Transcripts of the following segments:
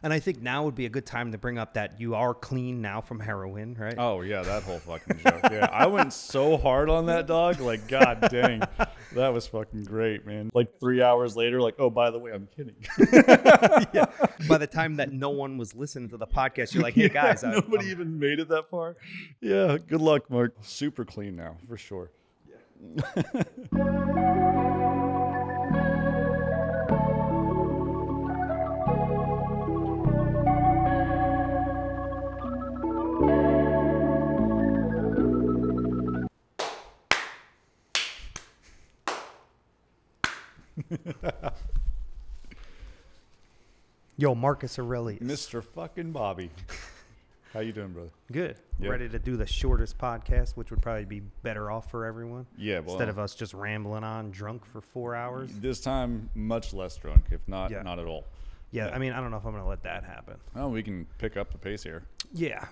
And I think now would be a good time to bring up that you are clean now from heroin, right? Oh, yeah, that whole fucking joke. Yeah, I went so hard on that dog. Like, god dang. That was fucking great, man. Like 3 hours later, like, oh, by the way, I'm kidding. Yeah. By the time that no one was listening to the podcast, you're like, hey, guys. Nobody even made it that far. Yeah, good luck, Mark. Super clean now, for sure. Yeah. Yo, Marcus Aurelius. Mr. fucking Bobby. How you doing, brother? Good. Yeah. Ready to do the shortest podcast, which would probably be better off for everyone. Yeah, well, instead of us just rambling on drunk for 4 hours. This time, much less drunk, if not, not at all. Yeah, I mean, I don't know if I'm going to let that happen. Oh, we can pick up the pace here. Yeah.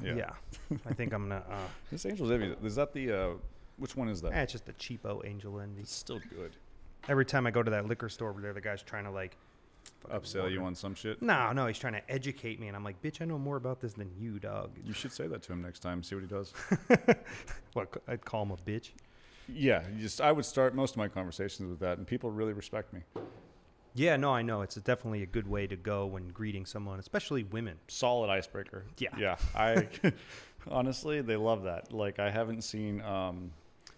I think I'm going to... This Angel's Envy, is that the... which one is that? It's just the cheapo Angel Envy. It's still good. Every time I go to that liquor store over there, the guy's trying to, like... Upsell you on some shit? No, he's trying to educate me, and I'm like, bitch, I know more about this than you, dog. You should say that to him next time, see what he does. What, I'd call him a bitch? Yeah, I would start most of my conversations with that, and people really respect me. Yeah, no, I know. It's definitely a good way to go when greeting someone, especially women. Solid icebreaker. Yeah. I honestly, they love that. Like, I haven't seen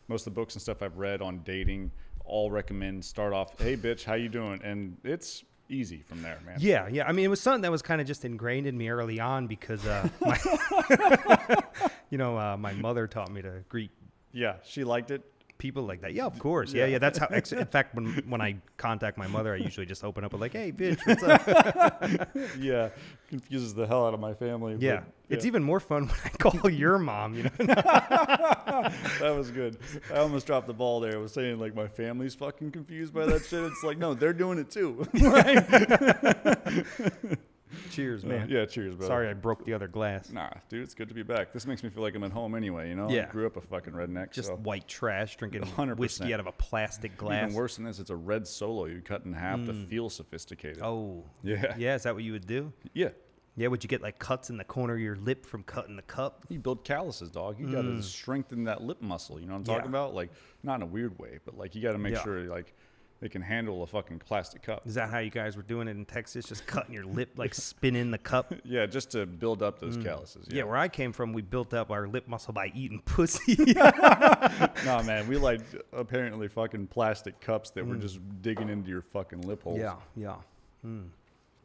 most of the books and stuff I've read on dating all recommend start off, hey, bitch, how you doing? And it's easy from there, man. Yeah. I mean, it was something that was kind of just ingrained in me early on because, my mother taught me to greet. Yeah, she liked it. People like that. Yeah, of course. Yeah. That's how. In fact, when I contact my mother, I usually just open up with like, "Hey, bitch, what's up?" Yeah, confuses the hell out of my family. Yeah, it's even more fun when I call your mom. You know. That was good. I almost dropped the ball there. I was saying like my family's fucking confused by that shit. It's like no, they're doing it too. Cheers, man. Yeah, cheers, brother. Sorry I broke the other glass. Nah, dude, it's good to be back. This makes me feel like I'm at home anyway, you know? Yeah. I grew up a fucking redneck. Just so. white trash, drinking 100%. whiskey out of a plastic glass. Even worse than this, it's a red Solo you cut in half to feel sophisticated. Oh. Yeah. Yeah, is that what you would do? Yeah. Yeah, would you get like cuts in the corner of your lip from cutting the cup? You build calluses, dog. You got to strengthen that lip muscle, you know what I'm talking about? Like, not in a weird way, but like you got to make sure like they can handle a fucking plastic cup. Is that how you guys were doing it in Texas? Just cutting your lip, like spinning the cup? Yeah, just to build up those calluses. Yeah, where I came from, we built up our lip muscle by eating pussy. Nah, man, we like apparently fucking plastic cups that were just digging into your fucking lip holes. Yeah.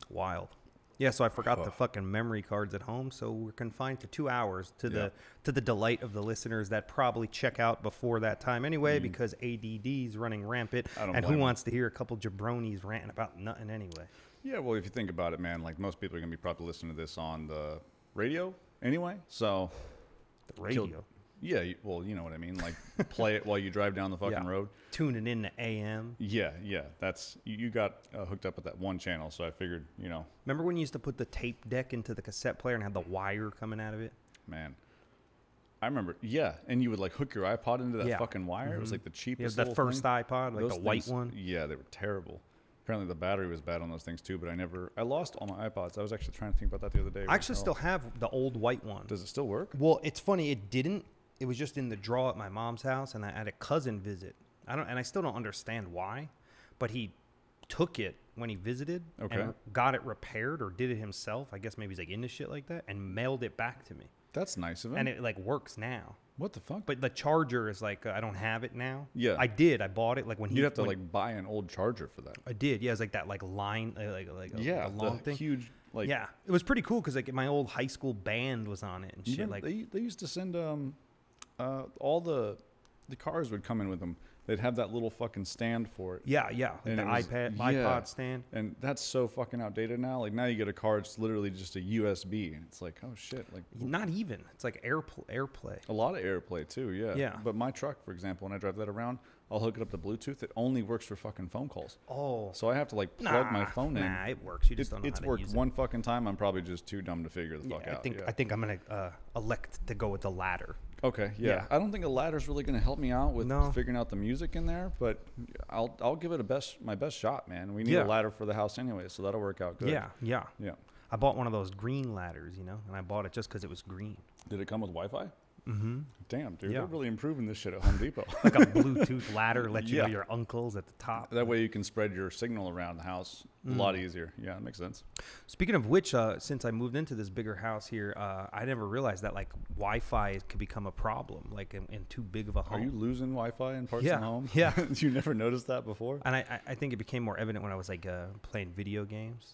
Wild. Yeah, so I forgot the fucking memory cards at home, so we're confined to 2 hours to the delight of the listeners that probably check out before that time anyway because ADD is running rampant, and who wants to hear a couple jabronis ranting about nothing anyway? Yeah, well, if you think about it, man, like most people are going to be probably listening to this on the radio anyway, so... The radio? Yeah, well, you know what I mean. Like, play it while you drive down the fucking road. Tuning in to AM. Yeah. That's you got hooked up with that one channel, so I figured, you know. Remember when you used to put the tape deck into the cassette player and had the wire coming out of it? Man, I remember. Yeah, and you would like hook your iPod into that fucking wire. It was like the cheapest. Yeah, the first thing. iPod, like those the white things, one. Yeah, they were terrible. Apparently the battery was bad on those things too, but I lost all my iPods. I was actually trying to think about that the other day. I actually still have the old white one. Does it still work? Well, it's funny. It didn't. It was just in the drawer at my mom's house, and I had a cousin visit. I still don't understand why, but he took it when he visited and got it repaired or did it himself. I guess maybe he's like into shit like that, and mailed it back to me. That's nice of him. And it like works now. What the fuck? But the charger is like I don't have it now. Yeah, I did. I bought it like when you'd have to like buy an old charger for that. I did. Yeah, it's like that like line like a long thing. Huge. Like yeah, it was pretty cool because like my old high school band was on it and shit. Like they used to send all the cars would come in with them. They'd have that little fucking stand for it. Yeah, like the iPod stand. And that's so fucking outdated now. Like now you get a car, it's literally just a USB, and it's like, oh shit, like not even. It's like AirPlay. A lot of AirPlay too, yeah. Yeah. But my truck, for example, when I drive that around, I'll hook it up to Bluetooth. It only works for fucking phone calls. Oh. So I have to like plug my phone in. Nah, it works. You just don't know it's how to worked use it. one fucking time. I'm probably just too dumb to figure the fuck out. I think I'm gonna elect to go with the latter. Okay, yeah. I don't think a ladder's really going to help me out with figuring out the music in there, but I'll give it my best shot, man. We need a ladder for the house anyway, so that'll work out good. Yeah. I bought one of those green ladders, you know, and I bought it just because it was green. Did it come with Wi-Fi? Mm-hmm. Damn, dude, Yeah. they're really improving this shit at Home Depot. Like a Bluetooth ladder, let you Yeah. know your uncle's at the top. That way you can spread your signal around the house a lot easier. Yeah, that makes sense. Speaking of which, since I moved into this bigger house here, I never realized that like Wi-Fi could become a problem, like in too big of a home. Are you losing Wi-Fi in parts Yeah, of the home? yeah. You never noticed that before? And I think it became more evident when I was like playing video games.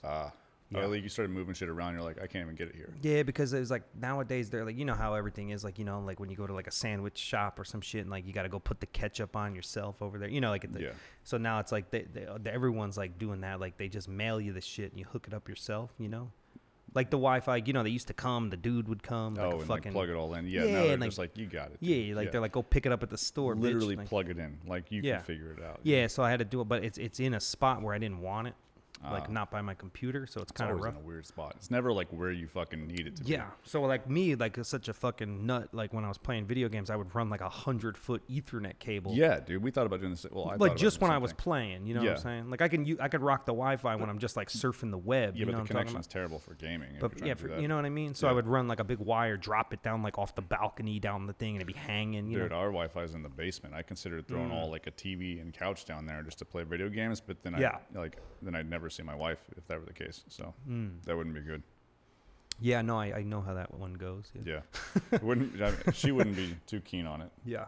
Yeah. Like you started moving shit around. You're like, I can't even get it here. Yeah, because it was like nowadays they're like, you know how everything is like, you know, like when you go to like a sandwich shop or some shit and like you got to go put the ketchup on yourself over there, you know, like so now it's like everyone's like doing that, like they just mail you the shit and you hook it up yourself, you know, like the Wi-Fi, you know, they used to come, the dude would come, like and fucking like plug it all in. Yeah, yeah, now they're and just like, you got it. Yeah, like they're like, go pick it up at the store. Literally bitch. Like, plug it in, like you can figure it out. Yeah, so I had to do it, but it's in a spot where I didn't want it. Like not by my computer, so it's kind of rough. In a weird spot. It's never like where you fucking need it to be. Yeah. So like me, like such a fucking nut. Like when I was playing video games, I would run like 100-foot Ethernet cable. Yeah, dude. We thought about doing this. Well, like just when I was playing, you know what I'm saying? Like I could rock the Wi-Fi when I'm just like surfing the web. Yeah, you know but the what connection I'm is terrible for gaming. But yeah, you know what I mean. So I would run like a big wire, drop it down like off the balcony down the thing, and it'd be hanging. You Dude, know? our Wi-Fi is in the basement. I considered throwing all like a TV and couch down there just to play video games, but then I'd never see my wife if that were the case. So that wouldn't be good. Yeah, no, I know how that one goes. Yeah, she wouldn't be too keen on it. Yeah,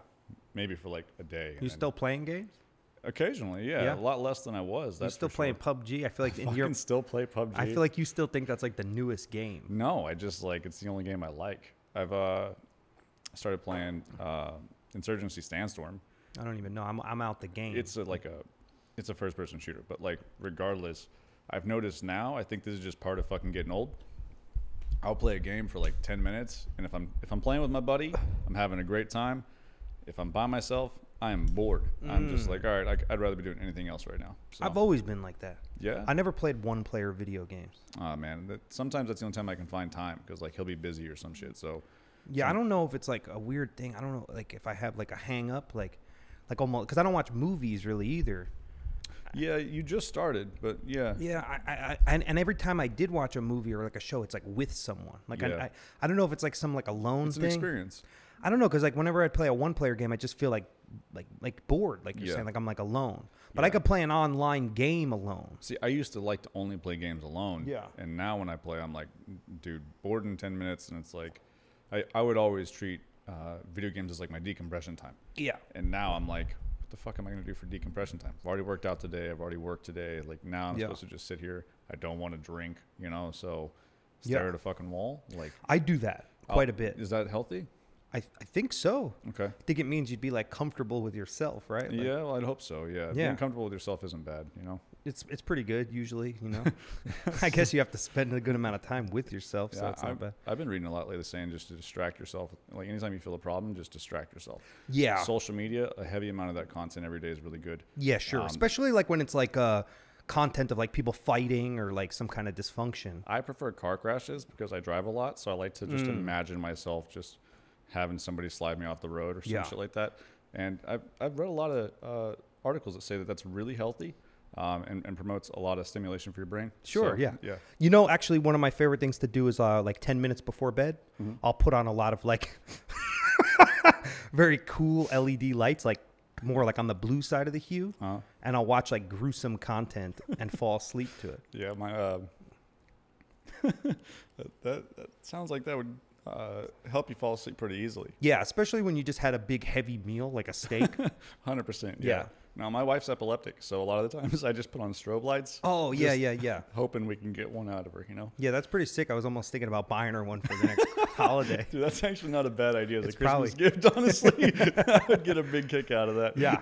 maybe for like a day. You still playing games? Occasionally, yeah, a lot less than I was. You still playing PUBG? I feel like in your still play PUBG. I feel like you still think that's like the newest game. No, I just like it's the only game I like. I've started playing Insurgency Sandstorm. I don't even know. I'm out the game. It's a first-person shooter, but like regardless, I've noticed now. I think this is just part of fucking getting old. I'll play a game for like 10 minutes, and if I'm playing with my buddy, I'm having a great time. If I'm by myself, I am bored. I'm just like, all right, I'd rather be doing anything else right now. So. I've always been like that. Yeah. I never played one-player video games. Oh man, sometimes that's the only time I can find time because like he'll be busy or some shit. So. Yeah, I don't know if it's like a weird thing. I don't know, like if I have like a hang up, like almost because I don't watch movies really either. Yeah, you just started, but yeah. Yeah, and every time I did watch a movie or like a show, it's like with someone. Like I don't know if it's like some like alone thing. It's an experience. I don't know, because like whenever I play a one-player game, I just feel like bored, like you're saying, like I'm like alone. But I could play an online game alone. See, I used to like to only play games alone. Yeah. And now when I play, I'm like, dude, bored in 10 minutes, and it's like, I would always treat video games as like my decompression time. Yeah. And now I'm like, what the fuck am I going to do for decompression time? I've already worked out today. I've already worked today. Like now I'm supposed to just sit here. I don't want to drink, you know, so stare at a fucking wall. Like I do that quite a bit. Is that healthy? I think so. Okay. I think it means you'd be like comfortable with yourself, right? Like, yeah, well, I'd hope so. Yeah. Being comfortable with yourself isn't bad, you know. It's pretty good usually, you know. I guess you have to spend a good amount of time with yourself, so it's not bad. I've been reading a lot lately saying just to distract yourself. Like anytime you feel a problem, just distract yourself. Yeah. Social media, a heavy amount of that content every day is really good. Yeah, sure. Especially like when it's like content of like people fighting or like some kind of dysfunction. I prefer car crashes because I drive a lot, so I like to just imagine myself just having somebody slide me off the road or some shit like that. And I've read a lot of articles that say that that's really healthy and promotes a lot of stimulation for your brain. Sure, so, yeah. You know, actually, one of my favorite things to do is like 10 minutes before bed, I'll put on a lot of like very cool LED lights, like more like on the blue side of the hue, and I'll watch like gruesome content and fall asleep to it. Yeah, my that sounds like that would help you fall asleep pretty easily. Yeah, especially when you just had a big heavy meal like a steak. 100%. Yeah. Now my wife's epileptic, so a lot of the times I just put on strobe lights. Oh yeah. Hoping we can get one out of her, you know. Yeah, that's pretty sick. I was almost thinking about buying her one for the next holiday. Dude, that's actually not a bad idea as a Christmas gift, honestly. I would get a big kick out of that. Yeah,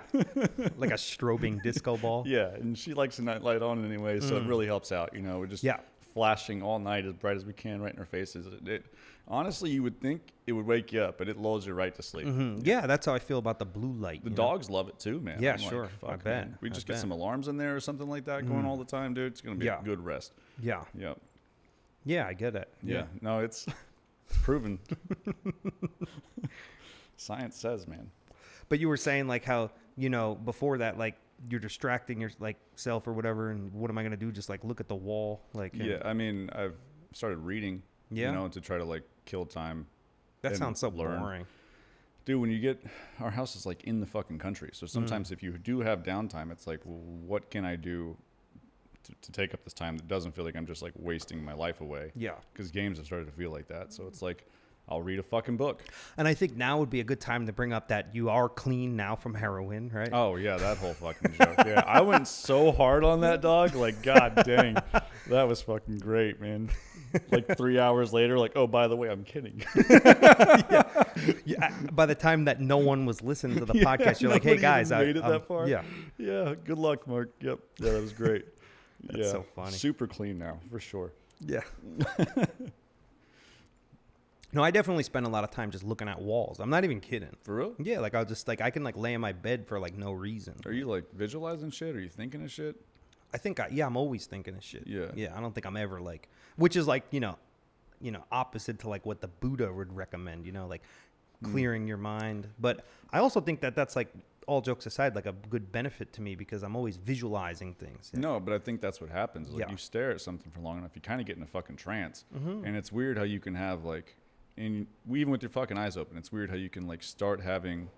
like a strobing disco ball. Yeah, and she likes the night light on anyway, so it really helps out. You know, we're just flashing all night as bright as we can right in our faces. Honestly, you would think it would wake you up, but it lulls you right to sleep. Yeah, that's how I feel about the blue light. The dogs love it too, man. Yeah, I'm sure. Like, I bet. We just get some alarms in there or something like that going all the time, dude. It's going to be a good rest. Yeah. Yep. Yeah, I get it. Yeah. No, it's proven. Science says, man. But you were saying like how, you know, before that, like you're distracting your like self or whatever, and what am I going to do? Just like look at the wall, like. Yeah, I mean, started reading, to try to like kill time. That sounds so boring. Dude, when you get, our house is like in the fucking country. So sometimes if you do have downtime, it's like, well, what can I do to take up this time that doesn't feel like I'm just like wasting my life away? Yeah. Because games have started to feel like that. So it's like, I'll read a fucking book. And I think now would be a good time to bring up that you are clean now from heroin, right? Oh, yeah, that whole fucking joke. Yeah, I went so hard on that, dog. Like, god dang. That was fucking great, man. Like 3 hours later, like, oh, by the way, I'm kidding. Yeah. By the time that no one was listening to the podcast, you're like, hey, guys. I made it that far? Yeah. Yeah, good luck, Mark. Yep. Yeah, that was great. That's so funny. Super clean now, for sure. Yeah. No, I definitely spend a lot of time just looking at walls. I'm not even kidding. For real? Yeah, like I'll just like I can like lay in my bed for like no reason. Are you like visualizing shit? Are you thinking of shit? I think I'm always thinking of shit. Yeah. Yeah, I don't think I'm ever like, which is like, opposite to like what the Buddha would recommend, like clearing your mind. But I also think that that's like, all jokes aside, like a good benefit to me because I'm always visualizing things. Yeah. No, but I think that's what happens. Like you stare at something for long enough, you kind of get in a fucking trance. And it's weird how you can have like, and even with your fucking eyes open, it's weird how you can like start having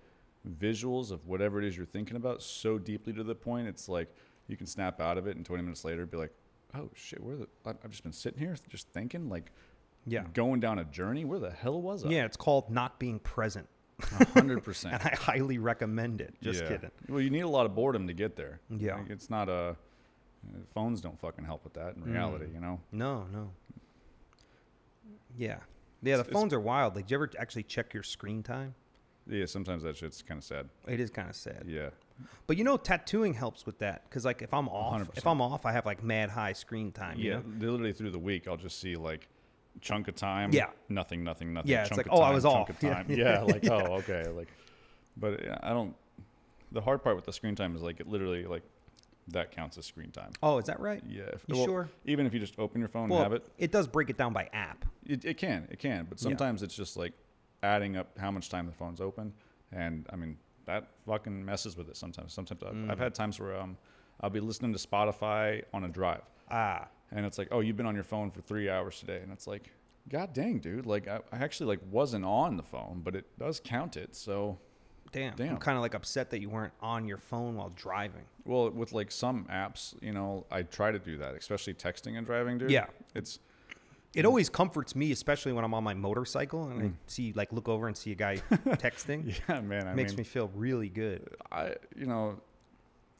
visuals of whatever it is you're thinking about so deeply to the point it's like you can snap out of it and 20 minutes later be like, oh shit, I've just been sitting here just thinking, like going down a journey. Where the hell was I? Yeah, it's called not being present. 100%. And I highly recommend it. Just kidding. Well, you need a lot of boredom to get there. Yeah. Like, it's not phones don't fucking help with that in reality, No. Yeah. Yeah, the phones are wild. Like, do you ever actually check your screen time? Yeah, sometimes that shit's kind of sad. It is kind of sad. Yeah. But tattooing helps with that because like if I'm off, I have like mad high screen time. Yeah, literally through the week, I'll just see like chunk of time. Yeah. Nothing. Yeah, chunk it's like, of time, I was off. Of time. Yeah. Like, oh, okay. Like, but I don't. The hard part with the screen time is like it literally like that counts as screen time. Oh, is that right? Yeah. Sure? Even if you just open your phone and have it. It does break it down by app. It can. But sometimes it's just like adding up how much time the phone's open. And I mean, that fucking messes with it sometimes. I've had times where I'll be listening to Spotify on a drive. And it's like, oh, you've been on your phone for 3 hours today. And it's like, god dang, dude. Like I actually like wasn't on the phone, but it does count it. So Damn. I'm kind of like upset that you weren't on your phone while driving. Well, with like some apps, I try to do that, especially texting and driving, dude. Yeah. It always comforts me, especially when I'm on my motorcycle and I see look over and see a guy texting. Yeah, man. It makes me feel really good.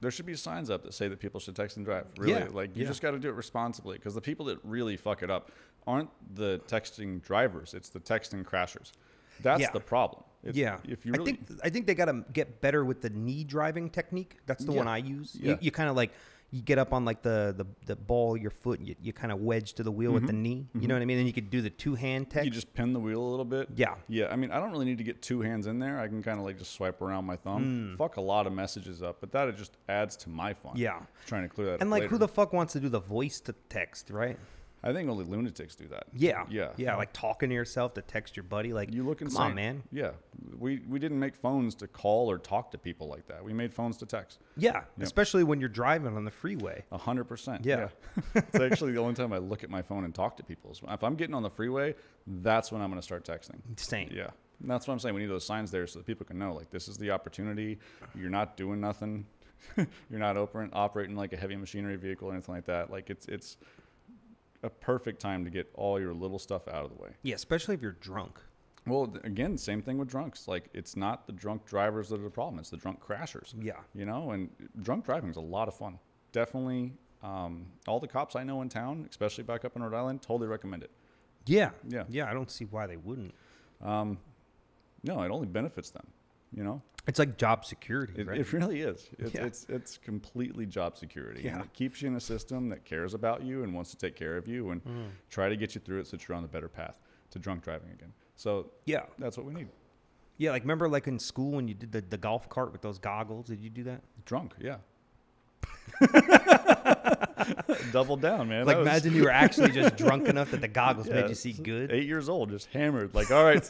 There should be signs up that say that people should text and drive. Really, you just got to do it responsibly because the people that really fuck it up aren't the texting drivers; it's the texting crashers. That's the problem. If you really, I think they got to get better with the knee driving technique. That's the one I use. Yeah. You kind of like you get up on like the ball of your foot, and you kind of wedge to the wheel with the knee. You know what I mean? And you could do the 2-hand text. You just pin the wheel a little bit. Yeah. Yeah. I mean, I don't really need to get 2 hands in there. I can kind of like just swipe around my thumb. Fuck a lot of messages up, but that it just adds to my fun. Yeah. Trying to clear that up. And like, later. who the fuck wants to do the voice to text, right? I think only lunatics do that. Yeah. Yeah. Yeah. Like talking to yourself to text your buddy. Like, you look insane. Come on, man. Yeah. We didn't make phones to call or talk to people like that. We made phones to text. Yeah. Yep. Especially when you're driving on the freeway. 100%. Yeah. It's actually the only time I look at my phone and talk to people. If I'm getting on the freeway, that's when I'm going to start texting. Same. Yeah. And that's what I'm saying. We need those signs there so that people can know, like, this is the opportunity. You're not doing nothing. You're not operating like a heavy machinery vehicle or anything like that. Like, it's a perfect time to get all your little stuff out of the way. Yeah, especially if you're drunk. Well, again, same thing with drunks. Like, it's not the drunk drivers that are the problem. It's the drunk crashers. Yeah. And drunk driving is a lot of fun. Definitely. All the cops I know in town, especially back up in Rhode Island, totally recommend it. Yeah. Yeah. Yeah, I don't see why they wouldn't. No, it only benefits them, It's like job security, right? It really is. It's completely job security. Yeah. And it keeps you in a system that cares about you and wants to take care of you and try to get you through it so that you're on the better path to drunk driving again. So yeah, that's what we need. Yeah, like remember like in school when you did the golf cart with those goggles? Did you do that? Drunk, yeah. Double down, man. Like imagine you were actually just drunk enough that the goggles made you see good. 8 years old, just hammered. Like, all right,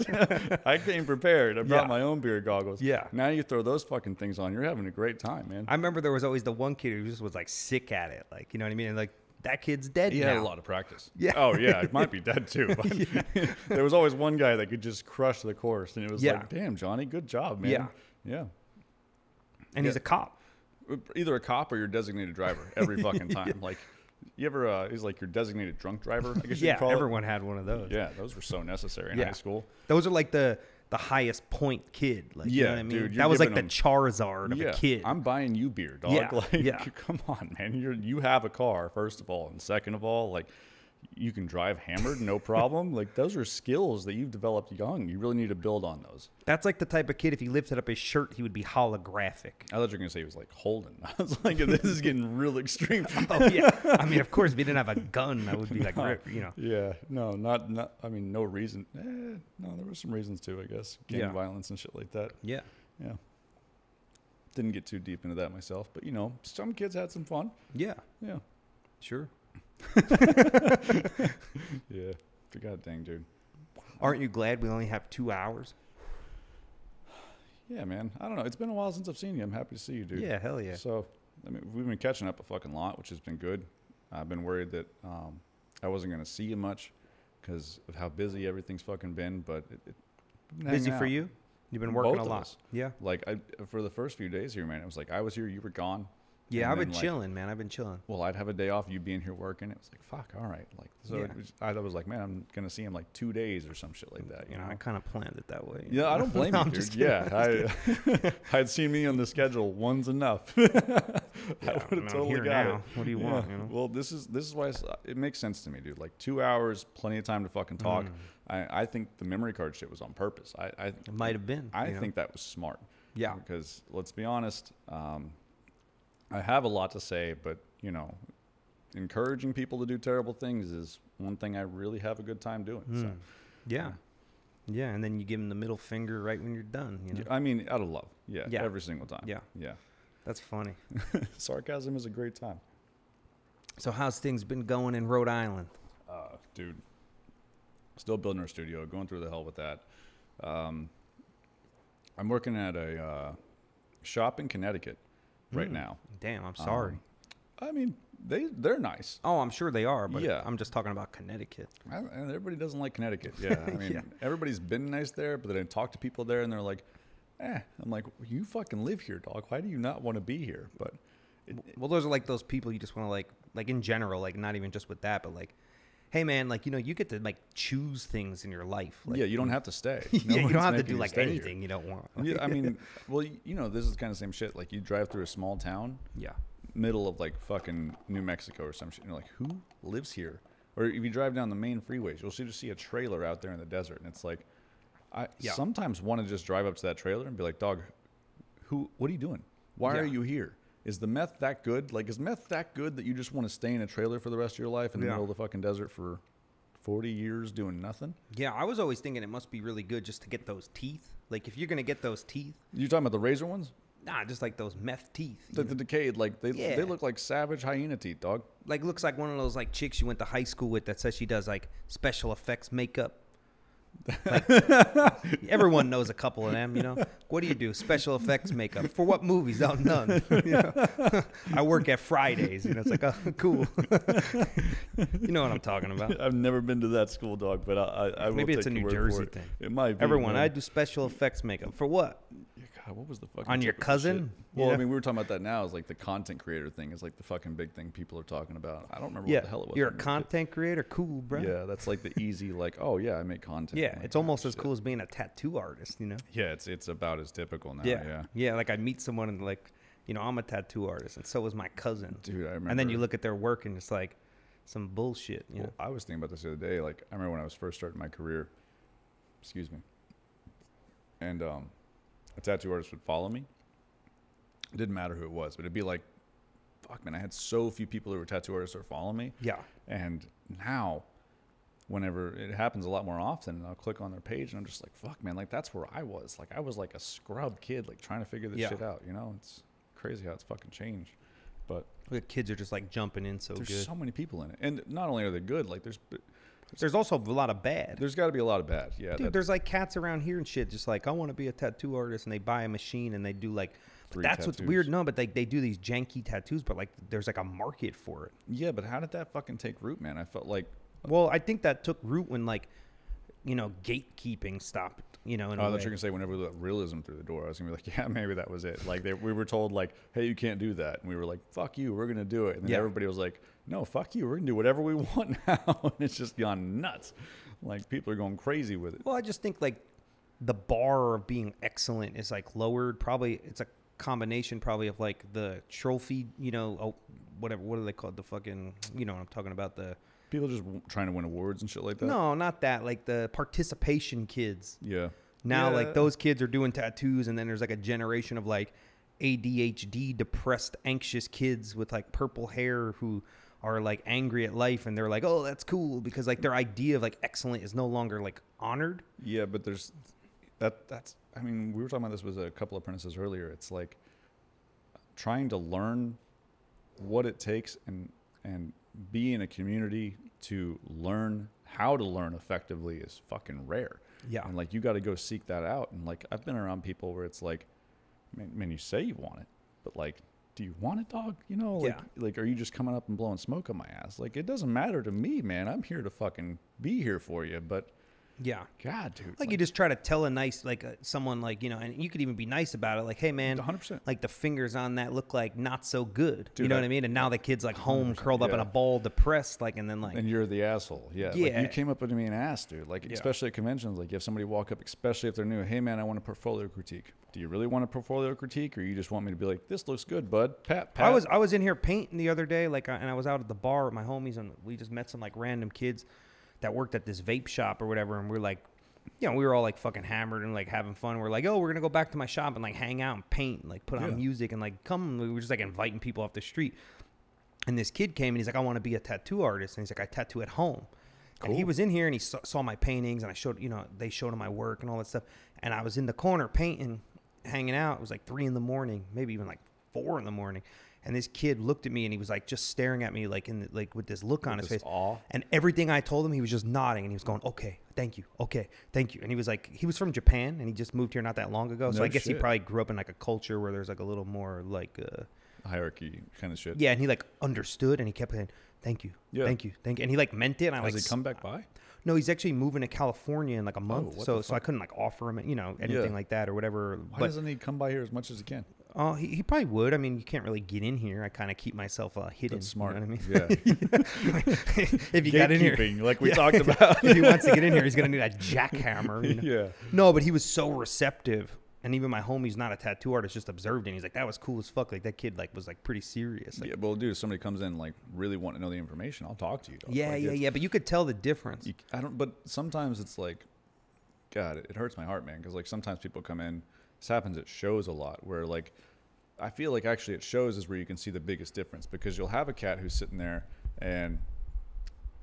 I came prepared. I brought my own beer goggles. Yeah. Now you throw those fucking things on, you're having a great time, man. I remember there was always the one kid who just was like sick at it. Like, you know what I mean? And like that kid's dead He now. had a lot of practice. Yeah. Oh, yeah. It might be dead, too. But there was always one guy that could just crush the course. And it was like, damn, Johnny, good job, man. Yeah. And he's a cop. Either a cop or your designated driver every fucking time. Like, you ever, he's like your designated drunk driver, I guess you could call everyone had one of those. Yeah, those were so necessary in high school. Those are like the highest point kid. Like, you know what I mean? Dude, that was like the Charizard of a kid. I'm buying you beer, dog. Come on, man. You have a car, first of all. And second of all, like, you can drive hammered, no problem. Like, those are skills that you've developed young. You really need to build on those. That's like the type of kid, if he lifted up his shirt, he would be holographic. I thought you were going to say he was like Holden. I was like, this is getting real extreme. Oh, yeah. I mean, of course, if he didn't have a gun, that would be like, you know. Yeah. No, not I mean, no reason. No, there were some reasons too, I guess. Gang violence and shit like that. Yeah. Yeah. Didn't get too deep into that myself, but, you know, some kids had some fun. Yeah. Yeah. Sure. Yeah. God dang, dude. Aren't you glad we only have 2 hours? Yeah, man. I don't know. It's been a while since I've seen you. I'm happy to see you, dude. Yeah, hell yeah. So, I mean, we've been catching up a fucking lot, which has been good. I've been worried that I wasn't going to see you much because of how busy everything's fucking been, but busy for you? You've been working Both a lot. us. Yeah. Like, for the first few days here, man, it was like I was here, you were gone. Yeah, I've been chilling, man. I've been chilling. Well, I'd have a day off, you being here working. It was like, fuck, all right. Like, so I was like, man, I'm gonna see him like 2 days or some shit like that. You know, I kind of planned it that way. Yeah, I don't blame you, dude. I'd seen me on the schedule. One's enough. I would have totally got it. What do you want? You know? Well, this is why it makes sense to me, dude. Like 2 hours, plenty of time to fucking talk. I think the memory card shit was on purpose. It might have been. I think that was smart. Yeah. Because let's be honest. I have a lot to say, but, you know, encouraging people to do terrible things is one thing I really have a good time doing. So, yeah. Yeah, and then you give them the middle finger right when you're done. You know? I mean, out of love. Yeah, every single time. Yeah. Yeah. That's funny. Sarcasm is a great time. So how's things been going in Rhode Island? Dude, still building our studio, going through the hell with that. I'm working at a shop in Connecticut right now. Damn, I'm sorry. I mean, they're nice. Oh, I'm sure they are, but I'm just talking about Connecticut. And everybody doesn't like Connecticut. Yeah, I mean, everybody's been nice there, but then I talk to people there, and they're like, I'm like, well, you fucking live here, dog. Why do you not want to be here? But well, those are like those people you just want to like in general, like not even just with that, but like, hey man, like, you know, you get to like choose things in your life. Like, you don't have to stay. You don't have to do like anything you don't want. Yeah, I mean, well, you know, this is kind of the same shit. Like, you drive through a small town. Yeah. Middle of like fucking New Mexico or some shit. And you're like, who lives here? Or if you drive down the main freeways, you'll just see a trailer out there in the desert. And it's like, I sometimes want to just drive up to that trailer and be like, dog, what are you doing? Why are you here? Is the meth that good? Like, is meth that good that you just want to stay in a trailer for the rest of your life in the middle of the fucking desert for 40 years doing nothing? Yeah, I was always thinking it must be really good just to get those teeth. Like, if you're going to get those teeth. You talking about the razor ones? Nah, just like those meth teeth. The decayed, like, they look like savage hyena teeth, dog. Like, looks like one of those, like, chicks you went to high school with that says she does, like, special effects makeup. Like, everyone knows a couple of them, you know. What do you do? Special effects makeup for what movies? Oh, none. You know? I work at Fridays. You know, it's like, oh, cool. You know what I'm talking about. I've never been to that school, dog, but I maybe will it's a take New your word Jersey for it. thing. It might be. Everyone, I do special effects makeup for what? God, what was the fucking on your cousin? Well, I mean, we were talking about that now. It's like the content creator thing is like the fucking big thing people are talking about. I don't remember what the hell it was. You're a content creator? Cool, bro. Yeah, that's like the easy, like, oh, yeah, I make content. Yeah, like, it's almost as cool as being a tattoo artist, you know? Yeah, it's about as typical now, Yeah, like I meet someone and like, you know, I'm a tattoo artist and so is my cousin. Dude, I remember. And then you look at their work and it's like some bullshit, you know? I was thinking about this the other day. Like, I remember when I was first starting my career, and a tattoo artist would follow me. It didn't matter who it was, but it'd be like, fuck, man, I had so few people who were tattoo artists who were following me. Yeah. And now, whenever it happens a lot more often, I'll click on their page and I'm just like, fuck, man, like that's where I was. Like, I was like a scrub kid, like trying to figure this shit out, you know? It's crazy how it's fucking changed. But the kids are just like jumping in so good. There's so many people in it. And not only are they good, like there's also a lot of bad. There's got to be a lot of bad. Yeah. Dude, there's like cats around here and shit just like, I want to be a tattoo artist, and they buy a machine and they do like That's what's weird. No, but they do these janky tattoos, but like there's like a market for it. Yeah, but how did that fucking take root, man? I felt like... Well, I think that took root when like, you know, gatekeeping stopped, you know, in a way. I thought you were going to say whenever we let realism through the door. I was going to be like, yeah, maybe that was it. Like we were told like, hey, you can't do that. And we were like, fuck you, we're going to do it. And then everybody was like, no, fuck you, we're going to do whatever we want now. And it's just gone nuts. Like people are going crazy with it. Well, I just think like the bar of being excellent is like lowered. Probably it's a combination probably of like the trophy, you know, whatever, what are they called? The fucking, you know what I'm talking about, the... People just trying to win awards and shit like that? No, not that. Like the participation kids. Yeah. Now, like those kids are doing tattoos, and then there's like a generation of like ADHD, depressed, anxious kids with like purple hair who are like angry at life, and they're like, oh, that's cool, because like their idea of like excellent is no longer like honored. Yeah, but there's that's I mean, we were talking about this with a couple of apprentices earlier. It's like trying to learn what it takes and be in a community to learn how to learn effectively is fucking rare. Yeah. And like you got to go seek that out. And like I've been around people where it's like, man, you say you want it, but like, do you want it, dog? You know, like are you just coming up and blowing smoke on my ass? Like it doesn't matter to me, man. I'm here to fucking be here for you, but yeah, God, dude. Like you just try to tell a nice, like someone like, you know, and you could even be nice about it. Like, hey man, 100%. Like the fingers on that look like not so good. Dude, you know what I mean? And now the kid's like home curled up in a ball, depressed, like, and then like. And you're the asshole. Yeah. Like you came up to me and asked, dude, like, especially at conventions, like you have somebody walk up, especially if they're new, hey man, I want a portfolio critique. Do you really want a portfolio critique, or you just want me to be like, this looks good, bud? Pat. I was in here painting the other day, like, and I was out at the bar with my homies, and we just met some like random kids that worked at this vape shop or whatever, and we're like, you know, we were all like fucking hammered and like having fun. We're like, oh, we're gonna go back to my shop and like hang out and paint and like put on music and like come. We were just like inviting people off the street. And this kid came and he's like, I want to be a tattoo artist. And he's like, I tattoo at home. Cool. And he was in here and he saw my paintings, and I showed, you know, they showed him my work and all that stuff. And I was in the corner painting, hanging out. It was like 3 a.m, maybe even like 4 a.m. And this kid looked at me and he was like just staring at me like with this look on his face. Awe. And everything I told him, he was just nodding and he was going, okay, thank you. Okay, thank you. And he was like, he was from Japan and he just moved here not that long ago. So I guess he probably grew up in like a culture where there's like a little more like hierarchy kind of shit. Yeah, and he like understood and he kept saying, thank you, thank you, thank you. And he like meant it. And I Has he come back by? No, he's actually moving to California in like a month. So I couldn't like offer him, you know, anything like that or whatever. Why doesn't he come by here as much as he can? Oh, he probably would. I mean, you can't really get in here. I kind of keep myself hidden. That's smart. You know what I mean? Yeah. If you got in here, like we talked about. If he wants to get in here, he's going to need a jackhammer. You know? Yeah. No, but he was so receptive. And even my homie's not a tattoo artist, just observed it. And he's like, that was cool as fuck. Like that kid like was like pretty serious. Like, yeah, well, dude, if somebody comes in like really want to know the information, I'll talk to you. Dog. Yeah, like, But you could tell the difference. But sometimes it's like, God, it hurts my heart, man. Because like sometimes people come in. This happens at shows a lot, where like I feel like actually at shows is where you can see the biggest difference, because you'll have a cat who's sitting there and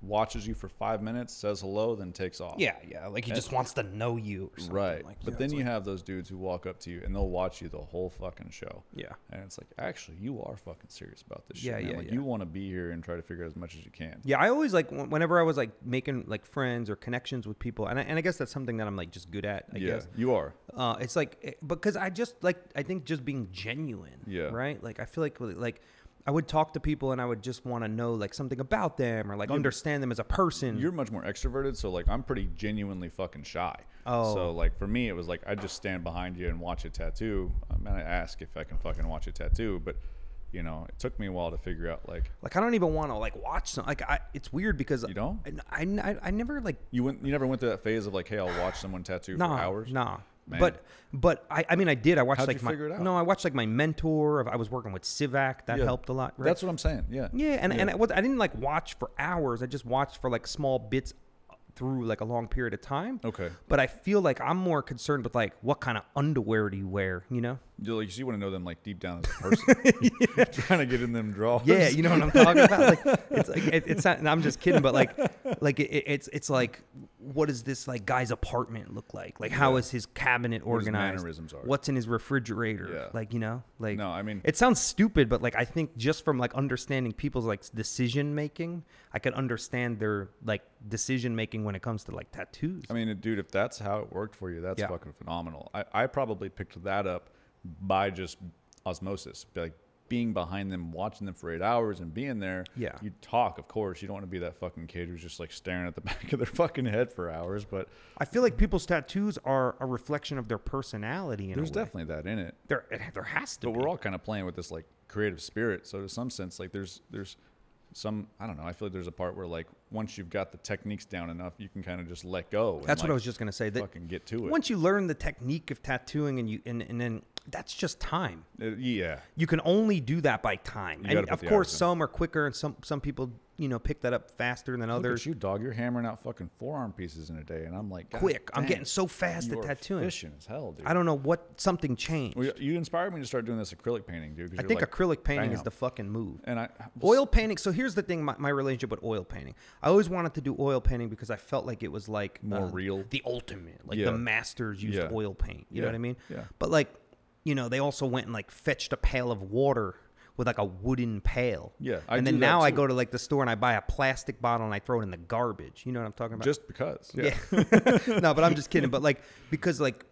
watches you for 5 minutes, says hello, then takes off. Yeah. Like he just wants to know you or something. Right. Like, but then you have those dudes who walk up to you and they'll watch you the whole fucking show. Yeah. And it's like, actually, you are fucking serious about this shit, Yeah, man. yeah, Like yeah. you want to be here and try to figure out as much as you can. Yeah, I always like whenever I was like making like friends or connections with people, and I guess that's something that I'm like just good at. I guess you are. It's like because I just like I think just being genuine. Yeah. Right. Like I feel like I would talk to people and I would just want to know like something about them or like understand them as a person. You're much more extroverted, so like I'm pretty genuinely fucking shy. Oh. So like for me, it was like I just stand behind you and watch a tattoo. And I ask if I can fucking watch a tattoo, but you know, it took me a while to figure out like I don't even want to like watch some it's weird because you don't. I never like you never went through that phase of like, hey, I'll watch someone tattoo for hours. Nah. Man. But I mean I did. I watched How'd like you figure it out? I watched like my mentor. I was working with Civac. That helped a lot. Right? That's what I'm saying. Yeah. Yeah, and I didn't like watch for hours. I just watched for like small bits through like a long period of time. Okay. But I feel like I'm more concerned with like what kind of underwear do you wear, you know? You want to know them like deep down as a person. Trying to get in them drawers. Yeah, you know what I'm talking about? Like it's like it's not, and I'm just kidding, but like it's like what does this like guy's apartment look like? Like how is his cabinet organized? His mannerisms are. What's in his refrigerator? Yeah. Like, you know? Like no, I mean it sounds stupid, but like I think just from like understanding people's like decision making, I could understand their like decision making when it comes to like tattoos. I mean, dude, if that's how it worked for you, that's fucking phenomenal. I probably picked that up by just osmosis, like being behind them, watching them for 8 hours and being there. Yeah. You talk, of course. You don't want to be that fucking kid who's just like staring at the back of their fucking head for hours. But I feel like people's tattoos are a reflection of their personality. There's definitely that in it. There has to be. But we're all kind of playing with this like creative spirit. So to some sense, like there's some, I don't know, I feel like there's a part where like once you've got the techniques down enough, you can kind of just let go. That's what I was just going to say. That fucking get to it. Once you learn the technique of tattooing and then that's just time. Yeah. You can only do that by time. And of course, some are quicker and some people, pick that up faster than others. Look at you, dog. You're hammering out fucking forearm pieces in a day. And I'm like, quick. I'm getting so fast at tattooing. You're efficient as hell, dude. I don't know something changed. Well, you inspired me to start doing this acrylic painting, dude. I think acrylic painting is the fucking move. And oil painting. So here's the thing, my relationship with oil painting. I always wanted to do oil painting because I felt like it was like more real. The ultimate. Like the masters used oil paint. You know what I mean? Yeah. But like, they also went and like fetched a pail of water with like a wooden pail. Yeah. And then now I go to like the store and I buy a plastic bottle and I throw it in the garbage. You know what I'm talking about? Just because. Yeah. No, but I'm just kidding. But like, because like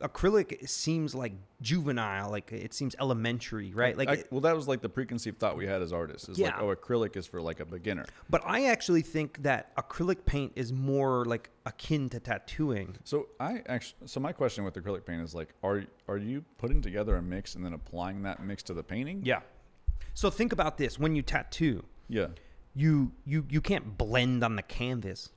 acrylic seems like juvenile, like it seems elementary, right? Like, well, that was like the preconceived thought we had as artists. Is like, acrylic is for like a beginner. But I actually think that acrylic paint is more like akin to tattooing. So my question with acrylic paint is like, are you putting together a mix and then applying that mix to the painting? Yeah. So think about this: when you tattoo, you can't blend on the canvas.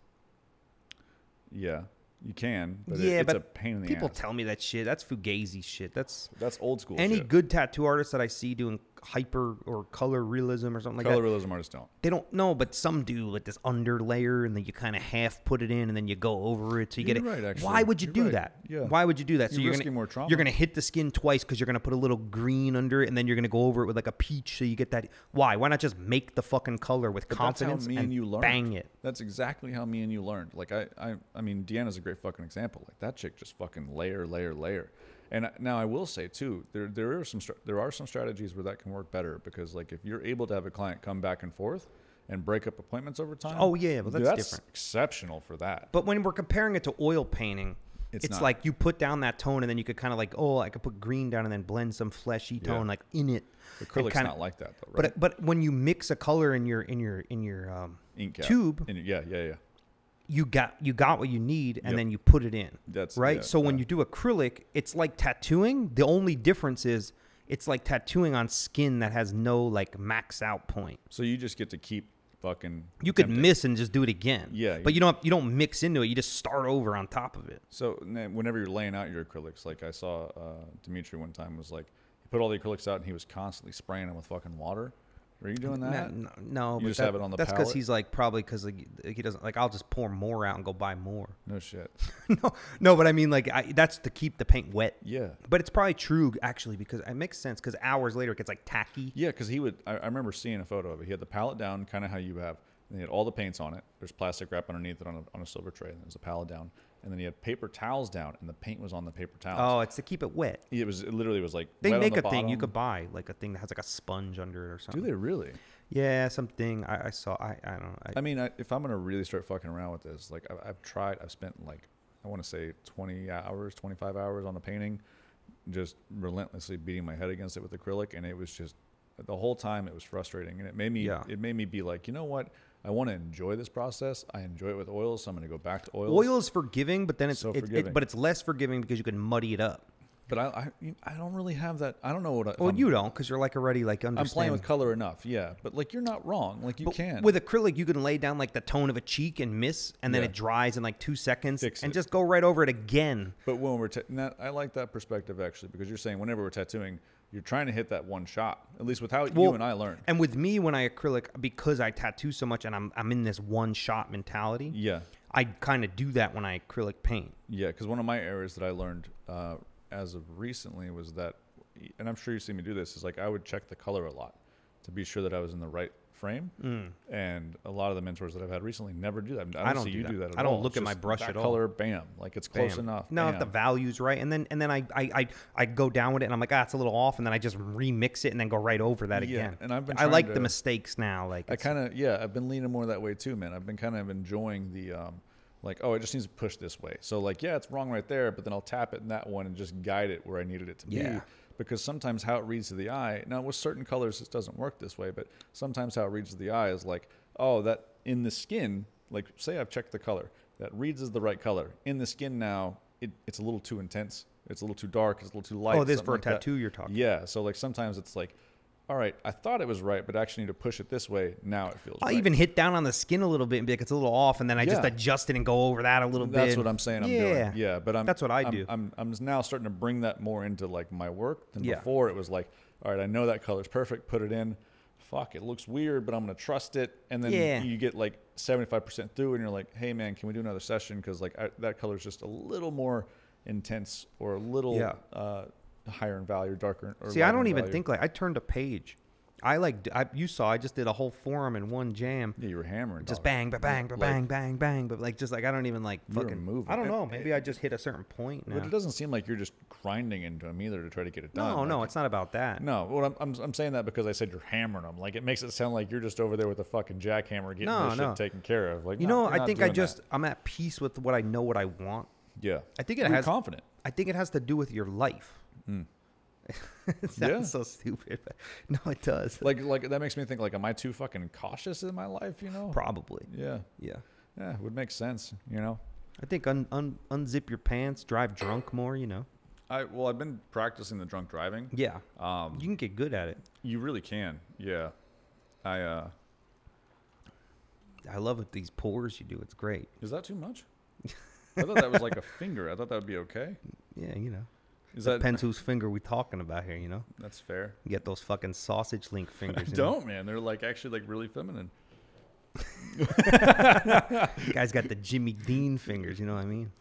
Yeah. You can, but it's a pain in the ass. People tell me that shit. That's fugazi shit. That's old school Any shit. good tattoo artist that I see doing hyper or color realism or something like that. Color realism artists don't. They don't know, but some do, like this underlayer, and then you kind of half put it in, and then you go over it, so you get it. Right, actually. Why would you do that? Yeah. Why would you do that? So you're risking more trauma. You're gonna hit the skin twice because you're gonna put a little green under it, and then you're gonna go over it with like a peach, so you get that. Why? Why not just make the fucking color with confidence and you learned. Bang it? That's exactly how me and you learned. Like I mean, Deanna's a great fucking example. Like that chick just fucking layer. And now I will say too, there are some strategies where that can work better, because like if you're able to have a client come back and forth and break up appointments over time. Oh yeah, well that's different. Exceptional for that. But when we're comparing it to oil painting, it's like you put down that tone and then you could kind of like, I could put green down and then blend some fleshy tone like in it. Acrylic's not like that though, right? But when you mix a color in your ink tube, you got what you need, and then you put it in. That's right. So when you do acrylic, it's like tattooing. The only difference is it's like tattooing on skin that has no like max out point. So you just get to keep fucking. You could miss and just do it again. Yeah. But you don't mix into it. You just start over on top of it. So whenever you're laying out your acrylics, like I saw Dimitri one time was like, he put all the acrylics out and he was constantly spraying them with fucking water. Are you doing that? No, you just have it on the palette? That's because he's like because he doesn't like. I'll just pour more out and go buy more. No shit. no, but I mean like that's to keep the paint wet. Yeah. But it's probably true actually, because it makes sense, because hours later it gets like tacky. Yeah, because he would. I remember seeing a photo of it. He had the palette down, kind of how you have. And he had all the paints on it. There's plastic wrap underneath it on a silver tray. And there's a palette down. And then he had paper towels down, and the paint was on the paper towels. Oh, it's to keep it wet. It literally was like they wet make on the a thing bottom. you could buy, like a thing that has like a sponge under it or something. Do they really? Yeah, something I saw. I don't know. I mean, if I'm gonna really start fucking around with this, like I've spent like I want to say 20 hours, 25 hours on a painting, just relentlessly beating my head against it with acrylic, and it was just the whole time it was frustrating, and it made me be like, you know what? I want to enjoy this process. I enjoy it with oils, so I'm going to go back to oils. Oil is forgiving, but then it's less forgiving because you can muddy it up. But I don't really have that. I don't know what. You don't, because you're like already like understanding. I'm playing with color enough, yeah. But like you're not wrong. Like you can. With acrylic, you can lay down like the tone of a cheek and miss, and then it dries in like 2 seconds, and just go right over it again. But when we're I like that perspective actually, because you're saying whenever we're tattooing, you're trying to hit that one shot, at least with how you and I learned. And with me, when I acrylic, because I tattoo so much and I'm in this one shot mentality. Yeah. I kind of do that when I acrylic paint. Yeah, because one of my areas that I learned as of recently was that, and I'm sure you see me do this, is like I would check the color a lot to be sure that I was in the right frame. And a lot of the mentors that I've had recently never do that. I don't see you do that at all. I don't look at my brush at all. Color, bam, like it's close enough. No, if the value's right, and then I go down with it, and I'm like, it's a little off, and then I just remix it, and then go right over that again. And I've been. I like the mistakes now. Like I've been leaning more that way too, man. I've been kind of enjoying the it just needs to push this way. So like, it's wrong right there, but then I'll tap it in that one and just guide it where I needed it to be. because sometimes how it reads to the eye, now with certain colors it doesn't work this way, but sometimes how it reads to the eye is like, oh, that in the skin, like say I've checked the color, that reads as the right color. In the skin now, it's a little too intense. It's a little too dark. It's a little too light. Oh, this for a tattoo you're talking. Yeah. So like sometimes it's like, all right, I thought it was right, but I actually need to push it this way. Now it feels right. I'll even hit down on the skin a little bit and be like, it's a little off, and then I just adjust it and go over that a little bit. That's what I'm saying I'm doing. Yeah, but that's what I do. I'm now starting to bring that more into like my work than before. It was like, all right, I know that color's perfect, put it in. Fuck, it looks weird, but I'm going to trust it. And then you get like 75% through and you're like, hey man, can we do another session? Because like that color's just a little more intense or a little higher in value, darker. Or see, I don't even think like I turned a page. You saw I just did a whole forum in one jam. Yeah, you were hammering. Just bang, bang, bang, bang, bang, bang. But like, just like, I don't even like fucking move. I don't know. Maybe I just hit a certain point now. But it doesn't seem like you're just grinding into them either to try to get it done. No, it's not about that. No, well, I'm saying that because I said you're hammering them. Like, it makes it sound like you're just over there with a fucking jackhammer getting this shit taken care of. Like, I think I'm at peace with what I know what I want. Yeah. I think it confident. I think it has to do with your life. It sounds so stupid. No, it does. Like that makes me think, like, am I too fucking cautious in my life, you know? Probably. Yeah, it would make sense, you know? I think unzip your pants, drive drunk more, you know? I've been practicing the drunk driving. Yeah. You can get good at it. You really can. Yeah. I love it, these pores you do. It's great. Is that too much? I thought that was like a finger. I thought that would be okay. Yeah, you know. Depends whose finger we talking about here, you know? That's fair. You get those fucking sausage link fingers. Man. They're like actually like really feminine. Guy's got the Jimmy Dean fingers, you know what I mean?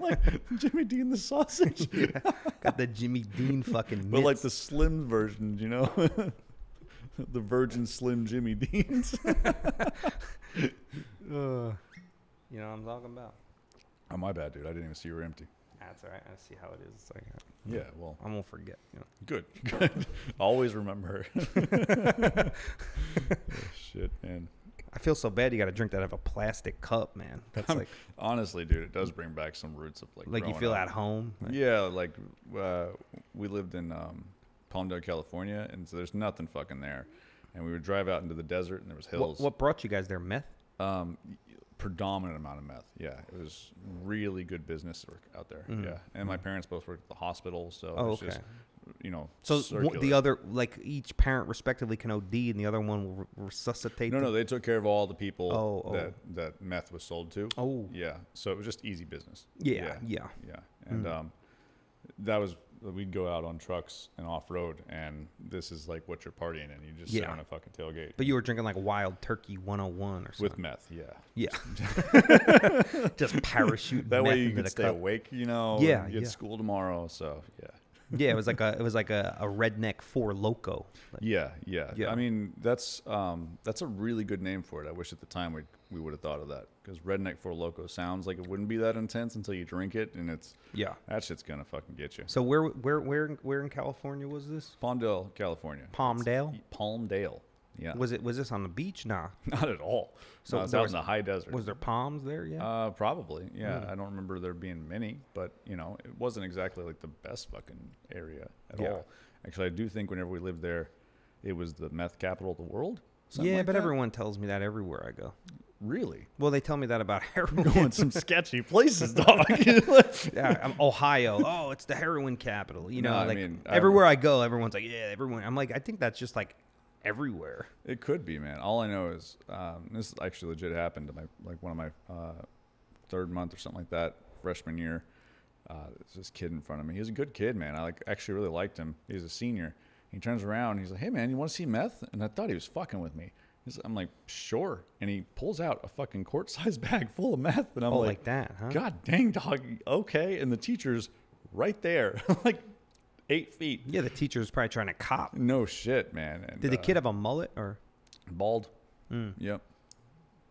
Like Jimmy Dean the sausage. Yeah, got the Jimmy Dean fucking mitts. But like the slim version, you know? The Virgin Slim Jimmy Deans. You know what I'm talking about? Oh, my bad, dude. I didn't even see you were empty. That's all right. I see how it is. It's like, yeah, well, I won't forget. You know. Good. Always remember. Oh, shit, man. I feel so bad. You got to drink that out of a plastic cup, man. That's like honestly, dude. It does bring back some roots of like you feel at home. Like, yeah, like we lived in Palmdale, California, and so there's nothing fucking there. And we would drive out into the desert, and there was hills. What brought you guys there? Meth? Predominant amount of meth. Yeah, it was really good business work out there. Mm-hmm. Yeah, and my parents both worked at the hospital, so it was just, you know. So the other, like each parent respectively can OD, and the other one will resuscitate. No, they took care of all the people that meth was sold to. Oh, yeah. So it was just easy business. Yeah. And that was. We'd go out on trucks and off road, and this is like what you're partying in. You just sit on a fucking tailgate. But you were drinking like Wild Turkey 101 or something. With meth, yeah. Just parachute. That meth way you into could stay awake, you know. Yeah, you had school tomorrow, so yeah. Yeah, it was like a redneck Four Loko. Yeah. I mean, that's a really good name for it. I wish at the time we would have thought of that, because redneck Four Loko sounds like it wouldn't be that intense until you drink it, and that shit's gonna fucking get you. So where in California was this? Palmdale, California. Palmdale. Yeah. Was this on the beach? Nah. Not at all. So it's out in the high desert. Was there palms there? Yeah. Probably. Yeah. I don't remember there being many, but you know, it wasn't exactly like the best fucking area at all. Actually, I do think whenever we lived there, it was the meth capital of the world. Yeah, but everyone tells me that everywhere I go. Really? Well, they tell me that about heroin. Going some sketchy places, dog. Yeah, Ohio. Oh, it's the heroin capital. You know, I mean, everywhere I go, everyone's like, yeah, everyone. I'm like, I think that's just like everywhere. It could be, man. All I know is this actually legit happened to one of my third month or something like that, freshman year. There's this kid in front of me. He was a good kid, man. I actually really liked him. He was a senior. He turns around and he's like, hey man, you want to see meth? And I thought he was fucking with me. I'm like, sure. And he pulls out a fucking quart-sized bag full of meth. And I'm like that, huh? God dang, dog. Okay. And the teacher's right there, like 8 feet. Yeah, the teacher's probably trying to cop. No shit, man. And, did the kid have a mullet or? Bald. Yep.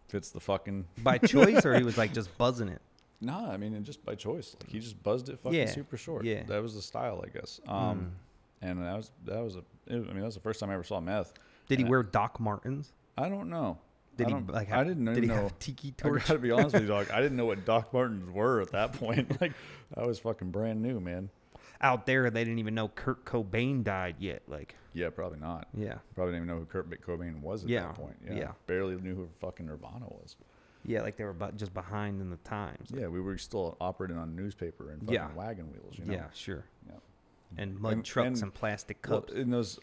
Fits the fucking. By choice, or he was like just buzzing it? Nah, I mean, just by choice. Like, he just buzzed it fucking super short. Yeah. That was the style, I guess. And that was the first time I ever saw meth. Did he wear Doc Martens? I don't know. Did he have tiki torch? I gotta be honest with you, dog. I didn't know what Doc Martens were at that point. Like, I was fucking brand new, man. out there, they didn't even know Kurt Cobain died yet. Like, yeah, probably not. Yeah. Probably didn't even know who Kurt Cobain was at that point. Yeah. Barely knew who fucking Nirvana was. Yeah, like they were just behind in the times. Yeah, we were still operating on newspaper and fucking wagon wheels, you know? Yeah, sure. Yeah. And mud trucks and plastic cups. Well, and those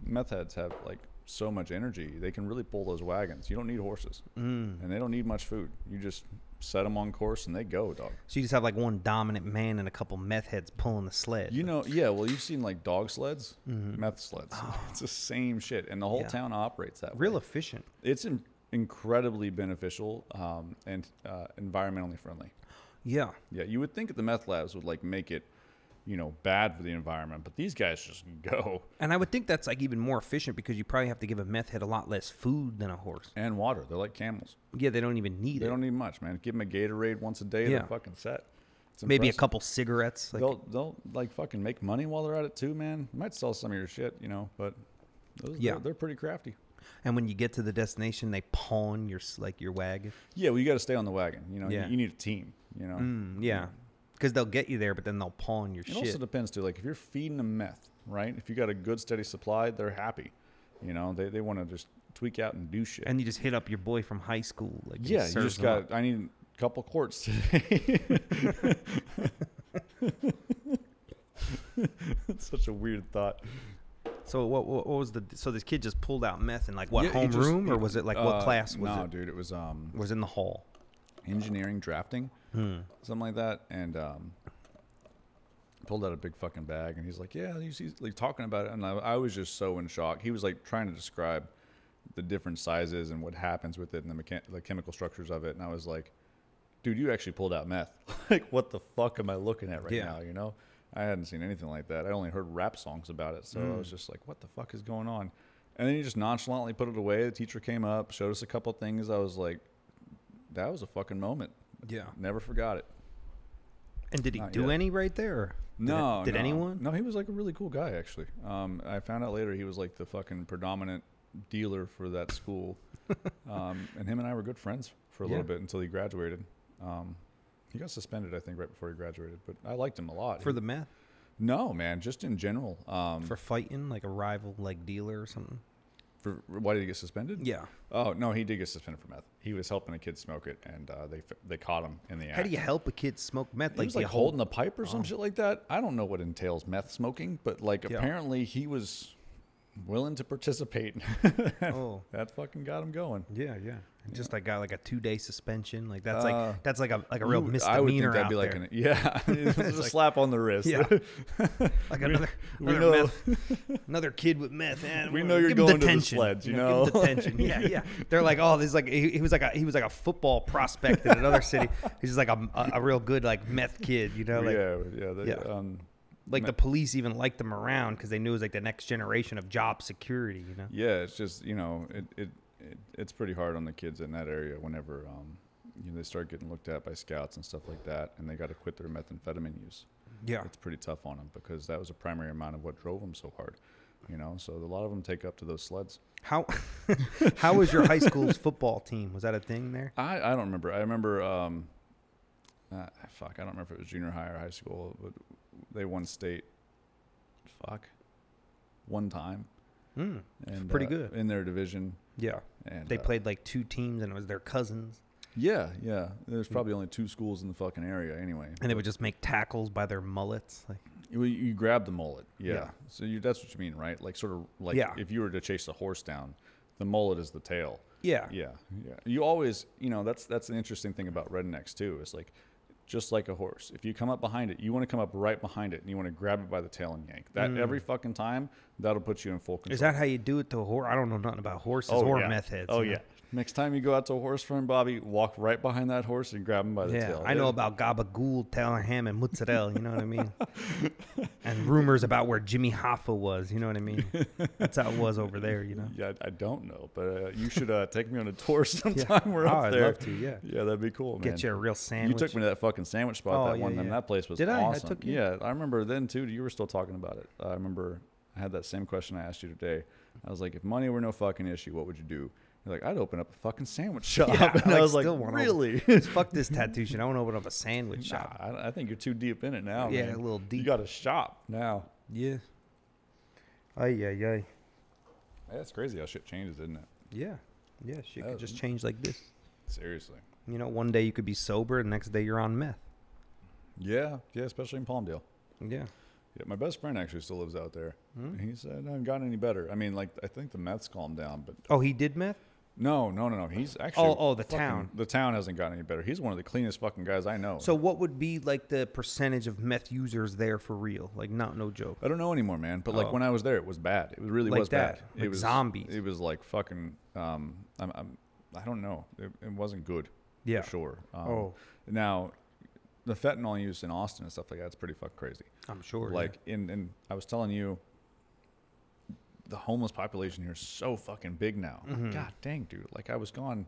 meth heads have, like, so much energy. They can really pull those wagons. You don't need horses. And they don't need much food. You just set them on course and they go, dog. So you just have, like, one dominant man and a couple meth heads pulling the sled. You know, yeah, well, you've seen, like, dog sleds, meth sleds. Oh. It's the same shit. And the whole town operates that way. Real efficient. It's incredibly beneficial and environmentally friendly. Yeah. Yeah, you would think that the meth labs would, like, make it, you know, bad for the environment, but these guys just go. And I would think that's, like, even more efficient because you probably have to give a meth head a lot less food than a horse. And water. They're like camels. Yeah, they don't even need it. They don't need much, man. Give them a Gatorade once a day, they're fucking set. Maybe a couple cigarettes. Like, they'll like fucking make money while they're at it too, man. You might sell some of your shit, you know, but they're pretty crafty. And when you get to the destination, they pawn your wagon. Yeah, well, you got to stay on the wagon. You know, you need a team. You know. Yeah, because they'll get you there, but then they'll pawn your shit. It also depends too. Like if you're feeding them meth, right? If you got a good steady supply, they're happy. You know, they want to just tweak out and do shit. And you just hit up your boy from high school. Like you just got. I need a couple quarts today. That's such a weird thought. So what was so this kid just pulled out meth in like what homeroom or was it like what class was it? No, dude, it was in the hall. Engineering drafting, something like that, and pulled out a big fucking bag, and he's like, yeah, he's like talking about it, and I was just so in shock. He was like trying to describe the different sizes and what happens with it and the chemical structures of it, and I was like, dude, you actually pulled out meth. Like, what the fuck am I looking at right now, you know? I hadn't seen anything like that. I only heard rap songs about it, so I was just like, what the fuck is going on? And then he just nonchalantly put it away. The teacher came up, showed us a couple things. I was like, that was a fucking moment. Yeah. Never forgot it. And did he do any right there? No. Did anyone? No, he was like a really cool guy, actually. I found out later he was like the fucking predominant dealer for that school. And him and I were good friends for a little bit until he graduated. He got suspended, I think, right before he graduated. But I liked him a lot. For the meth? No, man, just in general. For fighting, like a rival, like dealer or something? Why did he get suspended? Yeah. Oh, no, he did get suspended for meth. He was helping a kid smoke it, and they caught him in the act. How do you help a kid smoke meth? He was like holding a pipe or some shit like that. I don't know what entails meth smoking, but like apparently he was willing to participate. That fucking got him going. Yeah. And just like got like a 2-day suspension. Like that's like a real misdemeanor. I would think that'd be like it's a slap on the wrist. Yeah. Like another kid with meth. Man, we know you're going detention. To the sleds, you know. Give him detention. Yeah. They're like, oh, this is like he was like a football prospect in another city. He's just like a real good like meth kid, you know. Like, like the police even liked them around because they knew it was like the next generation of job security, you know. Yeah, it's just, you know, it's pretty hard on the kids in that area whenever they start getting looked at by scouts and stuff like that, and they got to quit their methamphetamine use. Yeah, it's pretty tough on them because that was a primary amount of what drove them so hard, you know. So a lot of them take up to those sleds. How was your high school's football team? Was that a thing there? I don't remember. I remember I don't remember if it was junior high or high school, but they won state. One time. And pretty good in their division. Yeah, and they played like 2 teams, and it was their cousins. Yeah. There's probably only 2 schools in the fucking area anyway. And they would just make tackles by their mullets. Like you grab the mullet. Yeah. So that's what you mean, right? Like sort of like if you were to chase a horse down, the mullet is the tail. Yeah. You always, you know, that's an interesting thing about rednecks too. Is like, just like a horse, if you come up behind it, you want to come up right behind it, and you want to grab it by the tail and yank. That every fucking time, that'll put you in full control. Is that how you do it to a horse? I don't know nothing about horses or meth heads. Oh, yeah. Next time you go out to a horse farm, Bobby, walk right behind that horse and grab him by the tail. I know about gabagool, tail ham, and mozzarella, you know what I mean? And rumors about where Jimmy Hoffa was, you know what I mean? That's how it was over there, you know? Yeah, I don't know, but you should take me on a tour sometime. We're up there. I'd love to, yeah. Yeah, that'd be cool, man. Get you a real sandwich. You took me to that fucking sandwich spot one time. That place was awesome. I took you? Yeah, I remember then, too. You were still talking about it. I remember I had that same question I asked you today. I was like, if money were no fucking issue, what would you do? You're like, I'd open up a fucking sandwich shop. Yeah, And I was like, really? Fuck this tattoo shit. I want to open up a sandwich shop. I think you're too deep in it now, Yeah, man. a little deep. You got a shop now. Yeah. Ay. Yeah, it's crazy how shit changes, isn't it? Yeah. Yeah, shit could just change like this. Seriously. You know, one day you could be sober, the next day you're on meth. Yeah, especially in Palmdale. Yeah. Yeah, my best friend actually still lives out there. He said, I haven't gotten any better. I mean, like, I think the meth's calmed down, but... Oh, he did meth? No. He's actually... the town. The town hasn't gotten any better. He's one of the cleanest fucking guys I know. So what would be, like, the percentage of meth users there for real? Like, no joke. I don't know anymore, man. But, like, when I was there, it was bad. It really like was that. bad. Like it was zombies. It was like fucking... I don't know. It wasn't good. Yeah. For sure. Now... The fentanyl use in Austin and stuff like that's pretty fucking crazy. I'm sure. Like in I was telling you, the homeless population here is so fucking big now. Like, God dang, dude. Like I was gone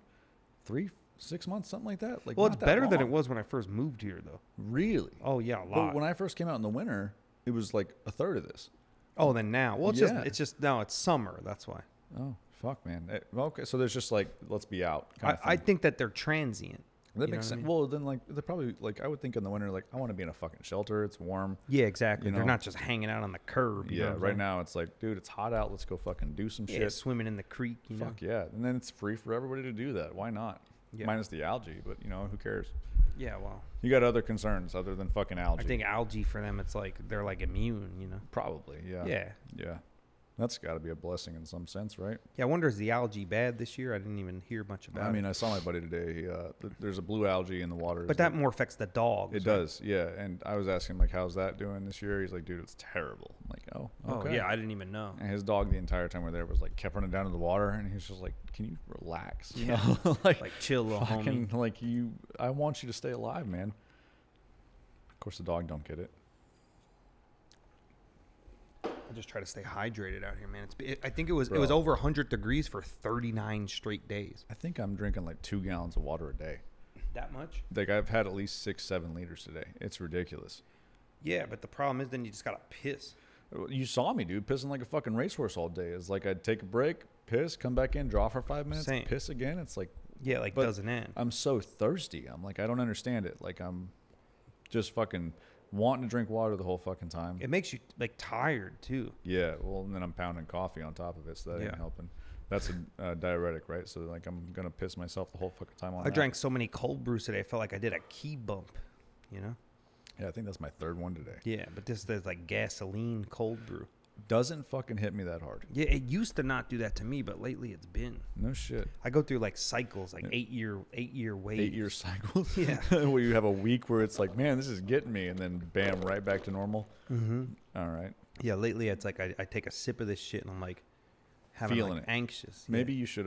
3-6 months, something like that. Like, well, it's better than it was when I first moved here, though. Really? Oh yeah, a lot. But when I first came out in the winter, it was like a third of this. Oh, then now. Well, it's just now it's summer. That's why. Oh fuck, man. Okay, so there's just like let's be out. I think that they're transient. That makes sense. I mean? Well, then, like, they're probably, like, I would think in the winter, like, I want to be in a fucking shelter. It's warm. Yeah, exactly. You know? They're not just hanging out on the curb. Yeah, right now it's like, dude, it's hot out. Let's go fucking do some shit. Swimming in the creek, you know? Fuck yeah. And then it's free for everybody to do that. Why not? Yeah. Minus the algae, but, you know, who cares? Yeah, well. You got other concerns other than fucking algae. I think algae for them, it's like, they're like immune, you know? Probably, yeah. Yeah. That's got to be a blessing in some sense, right? Yeah, I wonder, is the algae bad this year? I didn't even hear much about it. I mean, I saw my buddy today. There's a blue algae in the water. But that more affects the dogs. It does, yeah. And I was asking him, like, how's that doing this year? He's like, dude, it's terrible. I'm like, oh, okay. Oh, yeah, I didn't even know. And his dog the entire time we're there was, like, kept running down to the water. And he's just like, can you relax? You know? like chill, little fucking, homie. Like, I want you to stay alive, man. Of course, the dog don't get it. I just try to stay hydrated out here, man. I think it was over 100 degrees for 39 straight days. I think I'm drinking like 2 gallons of water a day. That much? Like I've had at least 6-7 liters today. It's ridiculous. Yeah, but the problem is then you just gotta piss. You saw me, dude, pissing like a fucking racehorse all day. It's like I'd take a break, piss, come back in, draw for 5 minutes, piss again. It's like doesn't end. I'm so thirsty. I'm like I don't understand it. Like I'm just fucking wanting to drink water the whole fucking time. It makes you like tired too. Yeah, well, and then I'm pounding coffee on top of it, so that ain't helping. That's a diuretic, right? So like I'm gonna piss myself the whole fucking time on. I drank so many cold brews today. I felt like I did a key bump. You know? Yeah, I think that's my 3rd one today. Yeah, but this is like gasoline cold brew. Doesn't fucking hit me that hard. Yeah, it used to not do that to me, but lately it's been. No shit. I go through like cycles, like 8-year waves. 8-year cycles? Yeah. Where you have a week where it's like, man, this is getting me, and then bam, right back to normal. Mm-hmm. All right. Yeah, lately it's like I take a sip of this shit and I'm like feeling like anxious. Maybe you should,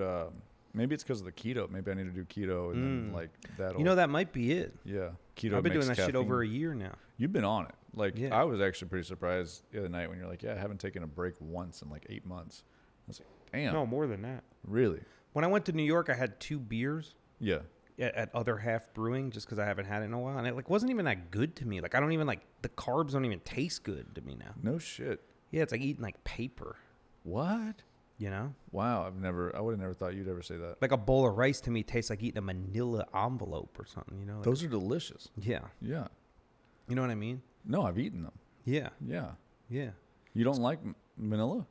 maybe it's because of the keto. Maybe I need to do keto and then like that. You know, that might be it. Yeah. Keto. I've been doing that shit over a year now. You've been on it. Like, I was actually pretty surprised the other night when you're like, yeah, I haven't taken a break once in like 8 months. I was like, damn. No, more than that. Really? When I went to New York, I had 2 beers. Yeah. At Other Half Brewing, just because I haven't had it in a while. And it like wasn't even that good to me. Like, I don't even like, the carbs don't even taste good to me now. No shit. Yeah, it's like eating like paper. What? You know? Wow, I would have never thought you'd ever say that. Like a bowl of rice to me tastes like eating a manila envelope or something, you know? Like, those are delicious. Yeah. Yeah. You know what I mean? No, I've eaten them. Yeah. Yeah. Yeah. You don't like manila?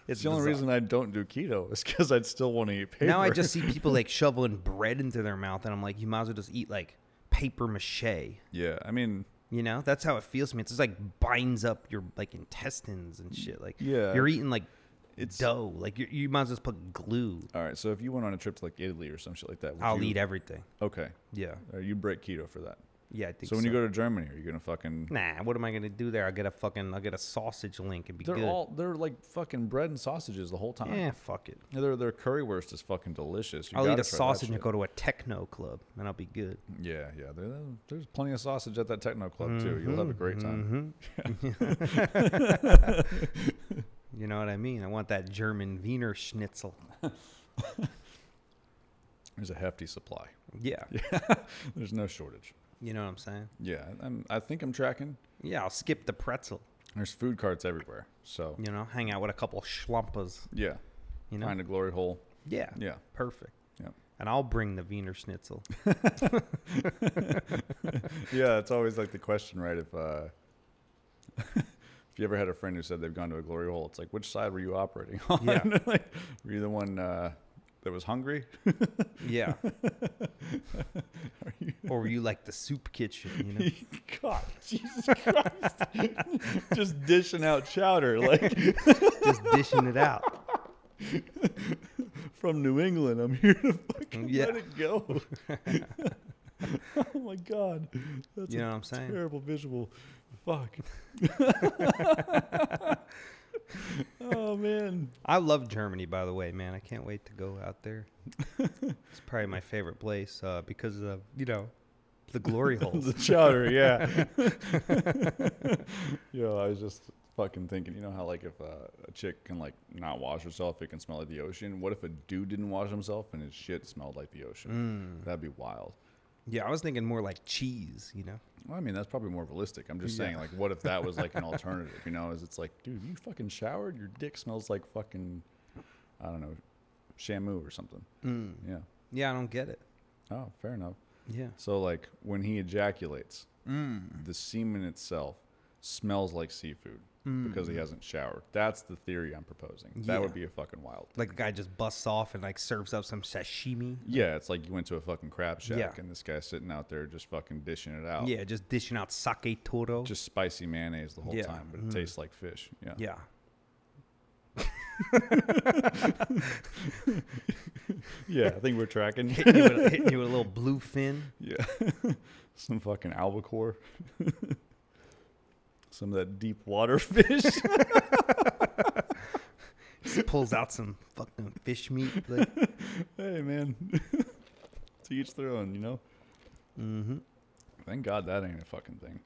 It's the only reason I don't do keto is because I'd still want to eat paper. Now I just see people like shoveling bread into their mouth, and I'm like, you might as well just eat like paper mache. Yeah, I mean, you know, that's how it feels to me. It's just like binds up your like intestines and shit. Like, yeah, you're eating like dough. Like you might as well just put glue. All right, so if you went on a trip to like Italy or some shit like that, I'll eat everything. Okay. Yeah. You break keto for that. Yeah, I think so. When you go to Germany, are you gonna fucking? Nah, what am I gonna do there? I'll get a sausage link and be good. They're like fucking bread and sausages the whole time. Yeah, fuck it. Their currywurst is fucking delicious. I'll eat a sausage and go to a techno club, and I'll be good. Yeah. There's plenty of sausage at that techno club too. You'll have a great time. You know what I mean? I want that German Wiener Schnitzel. There's a hefty supply. Yeah. There's no shortage. You know what I'm saying? Yeah, I think I'm tracking. Yeah, I'll skip the pretzel. There's food carts everywhere. So, You know, hang out with a couple schlumpas. yeah. You know? Find a glory hole. Yeah. Yeah. Perfect. Yeah. And I'll bring the Wiener Schnitzel. Yeah, it's always like the question, right? If if you ever had a friend who said they've gone to a glory hole, it's like, which side were you operating on? Yeah. Like, were you the one that was hungry? Yeah. Or were you like the soup kitchen, you know? God, Jesus Christ. Just dishing out chowder, like. Just dishing it out. From New England, I'm here to fucking Yeah. let it go. Oh my God. That's You know what I'm saying? terrible visual. Fuck. Oh, man. I love Germany, by the way, man. I can't wait to go out there. It's probably my favorite place because of, you know, the glory holes. The chowder, yeah. Yo, I was just fucking thinking, you know how like if a chick can like not wash herself, it can smell like the ocean. What if a dude didn't wash himself and his shit smelled like the ocean? That'd be wild. Yeah, I was thinking more like cheese, you know? Well, I mean, that's probably more realistic. I'm just saying, like, what if that was like an alternative? You know, is it's like, dude, you fucking showered? Your dick smells like fucking, I don't know, shampoo or something. Yeah. Yeah, I don't get it. Oh, fair enough. Yeah. So, like, when he ejaculates, the semen itself smells like seafood because he hasn't showered. That's the theory I'm proposing. That would be a fucking wild. Like the guy just busts off and like serves up some sashimi. Yeah, it's like you went to a fucking crab shack Yeah. and this guy's sitting out there just fucking dishing it out. Yeah, just dishing out sake toro. Just spicy mayonnaise the whole Yeah. time, but it tastes like fish. Yeah. Yeah. Yeah, I think we're tracking. hitting you with a little blue fin. Yeah. Some fucking albacore. Some of that deep water fish. Just pulls out some fucking fish meat. Like, Hey, man. To each their own, you know? Thank God that ain't a fucking thing.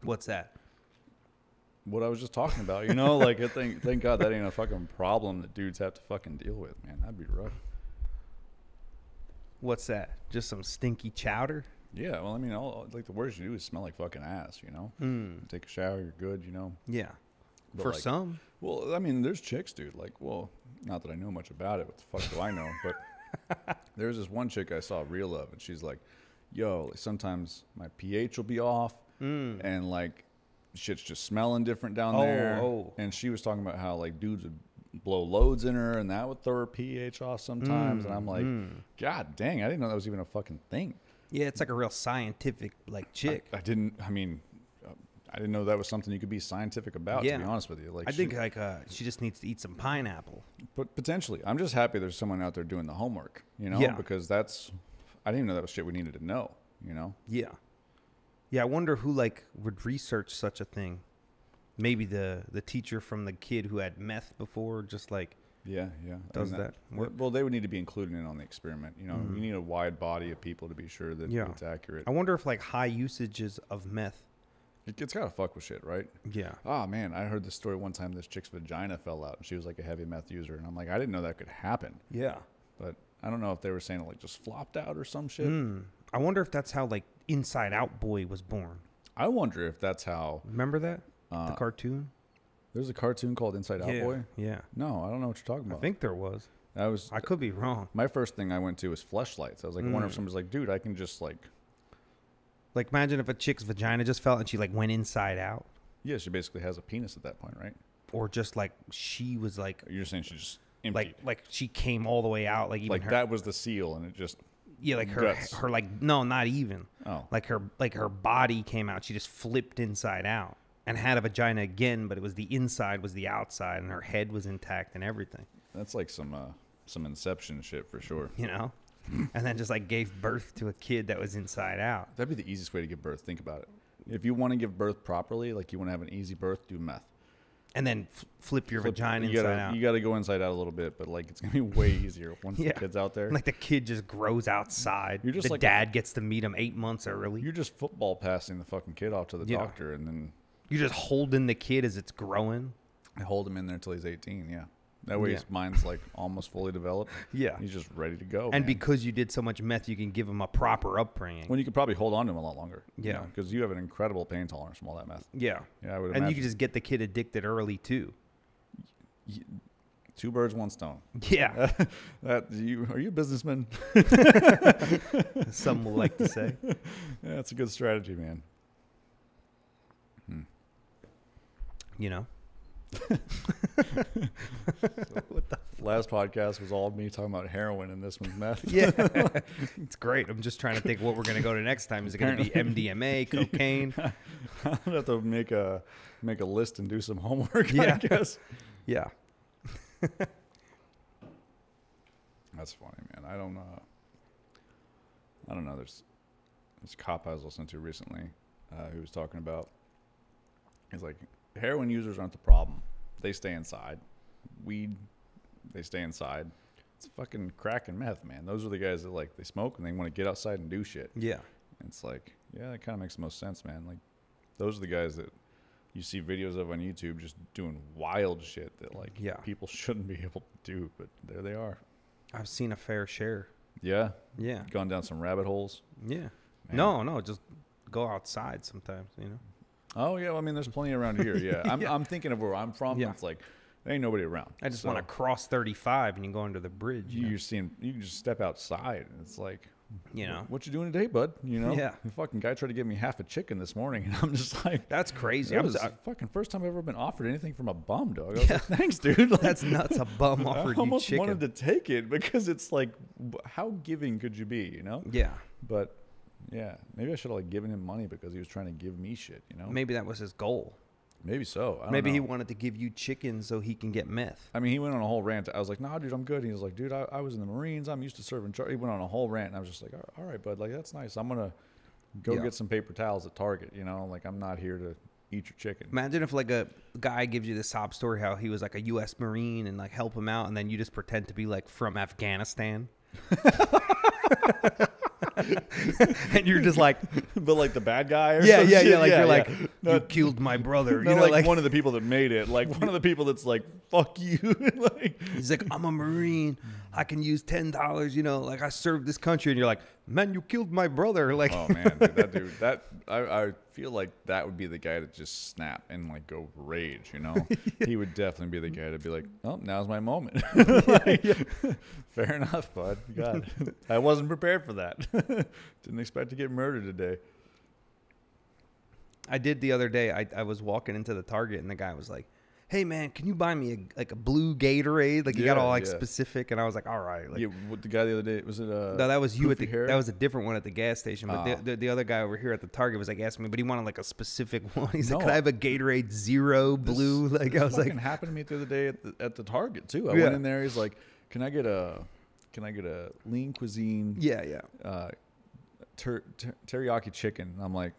what's that? What I was just talking about, you know? Like, thank God that ain't a fucking problem that dudes have to fucking deal with, man. That'd be rough. What's that? Just some stinky chowder? Yeah, well, I mean, like, the worst you do is smell like fucking ass, you know? Take a shower, you're good, you know? Yeah. But For like, some. Well, I mean, there's chicks, dude. Like, well, not that I know much about it. What the fuck do I know? But there's this one chick I saw a reel of, and she's like, yo, sometimes my pH will be off, and, like, shit's just smelling different down there. And she was talking about how, like, dudes would blow loads in her, and that would throw her pH off sometimes. And I'm like, God dang, I didn't know that was even a fucking thing. Yeah, it's like a real scientific, like, chick. I didn't know that was something you could be scientific about, to be honest with you. Like, I think like she just needs to eat some pineapple. But potentially. I'm just happy there's someone out there doing the homework, you know? Yeah. Because I didn't even know that was shit we needed to know, you know? Yeah. Yeah, I wonder who like would research such a thing. Maybe the teacher from the kid who had meth before, just like Yeah. does that work? Well, they would need to be included in on the experiment. You know, you need a wide body of people to be sure that it's accurate. I wonder if like high usages of meth. It's got to fuck with shit, right? Yeah. Oh, man, I heard this story one time. This chick's vagina fell out, and she was like a heavy meth user. And I'm like, I didn't know that could happen. Yeah. But I don't know if they were saying it like just flopped out or some shit. I wonder if that's how like Inside Out Boy was born. I wonder if that's how. Remember that? The cartoon? There's a cartoon called Inside Out Boy? Yeah. No, I don't know what you're talking about. I think there was. I could be wrong. My first thing I went to was Fleshlights. I was like, I wonder if someone's like, dude, I can just like imagine if a chick's vagina just fell and she like went inside out. Yeah, she basically has a penis at that point, right? Or just like she was like You're saying she just emptied. like she came all the way out, like even Like her, that was the seal, and it just like guts. her like no, not even. Oh. Like her body came out. She just flipped inside out and had a vagina again, but it was the inside was the outside, and her head was intact and everything. That's like some Inception shit for sure. You know, and then just like gave birth to a kid that was inside out. That'd be the easiest way to give birth. Think about it. If you want to give birth properly, like you want to have an easy birth, do meth. And then flip your vagina inside out. You got to go inside out a little bit, but like it's gonna be way easier once the kid's out there. Like the kid just grows outside. You're just the like dad gets to meet him 8 months early. You're just football passing the fucking kid off to the doctor, and then You're just holding the kid as it's growing. I hold him in there until he's 18. Yeah, That way his mind's like almost fully developed. Yeah. He's just ready to go. And because you did so much meth, you can give him a proper upbringing. When you could probably hold on to him a lot longer. Yeah. Because you have an incredible pain tolerance from all that meth. Yeah. Yeah, I would And imagine. you can just get the kid addicted early too. Two birds, one stone. Yeah. Are you a businessman? Some will like to say. Yeah, that's a good strategy, man. You know? What the last podcast was all me talking about heroin, and this one's meth. Yeah. It's great. I'm just trying to think what we're going to go to next time. Is it going to be MDMA, cocaine? I'm gonna have to make a list and do some homework. Yeah. I guess. Yeah. That's funny, man. I don't know. There's this cop I was listening to recently who was talking about. He's like, heroin users aren't the problem. They stay inside. Weed, they stay inside. It's fucking crack and meth, man. Those are the guys that like they smoke and they want to get outside and do shit. Yeah. And it's like, yeah, that kind of makes the most sense, man. Like, those are the guys that you see videos of on YouTube just doing wild shit that like people shouldn't be able to do, but there they are. I've seen a fair share. Yeah. Yeah. Gone down some rabbit holes. Yeah. Man. No, just go outside sometimes, you know? Oh, yeah. Well, I mean, there's plenty around here. Yeah. I'm thinking of where I'm from. Yeah. It's like, there ain't nobody around. I just want to cross 35 and you go under the bridge. You can just step outside and it's like, you know, what you doing today, bud? You know? Yeah. The fucking guy tried to give me half a chicken this morning and I'm just like, that's crazy. That was the fucking first time I've ever been offered anything from a bum, dog. I was like, thanks, dude. Like, that's nuts. A bum offered I you almost chicken. wanted to take it because it's like, how giving could you be, you know? Yeah. But yeah, maybe I should have like given him money because he was trying to give me shit, you know? Maybe that was his goal. Maybe so. I don't Maybe know. he wanted to give you chicken so he can get meth. I mean, he went on a whole rant. I was like, nah, dude, I'm good. He was like, dude, I was in the Marines. I'm used to serving. He went on a whole rant, and I was just like, all right, bud, like, that's nice. I'm going to go get some paper towels at Target, you know? Like, I'm not here to eat your chicken. Imagine if, like, a guy gives you this sob story how he was, like, a U.S. Marine and, like, help him out, and then you just pretend to be, like, from Afghanistan. And you're just like, but like the bad guy or yeah, some yeah, shit? yeah. Like yeah, you're yeah. like, you killed my brother. No, You know, like one of the people that made it. Like one of the people that's like, fuck you. Like, he's like, I'm a Marine. I can use $10. You know, like I served this country. And you're like, man, you killed my brother. Like, oh man, dude, I feel like that would be the guy that just snap and like go rage. You know, he would definitely be the guy to be like, oh, now's my moment. Like, fair enough, bud. God, I wasn't prepared for that. Didn't expect to get murdered today. I did the other day. I was walking into the Target and the guy was like, hey man, can you buy me a blue Gatorade? Like, you got all like specific, and I was like, all right. Like, yeah, what, the guy the other day, was it no, that was you at the hair? that was a different one at the gas station. But the other guy over here at the Target was like asking me, but he wanted like a specific one. He's like, can I have a Gatorade Zero blue? Like, I was like, happened to me the other day at the Target too. I went in there. He's like, can I get a lean cuisine? Teriyaki chicken. And I'm like,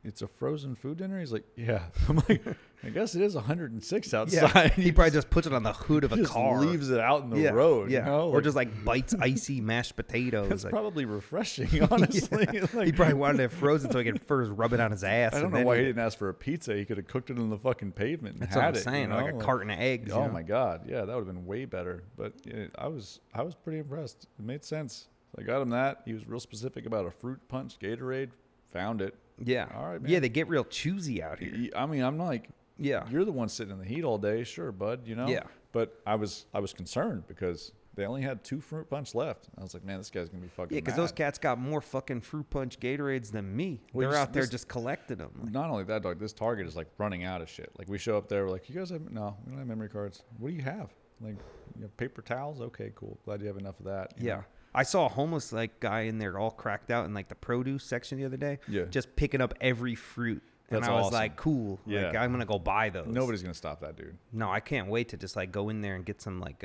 it's a frozen food dinner? He's like, yeah. I'm like, I guess it is 106 outside. Yeah. He probably just puts it on the hood of a car. Leaves it out in the road. Yeah. You know? Or just like bites icy mashed potatoes. That's like, probably refreshing, honestly. Like, he probably wanted it frozen so he could first rub it on his ass. I don't know why he didn't ask for a pizza. He could have cooked it on the fucking pavement and That's had what I'm it. saying. You know? Like a carton of eggs. Oh my God. Yeah, that would have been way better. But I was pretty impressed. It made sense. So I got him that. He was real specific about a fruit punch Gatorade. Found it. Yeah. All right, man. Yeah, they get real choosy out here. I mean, I'm like, yeah, you're the one sitting in the heat all day. Sure, bud, you know? Yeah. But I was concerned because they only had 2 fruit punch left. I was like, man, this guy's going to be fucking Yeah, because those cats got more fucking fruit punch Gatorades than me. Well, they're out there just collecting them. Like, not only that, dog, this Target is like running out of shit. Like, we show up there, we're like, you guys have, no, we don't have memory cards. What do you have? Like, you have paper towels? Okay, cool. Glad you have enough of that. You know? I saw a homeless like guy in there all cracked out in like the produce section the other day. Yeah. Just picking up every fruit. And That's I was awesome. like, cool. Yeah. Like, I'm going to go buy those. Nobody's going to stop that, dude. No, I can't wait to just like go in there and get some like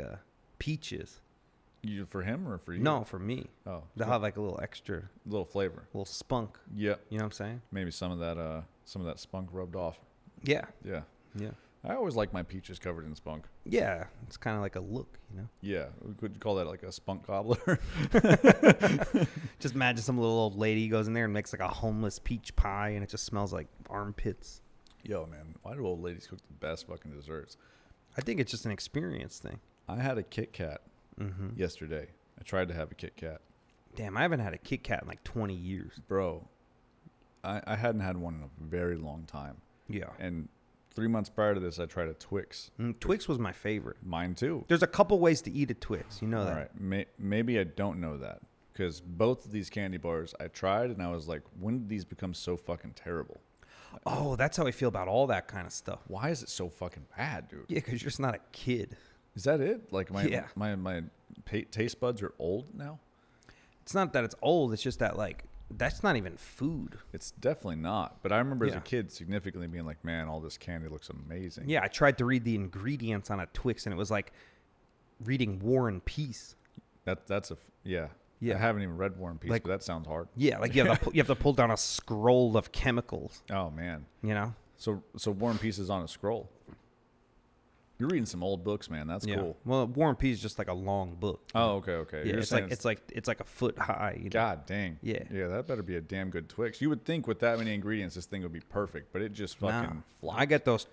peaches. You for him or for you? No, for me. Oh. They'll have like a little extra. Little flavor. Little spunk. Yeah. You know what I'm saying? Maybe some of that spunk rubbed off. Yeah. Yeah. Yeah. I always like my peaches covered in spunk. Yeah. It's kind of like a look, you know? Yeah. Could you call that like a spunk gobbler? Just imagine some little old lady goes in there and makes like a homeless peach pie and it just smells like armpits. Yo, man. Why do old ladies cook the best fucking desserts? I think it's just an experience thing. I had a Kit Kat yesterday. I tried to have a Kit Kat. Damn, I haven't had a Kit Kat in like 20 years. Bro, I hadn't had one in a very long time. Yeah. And 3 months prior to this, I tried a Twix. Twix was my favorite. Mine too. There's a couple ways to eat a Twix. You know that. All right. Maybe I don't know that. Because both of these candy bars I tried, and I was like, when did these become so fucking terrible? Oh, that's how I feel about all that kind of stuff. Why is it so fucking bad, dude? Yeah, because you're just not a kid. Is that it? Like Yeah. my taste buds are old now? It's not that it's old. It's just that, like, that's not even food. It's definitely not. But I remember as a kid significantly being like, man, all this candy looks amazing. Yeah, I tried to read the ingredients on a Twix, and it was like reading War and Peace. Yeah. Yeah. I haven't even read War and Peace, but that sounds hard. Yeah, like you have to pull down a scroll of chemicals. Oh, man. You know? So War and Peace is on a scroll. You're reading some old books, man. That's cool. Well, War and Peace is just like a long book. Oh, okay. Yeah, it's like a foot high. You know? God dang. Yeah. Yeah, that better be a damn good Twix. You would think with that many ingredients, this thing would be perfect, but it just fucking flops. I get those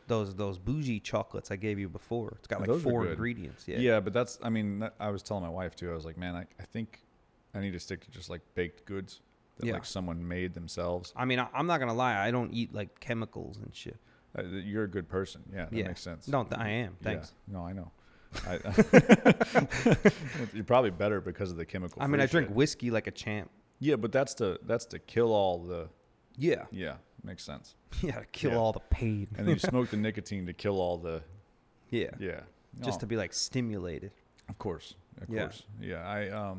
bougie chocolates I gave you before. It's got like those 4 ingredients. Yeah. Yeah, but that's. I mean, I was telling my wife too. I was like, man, I think I need to stick to just like baked goods that like someone made themselves. I mean, I'm not gonna lie. I don't eat like chemicals and shit. You're a good person. Yeah, that makes sense. No, I am. Thanks. Yeah. No, I know. You're probably better because of the chemical. I mean, I drink whiskey like a champ. Yeah, but that's to kill all the. Yeah. Yeah, makes sense. Yeah, to kill all the pain. And then you smoke the nicotine to kill all the. Yeah. Yeah. Just to be like stimulated. Of course. Of course. Yeah.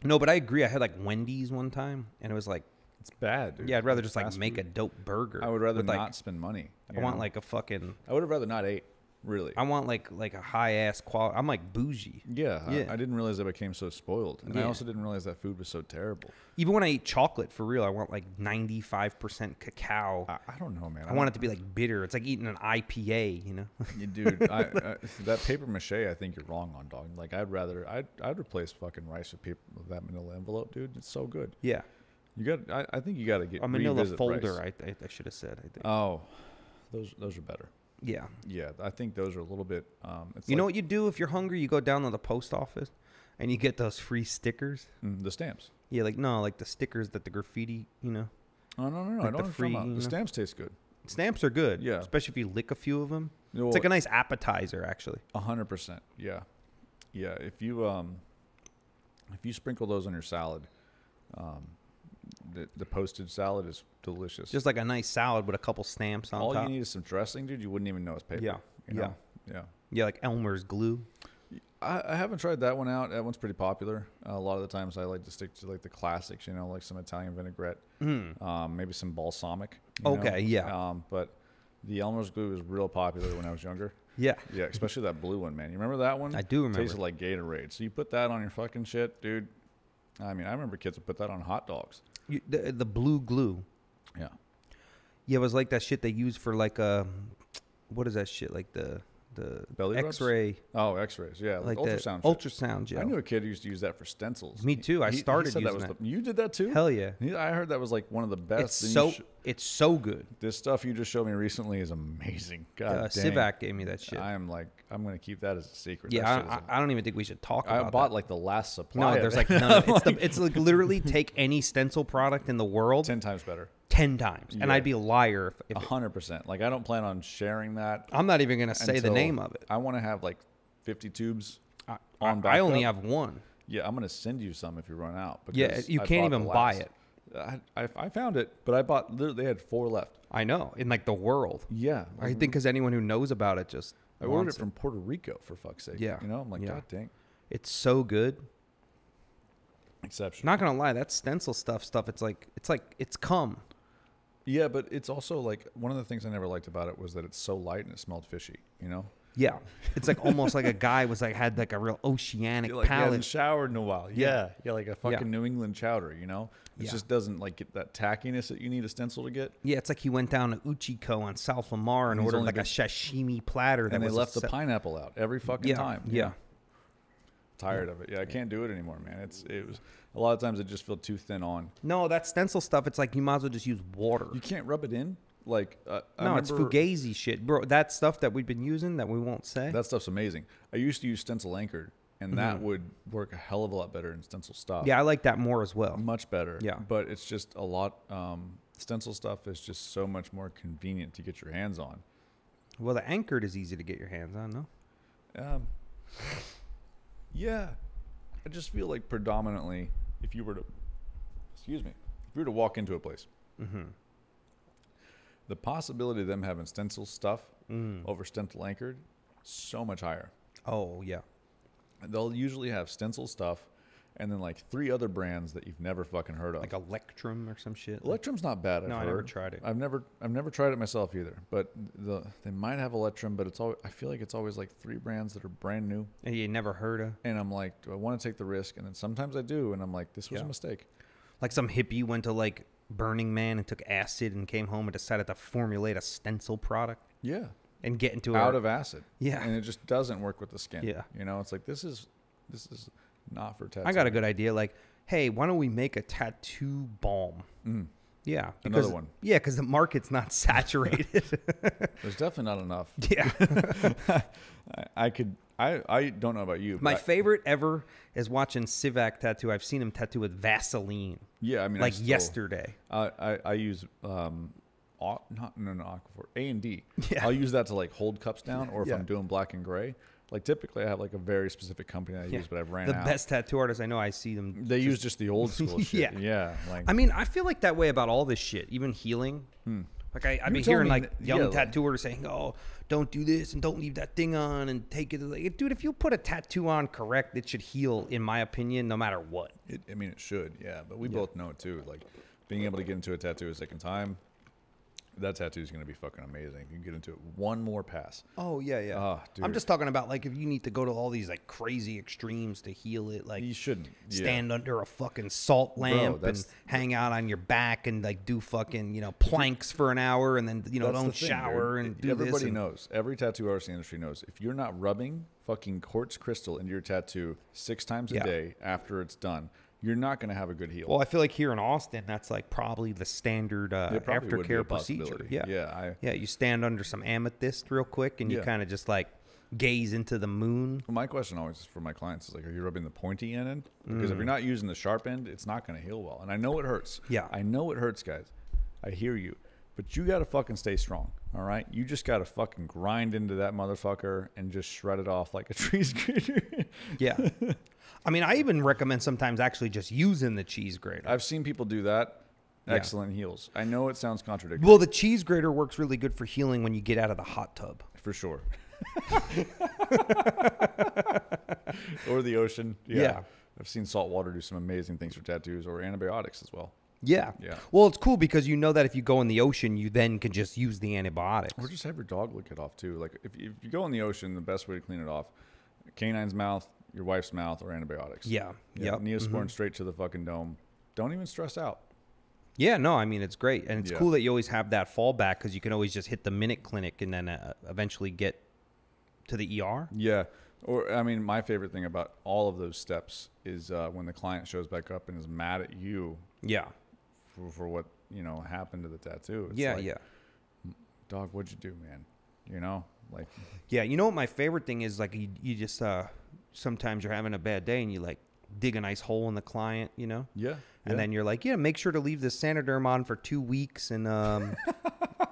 No, but I agree. I had like Wendy's one time, and it was like. It's bad, dude. Yeah, I'd rather just like make a dope burger. I would rather not spend money. I want like a fucking. I would have rather not ate. Really. I want like a high ass quality. I'm like bougie. Yeah. I didn't realize I became so spoiled, and I also didn't realize that food was so terrible. Even when I eat chocolate, for real, I want like 95% cacao. I don't know, man. I want it to be like bitter. It's like eating an IPA, you know. Dude, that paper mache, I think you're wrong on, dog. Like I'd replace fucking rice with that manila envelope, dude. It's so good. Yeah. I think you got to get a manila folder. I should have said. I think. Oh, those are better. Yeah. Yeah, I think those are a little bit. You know what you do if you're hungry? You go down to the post office, and you get those free stickers. The stamps. Yeah, like the stickers that the graffiti. You know. Oh no! Like I don't know what you're talking about. The stamps taste good. Stamps are good. Yeah. Especially if you lick a few of them. Well, it's like a nice appetizer, actually. 100%. Yeah. Yeah. If you sprinkle those on your salad, the postage salad is delicious. Just like a nice salad with a couple stamps on top. All you need is some dressing, dude. You wouldn't even know it's paper. Yeah. Yeah. Yeah, like Elmer's glue. I haven't tried that one out. That one's pretty popular. A lot of the times I like to stick to like the classics, like some Italian vinaigrette, maybe some balsamic. Okay, yeah. But the Elmer's glue was real popular when I was younger. Yeah. Yeah, especially that blue one, man. You remember that one? I do remember. It tasted like Gatorade. So you put that on your fucking shit, dude. I mean, I remember kids would put that on hot dogs. The blue glue. Yeah. Yeah, it was like that shit they use for like what is that shit? Like the belly X-ray. Rubs? Oh, X-rays. Yeah, like ultrasound. Ultrasound gel. I knew a kid who used to use that for stencils. Me too. I started using that. You did that too? Hell yeah. I heard that was like one of the best. It's so good. This stuff you just showed me recently is amazing. God dang. Civac gave me that shit. I'm going to keep that as a secret. Yeah, I don't even think we should talk about that. I bought like the last supply. No, there's like none. It's like literally take any stencil product in the world. 10 times better. 10 times. And I'd be a liar if 100%. Like I don't plan on sharing that. I'm not even going to say the name of it. I want to have like 50 tubes on backup. I only have one. Yeah, I'm going to send you some if you run out. Yeah, you can't even buy it. I found it, but I bought. They had 4 left. I know, in like the world. Yeah, I think because anyone who knows about it just. I ordered it from Puerto Rico for fuck's sake. Yeah, I'm like, God dang, it's so good. Exceptional. Not gonna lie, that stencil stuff. It's cum. Yeah, but it's also like one of the things I never liked about it was that it's so light and it smelled fishy. Yeah, it's like almost like a guy had like a real oceanic palate. He hasn't showered in a while. Yeah, like a fucking New England chowder. It just doesn't like get that tackiness that you need a stencil to get. Yeah, it's like he went down to Uchiko on South Lamar and ordered like a sashimi platter. And they left the pineapple out every fucking time. Yeah. Tired of it. Yeah, I can't do it anymore, man. It was a lot of times it just felt too thin on. No, that stencil stuff. It's like you might as well just use water. You can't rub it in. Like, no, it's Fugazi shit, bro. That stuff that we've been using that we won't say. That stuff's amazing. I used to use stencil anchored, and that would work a hell of a lot better in stencil stuff. Yeah, I like that more as well. Much better. Yeah. But it's just a lot. Stencil stuff is just so much more convenient to get your hands on. Well, the anchored is easy to get your hands on, no? Yeah. I just feel like predominantly, if you were to walk into a place, the possibility of them having stencil stuff over stencil anchored, so much higher. Oh, yeah. They'll usually have stencil stuff and then like 3 other brands that you've never fucking heard of. Like Electrum or some shit. Electrum's not bad. I never tried it. I've never tried it myself either. But they might have Electrum, but I feel like it's always like 3 brands that are brand new. And you never heard of. And I'm like, do I want to take the risk? And then sometimes I do, and I'm like, this was a mistake. Like some hippie went to like Burning Man and took acid and came home and decided to formulate a stencil product. Yeah. And get into out of acid. Yeah. And it just doesn't work with the skin. Yeah. You know, it's like this is not for tattoo. I got a good idea. Like, hey, why don't we make a tattoo balm? Yeah. Because, another one. Yeah, because the market's not saturated. There's definitely not enough. Yeah. I don't know about you. My favorite ever is watching Sivak tattoo. I've seen him tattoo with Vaseline. Yeah, I mean, like yesterday. I use Aquaphor, A&D. Yeah. I'll use that to like hold cups down, or if I'm doing black and gray. Like typically, I have like a very specific company I use, but I've ran out. The best tattoo artists I know, I see them. They use just the old school shit. Yeah. Like, I mean, I feel like that way about all this shit, even healing. Like I've been hearing like young tattooers saying, "Oh, don't do this and don't leave that thing on and take it." Like, dude, if you put a tattoo on correct, it should heal, in my opinion, no matter what. I mean, it should, yeah. But we both know it too. Like being able to get into a tattoo a second time. That tattoo is going to be fucking amazing. You can get into it one more pass. Oh, yeah. Oh, dude. I'm just talking about, like, if you need to go to all these, like, crazy extremes to heal it. Like, you shouldn't. Stand under a fucking salt lamp and hang out on your back and, like, do fucking, planks for an hour and then, don't shower and do Everybody this. knows. Every tattoo artist in the industry knows. If you're not rubbing fucking quartz crystal into your tattoo 6 times a day after it's done, you're not going to have a good heal. Well, I feel like here in Austin, that's like probably the standard aftercare procedure. Yeah. You stand under some amethyst real quick and you kind of just like gaze into the moon. Well, my question always for my clients is like, are you rubbing the pointy end? Because if you're not using the sharp end, it's not going to heal well. And I know it hurts. Yeah. I know it hurts, guys. I hear you. But you got to fucking stay strong, all right? You just got to fucking grind into that motherfucker and just shred it off like a cheese grater. Yeah. I mean, I even recommend sometimes actually just using the cheese grater. I've seen people do that. Excellent heals. I know it sounds contradictory. Well, the cheese grater works really good for healing when you get out of the hot tub. For sure. Or the ocean. Yeah. I've seen salt water do some amazing things for tattoos, or antibiotics as well. Yeah. Well, it's cool because you know that if you go in the ocean, you then can just use the antibiotics. Or just have your dog lick it off too. Like if you go in the ocean, the best way to clean it off, canine's mouth, your wife's mouth, or antibiotics. Yeah. Neosporin straight to the fucking dome. Don't even stress out. Yeah, no, I mean, it's great. And it's cool that you always have that fallback because you can always just hit the minute clinic and then eventually get to the ER. Yeah. Or, I mean, my favorite thing about all of those steps is when the client shows back up and is mad at you. Yeah. For what, happened to the tattoo. It's like, dog, what'd you do, man? Like. Yeah, you know what my favorite thing is? Like, you just, sometimes you're having a bad day and you, like, dig a nice hole in the client, Yeah. And then you're like, make sure to leave the Sanoderm on for 2 weeks. And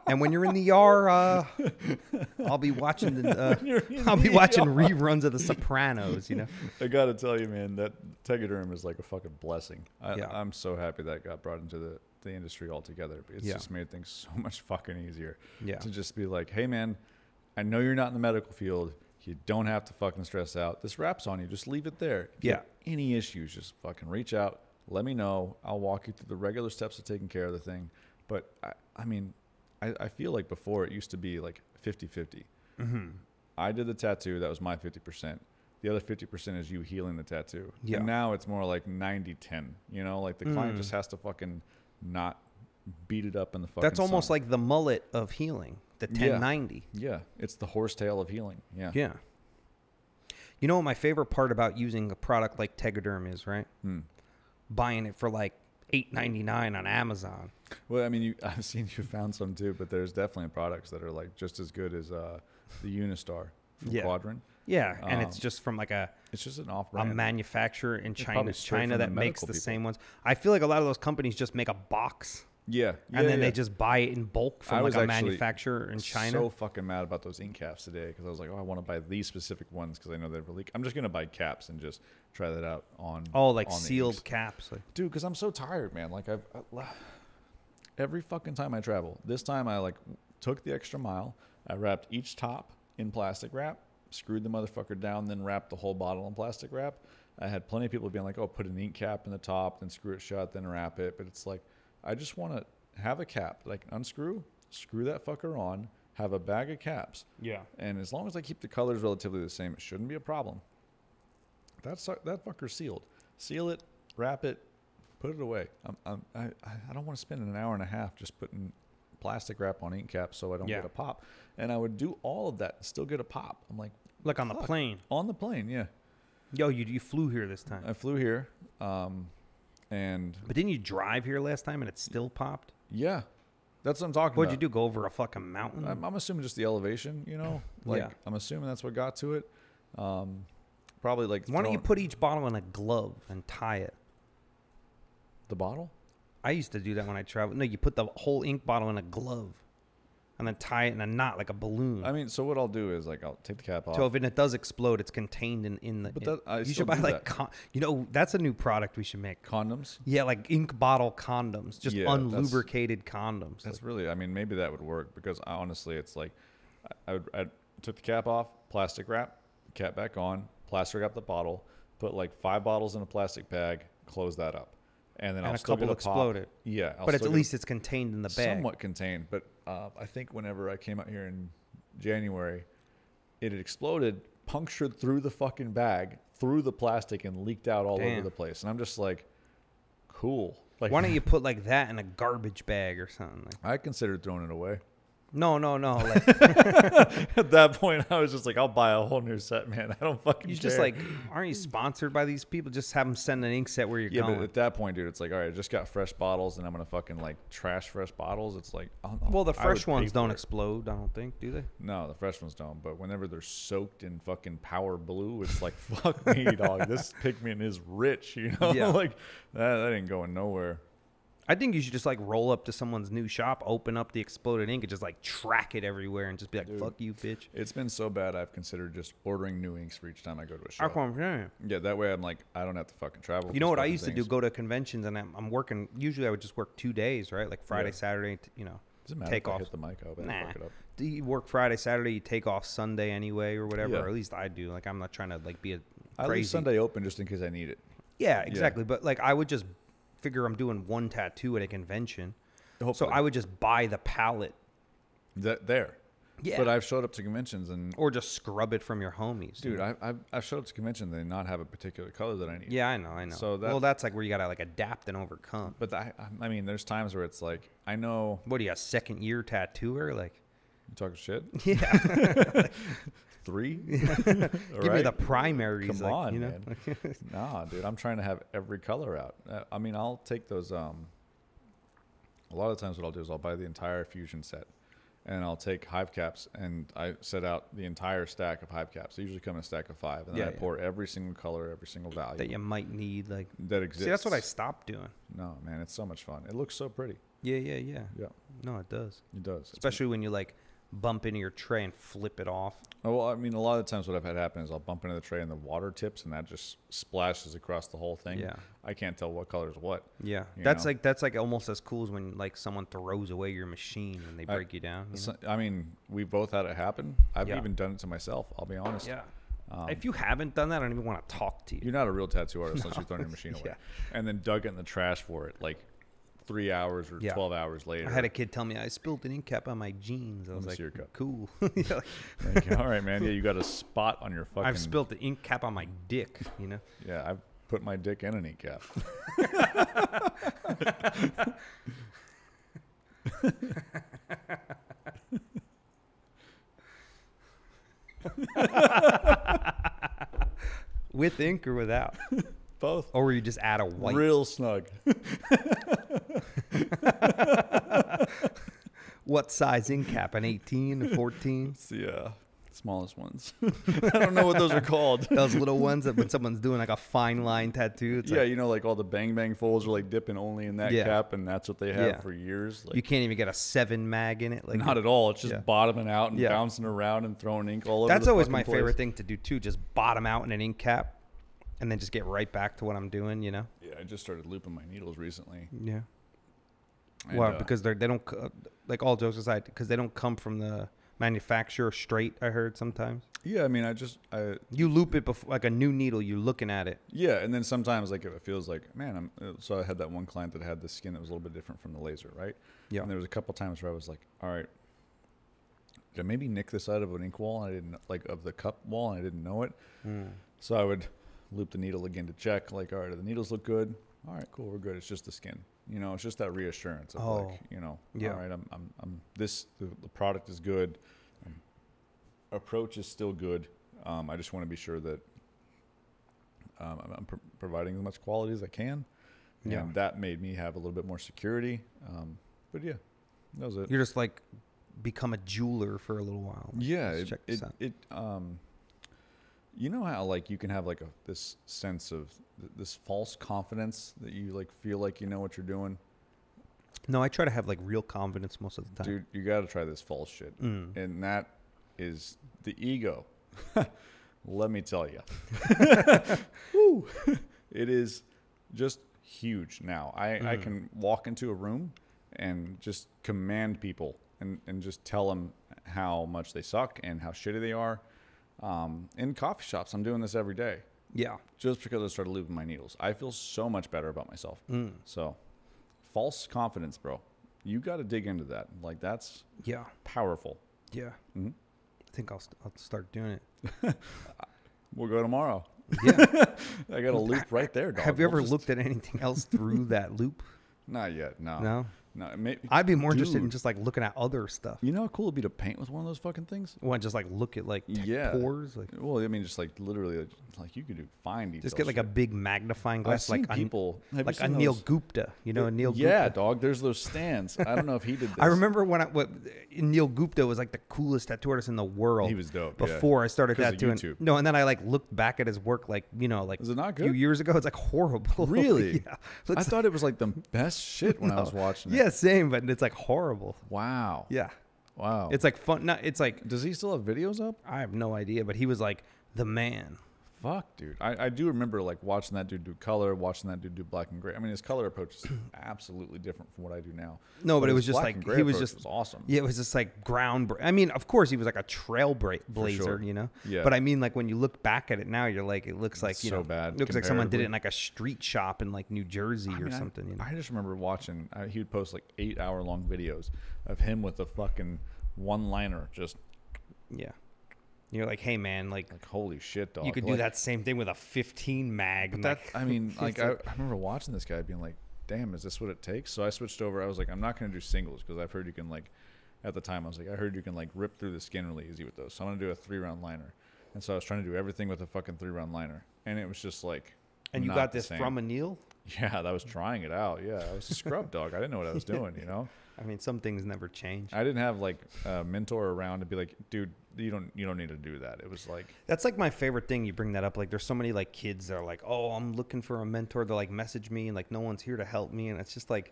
and when you're in the ER, I'll be watching reruns of The Sopranos, I got to tell you, man, that Tegaderm is like a fucking blessing. I'm so happy that got brought into the industry altogether. It's just made things so much fucking easier. Yeah. To just be like, hey, man, I know you're not in the medical field. You don't have to fucking stress out. This wrap's on you. Just leave it there. If you have any issues, just fucking reach out. Let me know. I'll walk you through the regular steps of taking care of the thing. But, I feel like before it used to be like 50-50. Mm-hmm. I did the tattoo. That was my 50%. The other 50% is you healing the tattoo. Yeah. And now it's more like 90-10. Like the client just has to fucking not beat it up in the fucking That's almost sun. like the mullet of healing, the 1090. Yeah. It's the horsetail of healing. Yeah. Yeah. You know what my favorite part about using a product like Tegaderm is, right? Buying it for like $8.99 on Amazon. Well, I mean, I've seen you found some too, but there's definitely products that are like just as good as the Unistar from Quadrant. Yeah, and it's just from like it's just an off-brand. A manufacturer in China China that makes the same ones. I feel like a lot of those companies just make a box. Yeah. And then they just buy it in bulk from like a manufacturer in China. I was so fucking mad about those ink caps today because I was like, oh, I want to buy these specific ones because I know they're really. I'm just gonna buy caps and just try that out on. Oh, like on sealed caps, like. Dude, because I'm so tired, man. Like every fucking time I travel. This time I like took the extra mile. I wrapped each top in plastic wrap, screwed the motherfucker down, then wrapped the whole bottle in plastic wrap. I had plenty of people being like, oh, put an ink cap in the top, then screw it shut, then wrap it. But it's like, I just want to have a cap that I can unscrew, screw that fucker on, have a bag of caps. Yeah. And as long as I keep the colors relatively the same, it shouldn't be a problem. That fucker's sealed. Seal it, wrap it, put it away. I don't want to spend an hour and a half just putting plastic wrap on ink caps so I don't get a pop. And I would do all of that and still get a pop. I'm like on the plane. On the plane, yeah. Yo, you flew here this time. I flew here. But didn't you drive here last time and it still popped? Yeah. That's what I'm talking about. What'd you do? Go over a fucking mountain? I'm assuming just the elevation, you know? Like I'm assuming that's what got to it. Probably like why don't you put each bottle in a glove and tie it? The bottle? I used to do that when I traveled. No, you put the whole ink bottle in a glove and then tie it in a knot like a balloon. I mean, so what I'll do is like I'll take the cap off. So if it does explode, it's contained in the. But you should buy like that's a new product we should make. Condoms. Yeah, like ink bottle condoms, just unlubricated condoms. That's really. I mean, maybe that would work because honestly, it's like I took the cap off, plastic wrap, cap back on, plastic wrap the bottle, put like 5 bottles in a plastic bag, close that up. And then a couple exploded. Yeah. But at least it's contained in the bag. Somewhat contained. But I think whenever I came out here in January, it had exploded, punctured through the fucking bag, through the plastic, and leaked out all over the place. And I'm just like, cool. Like, why don't you put like that in a garbage bag or something? Like, I considered throwing it away. No. Like, at that point, I was just like, I'll buy a whole new set, man. I don't fucking care. Just like, aren't you sponsored by these people? Just have them send an ink set where you're going. Yeah, but at that point, dude, it's like, all right, I just got fresh bottles, and I'm going to fucking, like, trash fresh bottles. It's like, well, the fresh ones don't explode, I don't think, do they? No, the fresh ones don't. But whenever they're soaked in fucking power blue, it's like, fuck me, dog. This pigment is rich, you know? Yeah. Like, that ain't going nowhere. I think you should just like roll up to someone's new shop, open up the exploded ink, and just like track it everywhere, and just be like, dude, "Fuck you, bitch." It's been so bad. I've considered just ordering new inks for each time I go to a shop. Yeah, that way I'm like, I don't have to fucking travel. You know what I used to do? Go to conventions, and I'm working. Usually, I would just work 2 days, right? Like Friday, Saturday. You know, doesn't matter take if off. I hit the mic. I'll fuck it up. You work Friday, Saturday. You take off Sunday anyway, or whatever. Or at least I do. Like I'm not trying to like be a crazy. I leave Sunday open just in case I need it. Yeah, exactly. But like I would just figure I'm doing one tattoo at a convention. Hopefully. So I would just buy the palette. There. Yeah. But I've showed up to conventions and... Or just scrub it from your homies. Dude, I've showed up to conventions and not have a particular color that I need. Yeah, I know. So that's like where you got to like adapt and overcome. But I mean, there's times where it's like, I know... What are you, a second year tattooer? Like... You talking shit? Yeah. 3? Give me the primaries. Come on, man. Nah, dude, I'm trying to have every color out. I mean, I'll take those. A lot of times what I'll do is I'll buy the entire fusion set, and I'll take hive caps, and I set out the entire stack of hive caps. They usually come in a stack of 5, and then I pour every single color, every single value. That you might need. Like that exists. See, that's what I stopped doing. No, man, it's so much fun. It looks so pretty. Yeah. No, it does. It does. Especially when you like bump into your tray and flip it off. Oh, well, I mean, a lot of times what I've had happen is I'll bump into the tray and the water tips, and that just splashes across the whole thing. Yeah. I can't tell what color is what. Yeah. That's like almost as cool as when like someone throws away your machine and they break you down. You know? I mean, we've both had it happen. I've even done it to myself, I'll be honest. Yeah. If you haven't done that, I don't even want to talk to you. You're not a real tattoo artist unless you've thrown your machine away. And then dug it in the trash for it, like 3 hours or 12 hours later. I had a kid tell me I spilled an ink cap on my jeans. I was like, cool. All right, man. Yeah, you got a spot on your fucking... I've spilled the ink cap on my dick, you know? Yeah, I've put my dick in an ink cap. With ink or without? Both. Or you just add a white. Real snug. What size ink cap? An 18, a 14? It's the smallest ones. I don't know what those are called. Those little ones that when someone's doing like a fine line tattoo. It's yeah, like, you know, like all the Bang Bang folds are like dipping only in that cap, and that's what they have for years. Like, you can't even get a 7 mag in it. Like not at all. It's just bottoming out and bouncing around and throwing ink all over. That's the always my place. favorite thing to do too. Just bottom out in an ink cap, and then just get right back to what I'm doing. You know. Yeah, I just started looping my needles recently. Yeah. And, well, because they don't, like, all jokes aside, because they don't come from the manufacturer straight. I heard sometimes. Yeah, I mean, you loop it before, like a new needle. You're looking at it. Yeah, and then sometimes like if it feels like, man, so I had that one client that had the skin that was a little bit different from the laser, right? Yeah. And there was a couple times where I was like, all right, did I maybe nick this out of an ink wall? And I didn't, like, of the cup wall, and I didn't know it. So I would loop the needle again to check, like, all right, do the needles look good? All right, cool, we're good. It's just the skin. You know, it's just that reassurance of like, you know, all right, the product is good. Approach is still good. I just want to be sure that I'm providing as much quality as I can. And that made me have a little bit more security. But yeah, that was it. You're just like become a jeweler for a little while. Like, yeah. You know how like you can have like this sense of this false confidence that you like feel like you know what you're doing. No, I try to have like real confidence most of the time. Dude, you got to try this false shit. And that is the ego. Let me tell you. It is just huge now. I can walk into a room and just command people and just tell them how much they suck and how shitty they are. In coffee shops, I'm doing this every day. Yeah. Just because I started looping my needles. I feel so much better about myself. So, false confidence, bro. You got to dig into that. Like, that's powerful. Yeah. I think I'll start doing it. We'll go tomorrow. Yeah. I got a loop right there, dog. Have you ever looked at anything else through that loop? Not yet, no. No? No, I'd be more interested in just like looking at other stuff. You know how cool it'd be to paint with one of those fucking things? Well, just like look at like pores. Like, well, I mean, just like literally, like you could do fine detail. Just get like a big magnifying glass, like people, like Anil Gupta. You know, Anil Gupta. Yeah, dog. There's those stands. I don't know if he did this. I remember when Anil Gupta was like the coolest tattoo artist in the world. He was dope. Before I started tattooing. No, and then I like looked back at his work, like, you know, like is it not good? A few years ago. It's like horrible. Really? Yeah. I thought it was like the best shit when I was watching it. Yeah, same, but it's like horrible. Wow. Yeah. Wow. It's like fun. No, it's like. Does he still have videos up? I have no idea, but he was like the man. Fuck, dude. I do remember like watching that dude do color, watching that dude do black and gray. I mean, his color approach is absolutely different from what I do now. No, but it was just like he was awesome. Yeah, it was just like I mean, of course, he was like a trailblazer, sure. You know. Yeah. But I mean, like when you look back at it now, you're like, it looks like bad. It looks like someone did it in like a street shop in like New Jersey or something. You know? I just remember watching. He would post like 8-hour-long videos of him with a fucking one-liner, just You're like, hey man, like holy shit, dog. You could do that same thing with a 15 mag. But that, I mean, like I remember watching this guy being like, damn, is this what it takes? So I switched over. I was like, I'm not going to do singles because I've heard you can like, at the time I was like, I heard you can like rip through the skin really easy with those. So I'm going to do a 3-round liner. And so I was trying to do everything with a fucking 3-round liner. And it was just like, and you got this from Anil? Yeah, I was trying it out. Yeah, I was a scrub dog. I didn't know what I was doing, you know? I mean, some things never change. I didn't have like a mentor around to be like, dude, you don't need to do that. It was like, that's like my favorite thing. You bring that up. Like, there's so many like kids that are like, oh, I'm looking for a mentor. They'll like message me and like, no one's here to help me. And it's just like,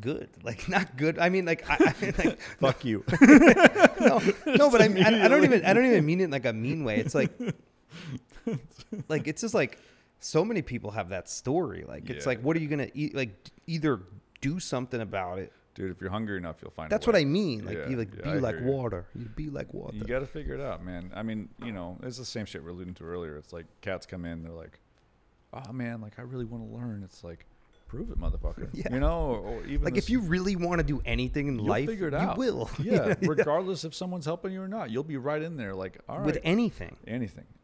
good, like not good. I mean, like, I like, fuck you. no, but I don't even mean it in like a mean way. It's like, like, it's just like so many people have that story. Like, it's like, what are you going to eat? Like, either do something about it. Dude, if you're hungry enough, you'll find That's a way. what I mean. Like, you like be like water. You be like water. You got to figure it out, man. I mean, you know, it's the same shit we're alluding to earlier. It's like cats come in, they're like, oh man, like I really want to learn. It's like, prove it, motherfucker. Yeah. You know, or even like if you really want to do anything in life, figure it out. You will. Yeah, regardless if someone's helping you or not, you'll be right in there. Like, all right, with anything,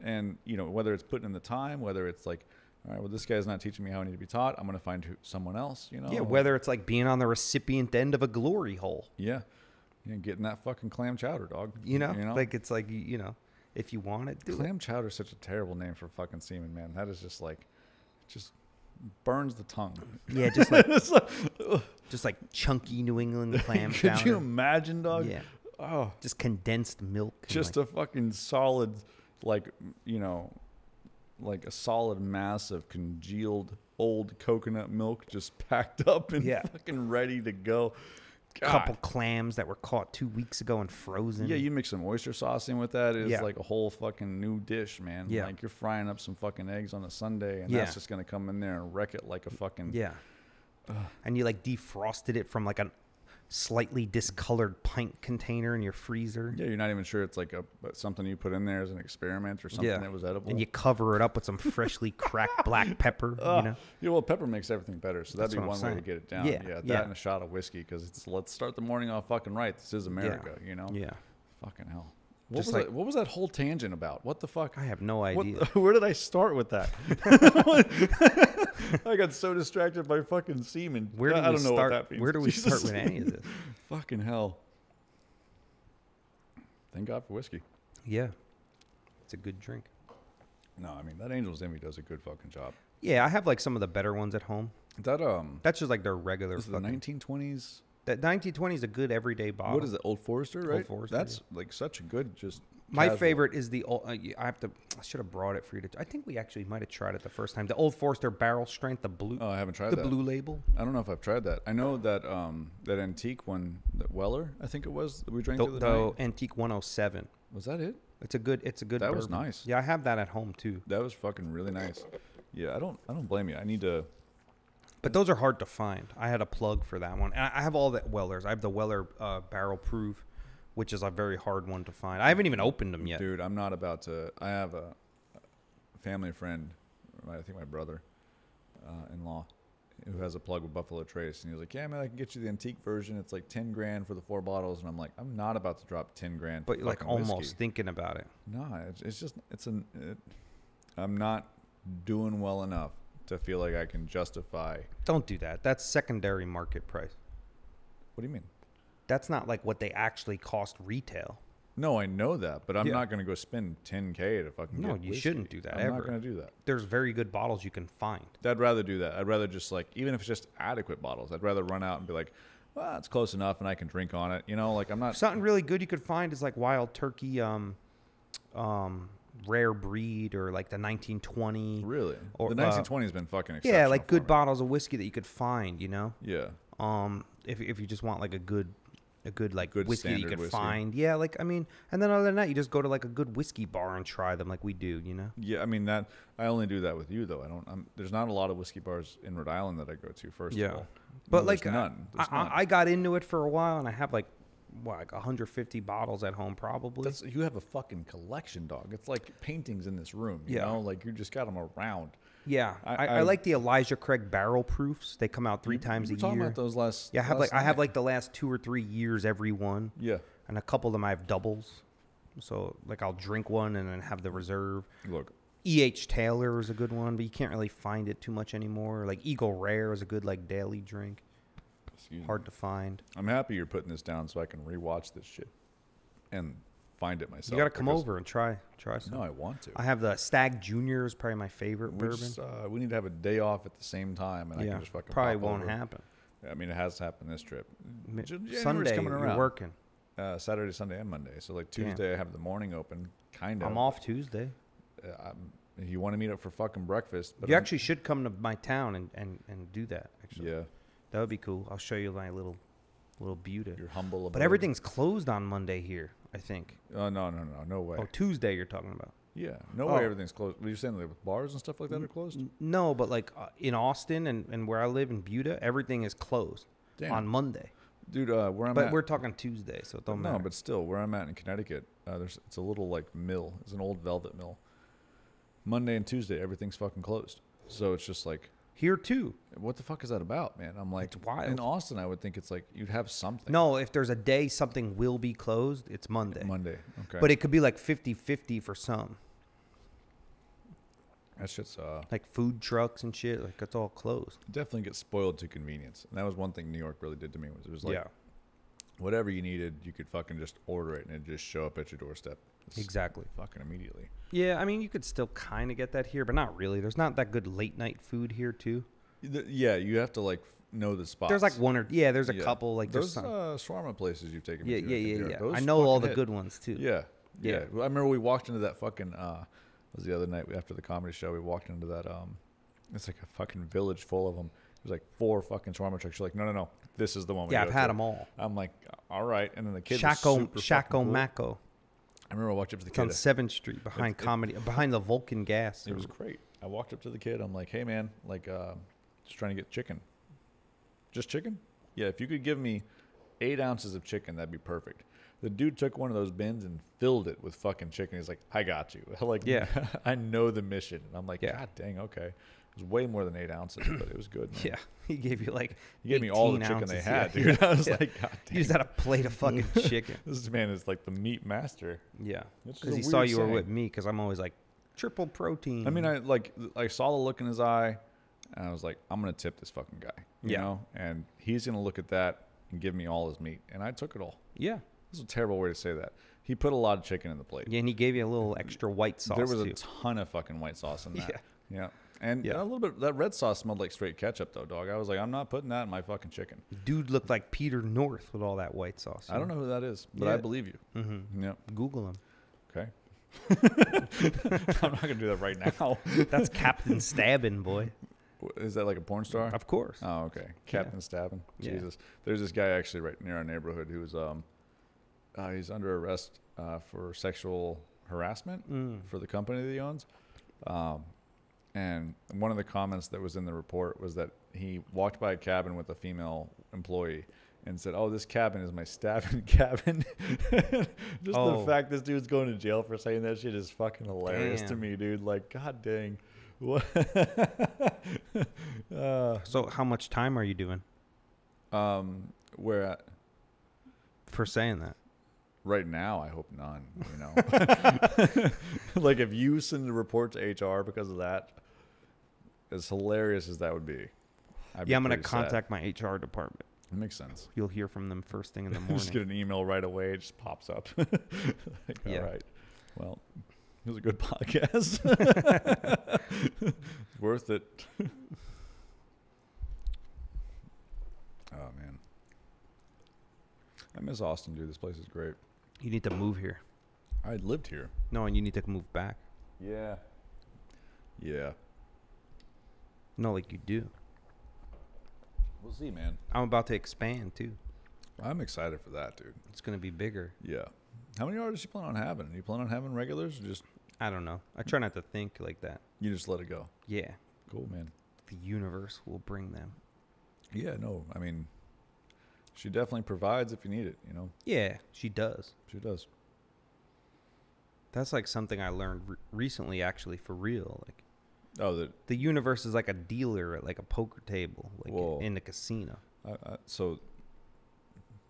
and you know, whether it's putting in the time, whether it's like, all right, well, this guy's not teaching me how I need to be taught. I'm going to find someone else. You know. Yeah, whether it's like being on the recipient end of a glory hole. Yeah, getting that fucking clam chowder, dog. You know, like it's like you know. If you want it, do Clam chowder is such a terrible name for fucking semen, man. That is just like, just burns the tongue. Yeah, just like chunky New England clam chowder. Could you imagine, dog? Yeah. Oh, just condensed milk. Just a fucking solid, like, you know, like a solid mass of congealed old coconut milk just packed up and fucking ready to go. God. Couple clams that were caught 2 weeks ago and frozen. Yeah, you mix some oyster sauce in with that. It's like a whole fucking new dish, man. Yeah. Like you're frying up some fucking eggs on a Sunday, and that's just going to come in there and wreck it like a fucking... Yeah. And you like defrosted it from like a slightly discolored pint container in your freezer. Yeah, you're not even sure it's like something you put in there as an experiment or something that was edible. And you cover it up with some freshly cracked black pepper, you know? Yeah, well, pepper makes everything better, so that'd be one way to get it down. Yeah, that and a shot of whiskey, because it's let's start the morning off fucking right. This is America, you know? Yeah. Fucking hell. What was that whole tangent about? What the fuck? I have no idea. Where did I start with that? I got so distracted by fucking semen. I don't know what that means. Where do we start with any of this? Fucking hell. Thank God for whiskey. Yeah. It's a good drink. No, I mean, that Angel's Envy does a good fucking job. Yeah, I have like some of the better ones at home. That's just like their regular fucking... the 1920s? That 1920 is a good everyday bottle. What is it? Old Forester, right? Old Forester. That's like such a good My favorite is the old. I should have brought it for you to. I think we actually might have tried it the first time. The Old Forester Barrel Strength, the blue. Oh, I haven't tried the that. Blue label. I don't know if I've tried that. I know that that antique one, that Weller, I think it was, that we drank the other night. The Antique 107. Was that it? It's a good. That bourbon. was nice. Yeah, I have that at home too. That was fucking really nice. Yeah, I don't blame you. I need to. But those are hard to find. I had a plug for that one. And I have all the Wellers. I have the Weller Barrel Proof, which is a very hard one to find. I haven't even opened them yet. Dude, I'm not about to. I have a family friend, I think my brother-in-law, who has a plug with Buffalo Trace. And he was like, yeah, man, I can get you the antique version. It's like 10 grand for the 4 bottles. And I'm like, I'm not about to drop 10 grand for But like almost thinking about it. No, it's just, I'm not doing well enough to feel like I can justify. Don't do that. That's secondary market price. What do you mean? That's not like what they actually cost retail. No, I know that, but I'm not going to go spend $10K to fucking get whiskey. You shouldn't do that I'm ever. not going to do that. There's very good bottles you can find. I'd rather do that. I'd rather just like, even if it's just adequate bottles, I'd rather run out and be like, well, it's close enough and I can drink on it. You know, like I'm not. Something really good you could find is like Wild Turkey, Rare Breed, or like the 1920. Really? Or, the 1920 has been fucking exceptional. Yeah, like good bottles of whiskey that you could find, you know? Yeah. If you just want like a good whiskey that you could whiskey. find. Yeah, like, I mean, and then other than that, you just go to like a good whiskey bar and try them like we do, you know? Yeah, I mean, that I only do that with you, though. There's not a lot of whiskey bars in Rhode Island that I go to, first of all. But no, like, none. I got into it for a while, and I have like 150 bottles at home probably. You have a fucking collection, dog. It's like paintings in this room, you know? Like, you just got them around. Yeah, I like the Elijah Craig barrel proofs. They come out 3 times a year. Talking about those last. Yeah, I have like the last 2 or 3 years every one. Yeah, and a couple of them I have doubles. So like I'll drink one and then have the reserve. Look, E.H. Taylor is a good one, but you can't really find it too much anymore. Like Eagle Rare is a good like daily drink. Hard to find. I'm happy you're putting this down so I can rewatch this shit and find it myself. You got to come over and try some. No, I want to. I have the Stag Junior is probably my favorite bourbon. We need to have a day off at the same time, and I can just fucking probably pop won't over. happen. I mean, it has happened this trip. Sunday, coming around. You're working. Saturday, Sunday, and Monday. So like Tuesday, I have the morning open, kind of. I'm off Tuesday. You want to meet up for fucking breakfast? But you actually should come to my town and do that. Actually, yeah, that would be cool. I'll show you my little beauty. You're humble. But everything's closed on Monday here, I think. Oh no way. Oh, Tuesday you're talking about. Yeah, no way everything's closed. Were you saying like bars and stuff like that are closed? No, but like in Austin and where I live in Buda, everything is closed on Monday. Dude, where I'm at. But we're talking Tuesday, so it don't matter. No, but still, where I'm at in Connecticut, it's a little like mill. It's an old velvet mill. Monday and Tuesday, everything's fucking closed. So it's just like... Here too. What the fuck is that about, man? I'm like... It's wild. In Austin, I would think it's like you'd have something. No, if there's a day something will be closed, it's Monday. Monday, okay. But it could be like 50-50 for some. That shit's... like food trucks and shit, like it's all closed. Definitely get spoiled to convenience. And that was one thing New York really did to me. Was it was like... Yeah. whatever you needed, you could fucking just order it and it'd just show up at your doorstep. Exactly. Fucking immediately. Yeah, I mean, you could still kind of get that here, but not really. There's not that good late night food here, too. Yeah, you have to like know the spots. There's like one or there's a couple like those some. shawarma places you've taken. Yeah, me to, yeah. Those I know all the hit. good ones too. Yeah. I remember we walked into that fucking. Was the other night after the comedy show? We walked into that. It's like a fucking village full of them. There's like 4 fucking shawarma trucks. You're like, no, this is the one. I've had them all. I'm like, all right, and then the kid Shaco was super cool. Mako. I remember I walked up to the It's kid on 7th Street behind behind the Vulcan Gas. It was great. I walked up to the kid. I'm like, hey man, like, just trying to get chicken. Just chicken? Yeah, if you could give me 8 ounces of chicken, that'd be perfect. The dude took one of those bins and filled it with fucking chicken. He's like, I got you. Like, yeah, I know the mission. And I'm like, God dang, okay. It was way more than 8 ounces, but it was good, man. Yeah, he gave you like he gave me all the chicken ounces. they had, dude. I was like, God dang. You just had a plate of fucking chicken. This man is like the meat master. Yeah, because he saw you were with me, because I'm always like, triple protein. I mean, I saw the look in his eye, and I was like, I'm going to tip this fucking guy, you know? And he's going to look at that and give me all his meat. And I took it all. Yeah. This is a terrible way to say that. He put a lot of chicken in the plate. Yeah, and he gave you a little extra white sauce, There was a ton of fucking white sauce in that. Yeah. And a little bit, that red sauce smelled like straight ketchup, though, dog. I was like, I'm not putting that in my fucking chicken. Dude looked like Peter North with all that white sauce. I don't know who that is, but I believe you. Mm-hmm. Yep. Google him. Okay. I'm not going to do that right now. That's Captain Stabbin', boy. Is that like a porn star? Of course. Oh, okay. Captain Stabbin'. Jesus. There's this guy actually right near our neighborhood who's he's under arrest for sexual harassment for the company that he owns. And one of the comments that was in the report was that he walked by a cabin with a female employee and said, "Oh, this cabin is my stabbing cabin." Just the fact this dude's going to jail for saying that shit is fucking hilarious to me, dude. Like, god dang. What? So how much time are you doing? Where at? For saying that. Right now, I hope none, you know. Like, if you send a report to HR because of that, as hilarious as that would be. I'm going to contact my HR department. It makes sense. You'll hear from them first thing in the morning. Just get an email right away. It just pops up. Like, all right. Well, it was a good podcast. Worth it. Oh, man. I miss Austin, dude. This place is great. You need to move here. I lived here. No, and you need to move back. Yeah. Yeah. No, like you do. We'll see, man. I'm about to expand, too. I'm excited for that, dude. It's going to be bigger. Yeah. How many artists you plan on having? You plan on having regulars or just... I don't know. I try not to think like that. You just let it go. Yeah. Cool, man. The universe will bring them. Yeah, no. I mean, she definitely provides if you need it, you know? Yeah, she does. She does. That's like something I learned recently, actually, for real. Like, oh, the universe is like a dealer at like a poker table, like in the casino. So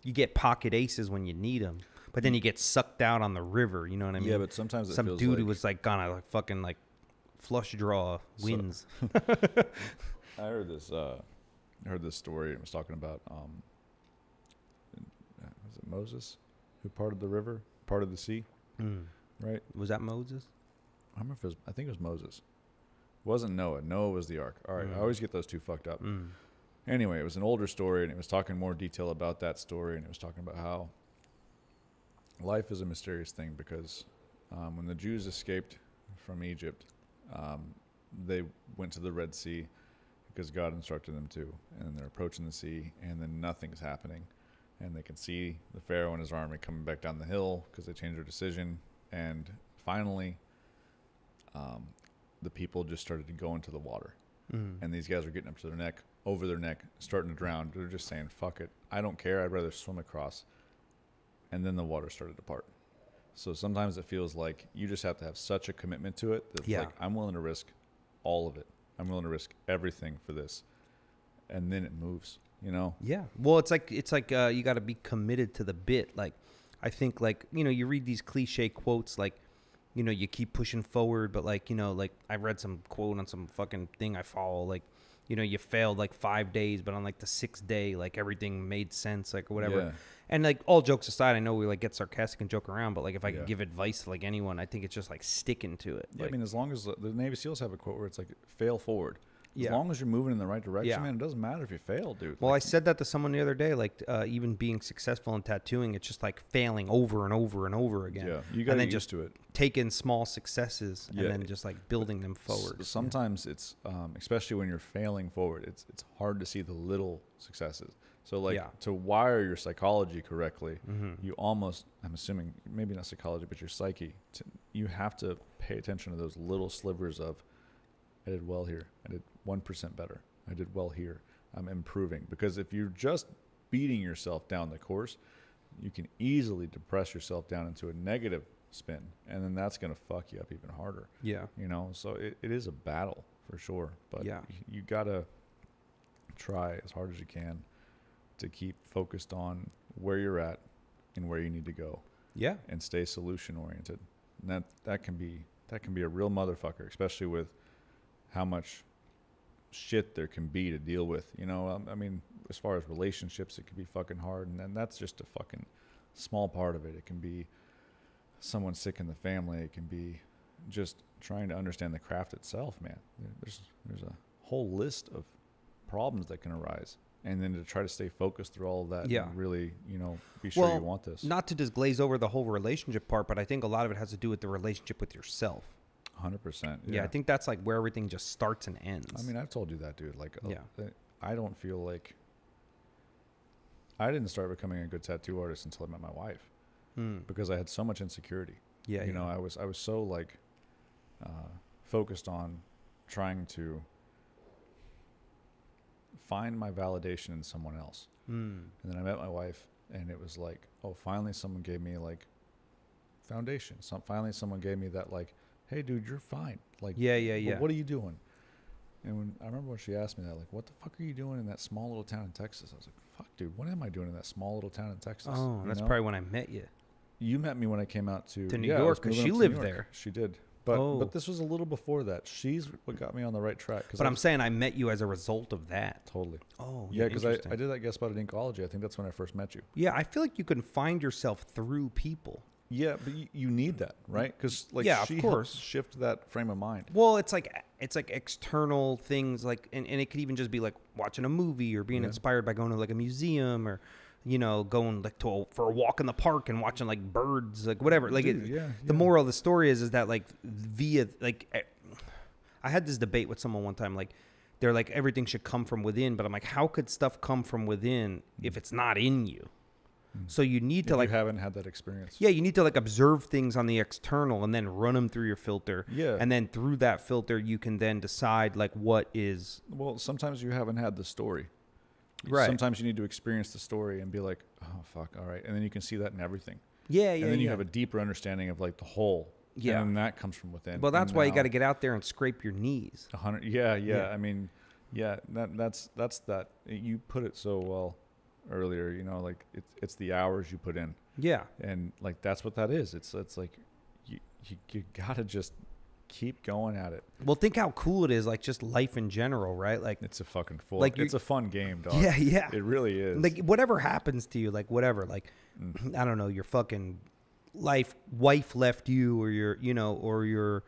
you get pocket aces when you need them, but then you get sucked out on the river. You know what I mean? Yeah, but sometimes it some feels dude who was like gonna like fucking like flush draw wins. I heard this. I heard this story. It was talking about was it Moses who parted the river, parted the sea, right? Was that Moses? I don't remember if it was, I think it was Moses. It wasn't Noah. Noah was the ark. All right, I always get those two fucked up. Anyway, it was an older story, and it was talking more detail about that story, and it was talking about how life is a mysterious thing because when the Jews escaped from Egypt, they went to the Red Sea because God instructed them to, and they're approaching the sea, and then nothing's happening, and they can see the Pharaoh and his army coming back down the hill because they changed their decision, and finally the people just started to go into the water, and these guys were getting up to their neck, over their neck, starting to drown. They're just saying, fuck it, I don't care, I'd rather swim across. And then the water started to part. So sometimes it feels like you just have to have such a commitment to it that like, I'm willing to risk all of it. I'm willing to risk everything for this. And then it moves, you know? Yeah. Well, it's like you got to be committed to the bit. Like, I think, like, you know, you read these cliche quotes, like, you know, you keep pushing forward, but like, you know, like I read some quote on some fucking thing I follow, like, you know, you failed like 5 days, but on like the 6th day, like everything made sense, like or whatever. Yeah. And like all jokes aside, I know we like get sarcastic and joke around, but like if I Yeah. could give advice to like anyone, I think it's just like sticking to it. Yeah, Like, I mean, as long as the Navy SEALs have a quote where it's like fail forward. As Yeah. long as you're moving in the right direction, Yeah. man, it doesn't matter if you fail, dude. well, Like, I said that to someone the other day, like even being successful in tattooing, it's just like failing over and over and over again. yeah, you got to and then get just used to it. take in small successes Yeah. and then just like building them forward. Sometimes it's, especially when you're failing forward, it's hard to see the little successes. So like Yeah. to wire your psychology correctly, Mm-hmm. you almost, I'm assuming, maybe not psychology, but your psyche, you have to pay attention to those little slivers of, I did well here. I did 1% better. I did well here. I'm improving. Because if you're just beating yourself down the course, you can easily depress yourself down into a negative spin. And then that's going to fuck you up even harder. Yeah. You know, so it is a battle for sure. But Yeah. you got to try as hard as you can to keep focused on where you're at and where you need to go. Yeah. And stay solution oriented. And that can be a real motherfucker, especially with how much shit there can be to deal with. You know, I mean, as far as relationships, it can be fucking hard, and then that's just a fucking small part of it. It can be someone sick in the family. It can be just trying to understand the craft itself, man. There's a whole list of problems that can arise. And then to try to stay focused through all of that, Yeah. and really, you know, be sure you want this. Not to just glaze over the whole relationship part, but I think a lot of it has to do with the relationship with yourself. 100%. Yeah, I think that's like where everything just starts and ends. I mean, I've told you that, dude. Like, Yeah. I don't feel like I didn't start becoming a good tattoo artist until I met my wife, because I had so much insecurity. Yeah, you know, I was so like focused on trying to find my validation in someone else. And then I met my wife, and it was like, oh, finally someone gave me like foundation. Finally someone gave me that like, hey, dude, you're fine. Like, yeah. What are you doing? And I remember when she asked me that, like, what the fuck are you doing in that small little town in Texas? I was like, fuck, dude, what am I doing in that small little town in Texas? Oh, You that's know? probably when I met you. You met me when I came out to New I was York, 'cause moving she up to lived New York. there. She did. But Oh. but this was a little before that. She's what got me on the right track. But I'm saying I met you as a result of that. Totally. Oh, Yeah, because I interesting. did that guest spot at Inkology. I think that's when I first met you. Yeah, I feel like you can find yourself through people. Yeah, but you need that, right? Because like Yeah, of she course. helps shift that frame of mind. Well, it's like external things, like, and it could even just be like watching a movie or being Yeah. inspired by going to like a museum or, you know, going like for a walk in the park and watching like birds, like whatever. Like Dude, yeah, the yeah. moral of the story is that like via like, I had this debate with someone one time, like they're like everything should come from within, but I'm like, how could stuff come from within if it's not in you? So you need to If like, you haven't had that experience. yeah, you need to like observe things on the external and then run them through your filter. Yeah. And then through that filter, you can then decide like what is Well, sometimes you haven't had the story. Right. Sometimes you need to experience the story and be like, oh, fuck, all right. And then you can see that in everything. Yeah, And then you have a deeper understanding of like the whole. Yeah. And then that comes from within. Well, that's And why you now- got to get out there and scrape your knees. 100. Yeah. Yeah. I mean, yeah, that's that. You put it so well earlier, you know, like it's the hours you put in. Yeah. And like, that's what that is. It's like you gotta just keep going at it. Well, think how cool it is, like just life in general, right? Like, It's a fucking full, Like it's a fun game, dog. yeah. It really is. Like whatever happens to you, like whatever, like, I don't know, your fucking wife left you or your, you know, or your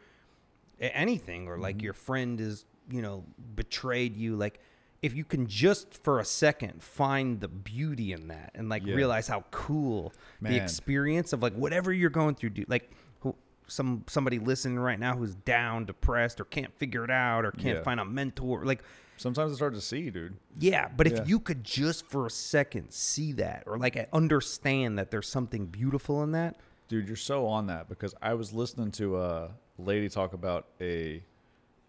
anything, or like your friend is, you know, betrayed you. Like, if you can just for a second find the beauty in that and like Yeah. realize how cool the Man. experience of like whatever you're going through, dude, like somebody listening right now who's down, depressed, or can't figure it out, or can't Yeah. find a mentor, like, Sometimes it's hard to see, dude. yeah, but if Yeah. you could just for a second see that, or like understand that there's something beautiful in that. Dude, you're so on that, because I was listening to a lady talk about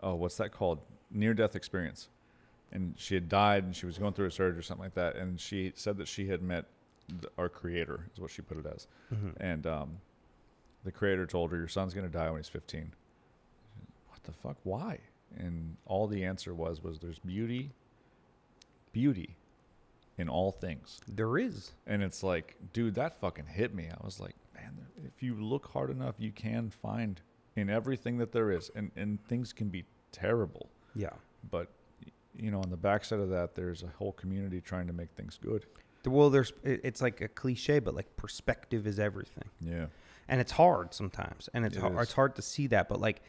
what's that called? Near-death experience. And she had died, and she was going through a surgery or something like that. And she said that she had met our creator, is what she put it as. And the creator told her, your son's going to die when he's 15. What the fuck? Why? And all the answer was there's beauty in all things. There is. And it's like, dude, that fucking hit me. I was like, man, if you look hard enough, you can find in everything that there is. And things can be terrible. Yeah. But on the backside of that, there's a whole community trying to make things good. Well, it's like a cliche, but like perspective is everything. Yeah. And it's hard sometimes, and it's hard to see that, but like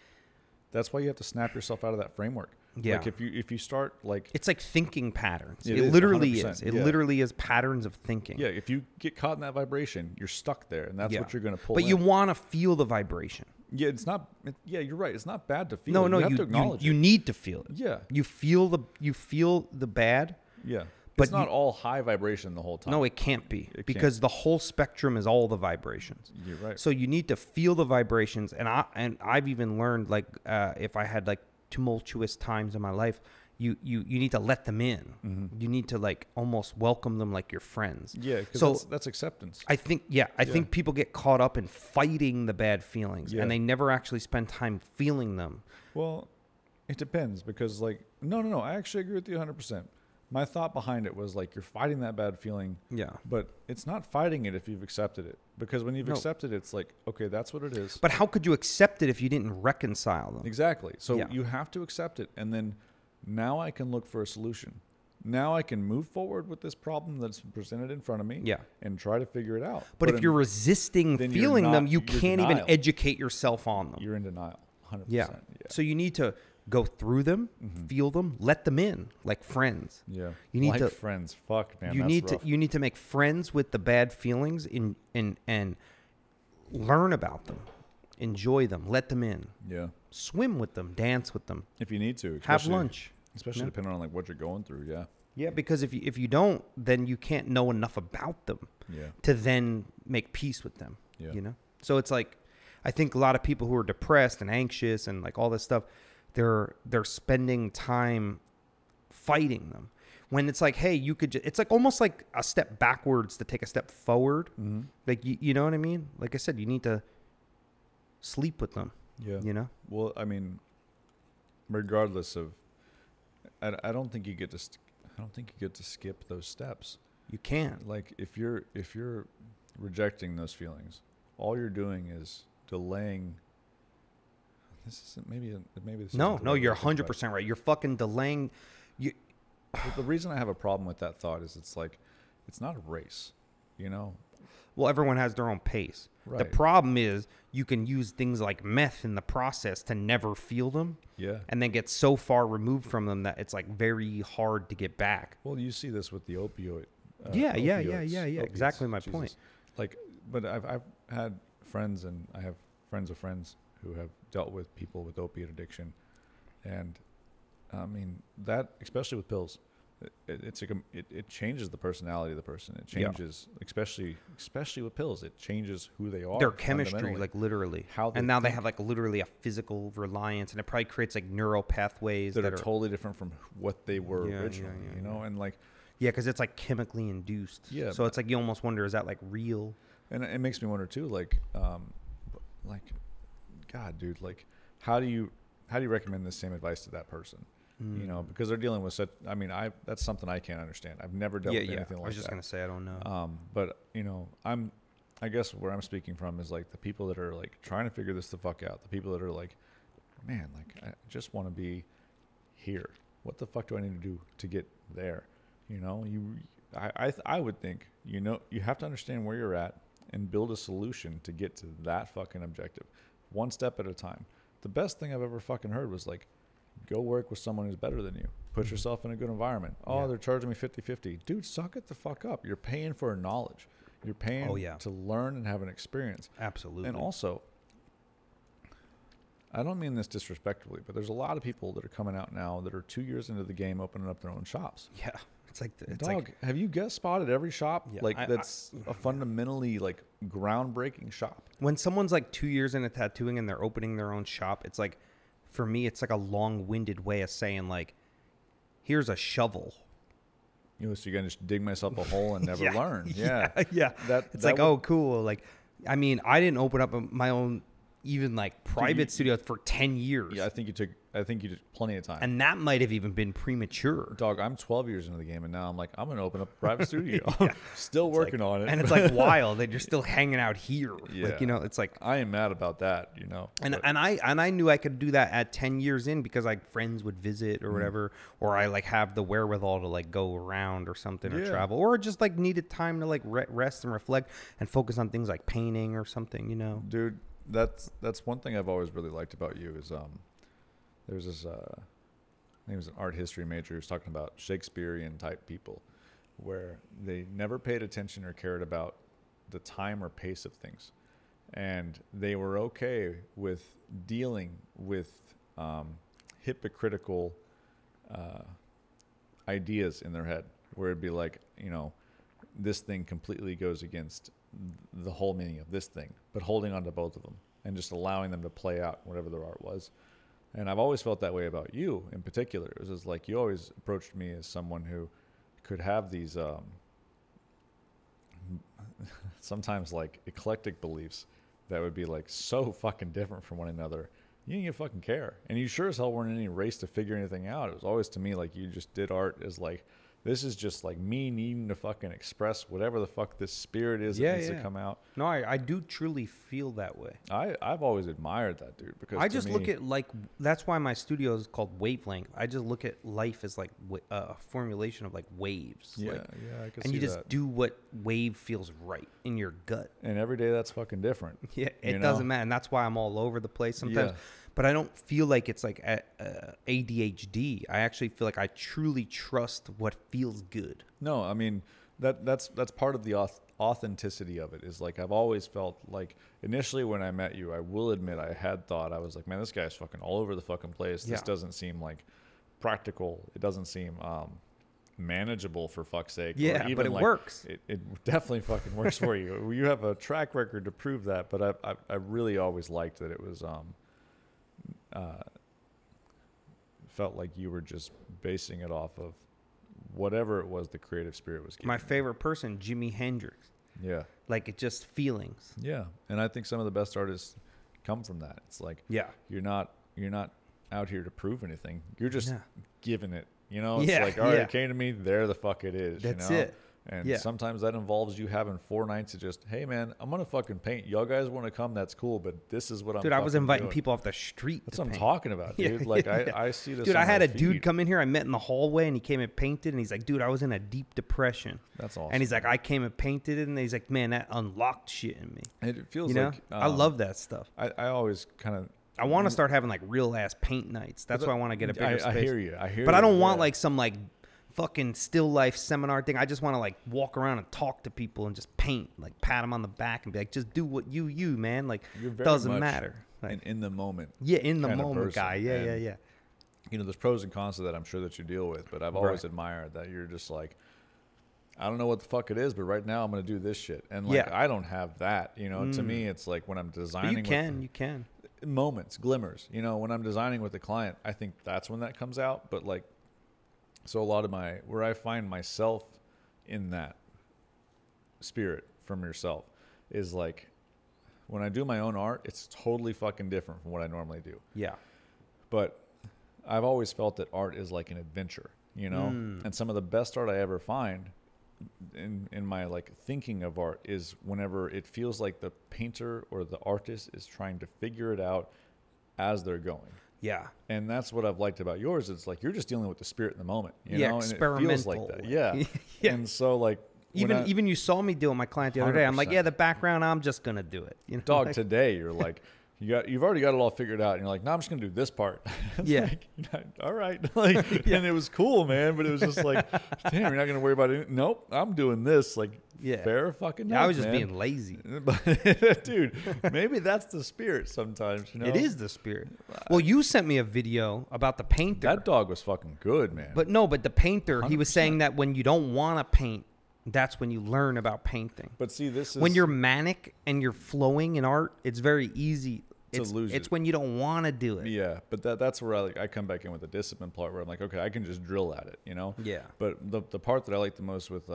that's why you have to snap yourself out of that framework. Yeah. Like if you start like it's like thinking patterns. It is, literally 100%. is. It literally is patterns of thinking. Yeah. If you get caught in that vibration, you're stuck there, and that's what you're going to pull. But you want to feel the vibration. Yeah, it's not. Yeah, you're right. It's not bad to feel. No, you have to acknowledge you need to feel it. Yeah. You feel the bad. Yeah. But it's not all high vibration the whole time. No, it can't be because the whole spectrum is all the vibrations. You're right. So you need to feel the vibrations, and I've even learned like if I had like tumultuous times in my life, you need to let them in. Mm-hmm. You need to like almost welcome them like your friends. Yeah, because that's acceptance. I think think people get caught up in fighting the bad feelings, and they never actually spend time feeling them. Well, it depends because like no, I actually agree with you 100%. My thought behind it was like you're fighting that bad feeling. Yeah. But it's not fighting it if you've accepted it. Because when you've accepted it, it's like, okay, that's what it is. But how could you accept it if you didn't reconcile them? Exactly. So you have to accept it. And then now I can look for a solution. Now I can move forward with this problem that's presented in front of me and try to figure it out. But if you're resisting feeling them, you can't even educate yourself on them. You're in denial. 100%. Yeah. So you need to go through them, feel them, let them in like friends. Yeah. You need to friends. Fuck, man. You need to make friends with the bad feelings and learn about them. Enjoy them, let them in. Yeah. Swim with them, dance with them. If you need to. Have lunch. Especially depending on like what you're going through, yeah. Yeah, because if you don't, then you can't know enough about them to then make peace with them. Yeah. You know? So it's like I think a lot of people who are depressed and anxious and like all this stuff, they're spending time fighting them when it's like, hey, you could it's like almost like a step backwards to take a step forward. Mm-hmm. Like, you know what I mean? Like I said, you need to sleep with them. Yeah. You know? Well, I mean, regardless of, I don't think you get to skip those steps. You can't. Like if you're rejecting those feelings, all you're doing is delaying. This isn't maybe this. No, you're 100% right. You're fucking delaying. But the reason I have a problem with that thought is it's like, it's not a race, you know. Well, everyone has their own pace. Right. The problem is you can use things like meth in the process to never feel them. Yeah. And then get so far removed from them that it's like very hard to get back. Well, you see this with the opioid. Yeah. Opiates. Exactly my point. Like, but I've had friends, and I have friends of friends who have dealt with people with opiate addiction, and I mean that, especially with pills, it changes the personality of the person. It changes, especially with pills. It changes who they are. Their chemistry, like literally. And now they have like literally a physical reliance, and it probably creates like neural pathways that are totally different from what they were originally. You know, and like because it's like chemically induced. Yeah. So it's like you almost wonder, is that like real? And it makes me wonder too, like God, dude, like how do you recommend the same advice to that person? You know, because they're dealing with such. I mean, that's something I can't understand. I've never dealt with anything like that. I was just gonna say I don't know. But you know, I guess where I'm speaking from is like the people that are like trying to figure this the fuck out. The people that are like, man, like I just want to be here. What the fuck do I need to do to get there? You know, I would think, you know, you have to understand where you're at and build a solution to get to that fucking objective, one step at a time. The best thing I've ever fucking heard was like, go work with someone who's better than you. Put yourself in a good environment. Oh, they're charging me 50-50. Dude, suck it the fuck up. You're paying for knowledge. You're paying to learn and have an experience. Absolutely. And also, I don't mean this disrespectfully, but there's a lot of people that are coming out now that are 2 years into the game opening up their own shops. Yeah. It's like, Dog, have you guest spotted every shop? Yeah, like that's a fundamentally like groundbreaking shop. When someone's like 2 years into tattooing and they're opening their own shop, it's like, for me, it's like a long-winded way of saying like, here's a shovel. You know, so you're gonna just dig myself a hole and never learn. Yeah. It's like, oh, cool. Like, I mean, I didn't open up my own even like private studio for 10 years. Yeah, I think I think you did plenty of time. And that might have even been premature. Dog, I'm 12 years into the game, and now I'm like, I'm going to open up a private studio. Still working on it. And it's like wild that you're still hanging out here. Yeah. Like, you know, it's like. I am mad about that, you know. And I knew I could do that at 10 years in because like friends would visit or whatever, or I like have the wherewithal to like go around or something or travel, or just like needed time to like rest and reflect and focus on things like painting or something, you know. Dude, that's one thing I've always really liked about you is there's this I think he was an art history major who was talking about Shakespearean type people where they never paid attention or cared about the time or pace of things, and they were okay with dealing with hypocritical ideas in their head, where it'd be like, you know, this thing completely goes against the whole meaning of this thing, but holding on to both of them and just allowing them to play out whatever their art was. And I've always felt that way about you in particular. It was just like you always approached me as someone who could have these sometimes like eclectic beliefs that would be like so fucking different from one another. You didn't even fucking care. And you sure as hell weren't in any race to figure anything out. It was always to me like you just did art as like, this is just like me needing to fucking express whatever the fuck this spirit is that needs to come out. No, I do truly feel that way. I've always admired that, dude. Because I just look at like, that's why my studio is called Wavelength. I just look at life as like a formulation of like waves. Yeah, like, yeah, I can see and you just that. do what wave feels right in your gut. And every day that's fucking different. Yeah, it doesn't matter. And that's why I'm all over the place sometimes. Yeah. But I don't feel like it's like ADHD. I actually feel like I truly trust what feels good. No, I mean, that's part of the authenticity of it is like I've always felt like initially when I met you, I will admit I had thought, I was like, man, this guy's fucking all over the fucking place. This doesn't seem like practical. It doesn't seem manageable, for fuck's sake. Yeah, but it works. It definitely fucking works for you. You have a track record to prove that, but I really always liked that it was felt like you were just basing it off of whatever it was the creative spirit was giving. My favorite person, Jimi Hendrix. Yeah. Like, it's just feelings. Yeah. And I think some of the best artists come from that. It's like, you're not out here to prove anything. You're just giving it, you know? It's like, all right, it came to me, there the fuck it is. That's you know? it. And sometimes that involves you having 4 nights of just, hey, man, I'm going to fucking paint. Y'all guys want to come, that's cool, but this is what I'm Dude, I was inviting doing. people off the street That's to what paint. I'm talking about, dude. I see this. Dude, I had a dude feed. come in here. I met in the hallway, and he came and painted, and he's like, dude, I was in a deep depression. That's awesome. And he's like, I came and painted it, and he's like, man, that unlocked shit in me. And it feels you know? like... I love that stuff. I always kind of... I want to start having, like, real-ass paint nights. That's why I want to get a bigger space. I hear you. But I don't want, like, some, like... fucking still life seminar thing. I just want to like walk around and talk to people and just paint, like pat them on the back and be like, just do what you man. Like, doesn't matter. Like, in the moment. Yeah, in the moment guy. Yeah. You know, there's pros and cons to that I'm sure that you deal with, but I've always admired that you're just like, I don't know what the fuck it is, but right now I'm going to do this shit. And like, I don't have that, you know, to me, it's like when I'm designing. But you can. Moments, glimmers, you know, when I'm designing with a client, I think that's when that comes out. But like, so a lot of where I find myself in that spirit from yourself is like when I do my own art, it's totally fucking different from what I normally do. Yeah. But I've always felt that art is like an adventure, you know? And some of the best art I ever find in my like thinking of art is whenever it feels like the painter or the artist is trying to figure it out as they're going. Yeah. And that's what I've liked about yours. It's like you're just dealing with the spirit in the moment. You know? Experimental. And it feels like that. Yeah. And so like even you saw me do it, my client the other day. I'm like, yeah, the background, I'm just gonna do it. You know? Dog, today you're like, you've already got it all figured out, and you're like, no, I'm just gonna do this part. Like, all right. Like, and it was cool, man. But it was just like, damn, you're not gonna worry about it. Nope, I'm doing this. Like, fair fucking. Yeah, I was just being lazy. But dude, maybe that's the spirit sometimes. You know, it is the spirit. Well, you sent me a video about the painter. That dog was fucking good, man. But the painter, 100%. He was saying that when you don't want to paint, that's when you learn about painting. But see, this is when you're manic and you're flowing in art, it's very easy to lose it. It's when you don't want to do it. Yeah, but that's where I come back in with the discipline part where I'm like, okay, I can just drill at it, you know? Yeah. But the part that I like the most with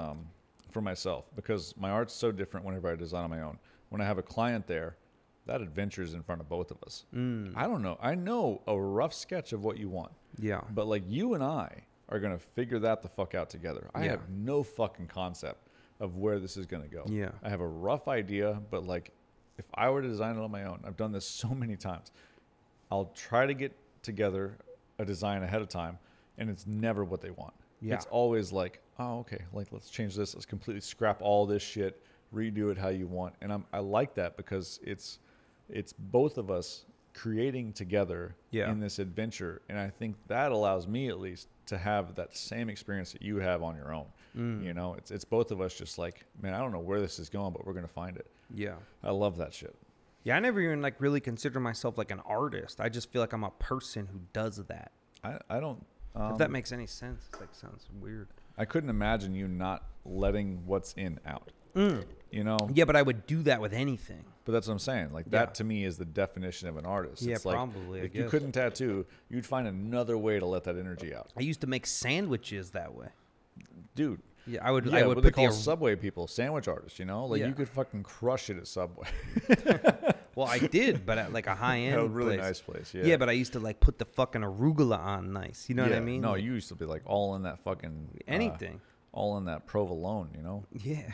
for myself, because my art's so different whenever I design on my own. When I have a client there, that adventure is in front of both of us. I don't know. I know a rough sketch of what you want. Yeah. But like you and I are going to figure that the fuck out together. I have no fucking concept of where this is going to go. Yeah. I have a rough idea, but like if I were to design it on my own, I've done this so many times. I'll try to get together a design ahead of time, and it's never what they want. Yeah. It's always like, oh, okay, like let's change this. Let's completely scrap all this shit, redo it how you want. And I like that because it's both of us creating together in this adventure. And I think that allows me at least to have that same experience that you have on your own. You know, it's both of us just like, man, I don't know where this is going, but we're going to find it. Yeah. I love that shit. Yeah. I never even like really consider myself like an artist. I just feel like I'm a person who does that. I don't. If that makes any sense. It like sounds weird. I couldn't imagine you not letting what's in out. You know? Yeah, but I would do that with anything. But that's what I'm saying. Like that to me is the definition of an artist. Yeah, it's like, probably. If you couldn't tattoo, you'd find another way to let that energy out. I used to make sandwiches that way. Dude. Yeah, I would what put they call Subway people, sandwich artists, you know? Like you could fucking crush it at Subway. Well, I did, but at like a high-end a really nice place, yeah. Yeah, but I used to like put the fucking arugula on nice. You know what I mean? No, like, you used to be like all in that fucking... anything. All in that provolone, you know? Yeah.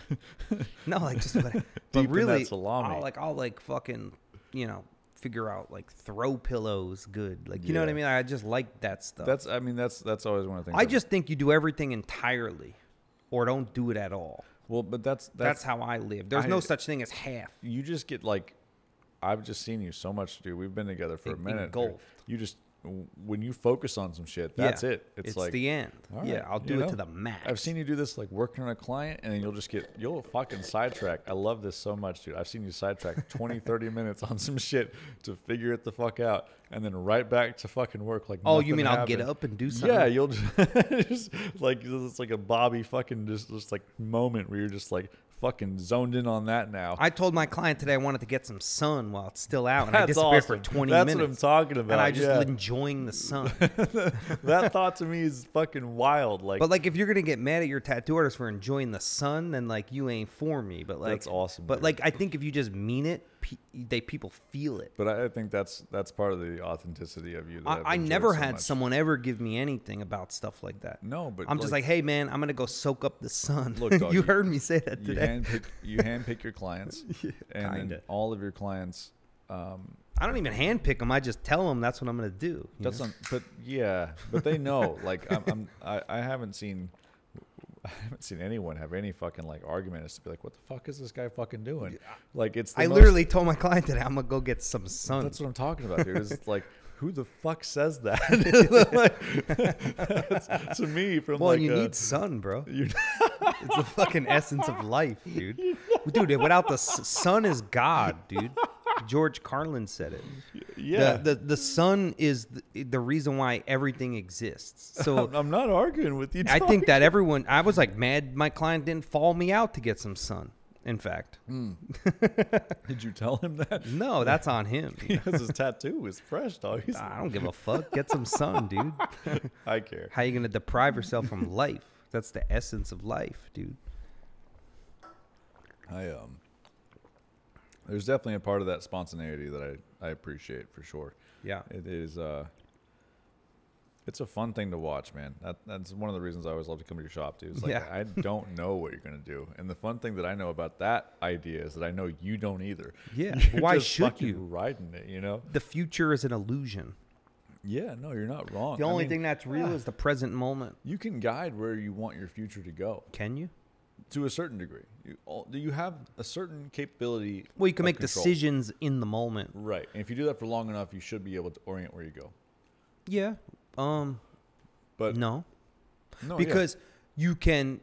No, like just... but deep really, in that salami. I'll like fucking, you know, figure out like throw pillows good. Like, you know what I mean? I just like that stuff. That's always one of the things. I just think you do everything entirely or don't do it at all. Well, but that's how I live. There's no such thing as half. You just get like... I've just seen you so much, dude. We've been together for a minute. Engulfed. You just, when you focus on some shit, that's it. It's like the end. Right, yeah, I'll do it to the max. I've seen you do this, like working on a client, and then you'll fucking sidetrack. I love this so much, dude. I've seen you sidetrack 20, 30 minutes on some shit to figure it the fuck out, and then right back to fucking work. Like, oh, you mean I'll get up and do something? Yeah, you'll just like, it's like a Bobby fucking just like moment where you're just like, fucking zoned in on that now. I told my client today I wanted to get some sun while it's still out, and I disappeared for 20 minutes. That's what I'm talking about. And I just enjoying the sun. That thought to me is fucking wild. Like, but like, if you're gonna get mad at your tattoo artist for enjoying the sun, then like you ain't for me. But like, that's awesome. But dude. like, I think if you just mean it, people feel it. But I think that's part of the authenticity of you. I never had someone ever give me anything about stuff like that. No, but I'm just like, hey man, I'm gonna go soak up the sun. Look, dog, you heard me say that today. You handpick your clients, and then all of your clients. I don't even handpick them. I just tell them that's what I'm gonna do. But they know. Like I haven't seen anyone have any fucking like argument as to be like, what the fuck is this guy fucking doing? Like I literally told my client today I'm gonna go get some sun. That's what I'm talking about, dude. It's like, who the fuck says that? Like, to me, from well, you need sun, bro. It's the fucking essence of life, dude. Dude, without the sun is God, dude. George Carlin said it. Yeah. The sun is the reason why everything exists. So I'm not arguing with you. I think that I was like mad my client didn't fall me out to get some sun. In fact. Did you tell him that? No, that's on him. Because his tattoo is fresh, dog. I don't give a fuck. Get some sun, dude. I care. How you going to deprive yourself from life? That's the essence of life, dude. There's definitely a part of that spontaneity that I appreciate for sure. Yeah. It is it's a fun thing to watch, man. That's one of the reasons I always love to come to your shop, dude. It's like, I don't know what you're going to do. And the fun thing that I know about that idea is that I know you don't either. Yeah. You're Why just should you? Riding it, you know? The future is an illusion. Yeah, no, you're not wrong. The only thing that's real is the present moment. You can guide where you want your future to go. Can you? To a certain degree. You have a certain capability. Well, you can make control. decisions in the moment. Right. And if you do that for long enough, you should be able to orient where you go. Yeah. But no, because you can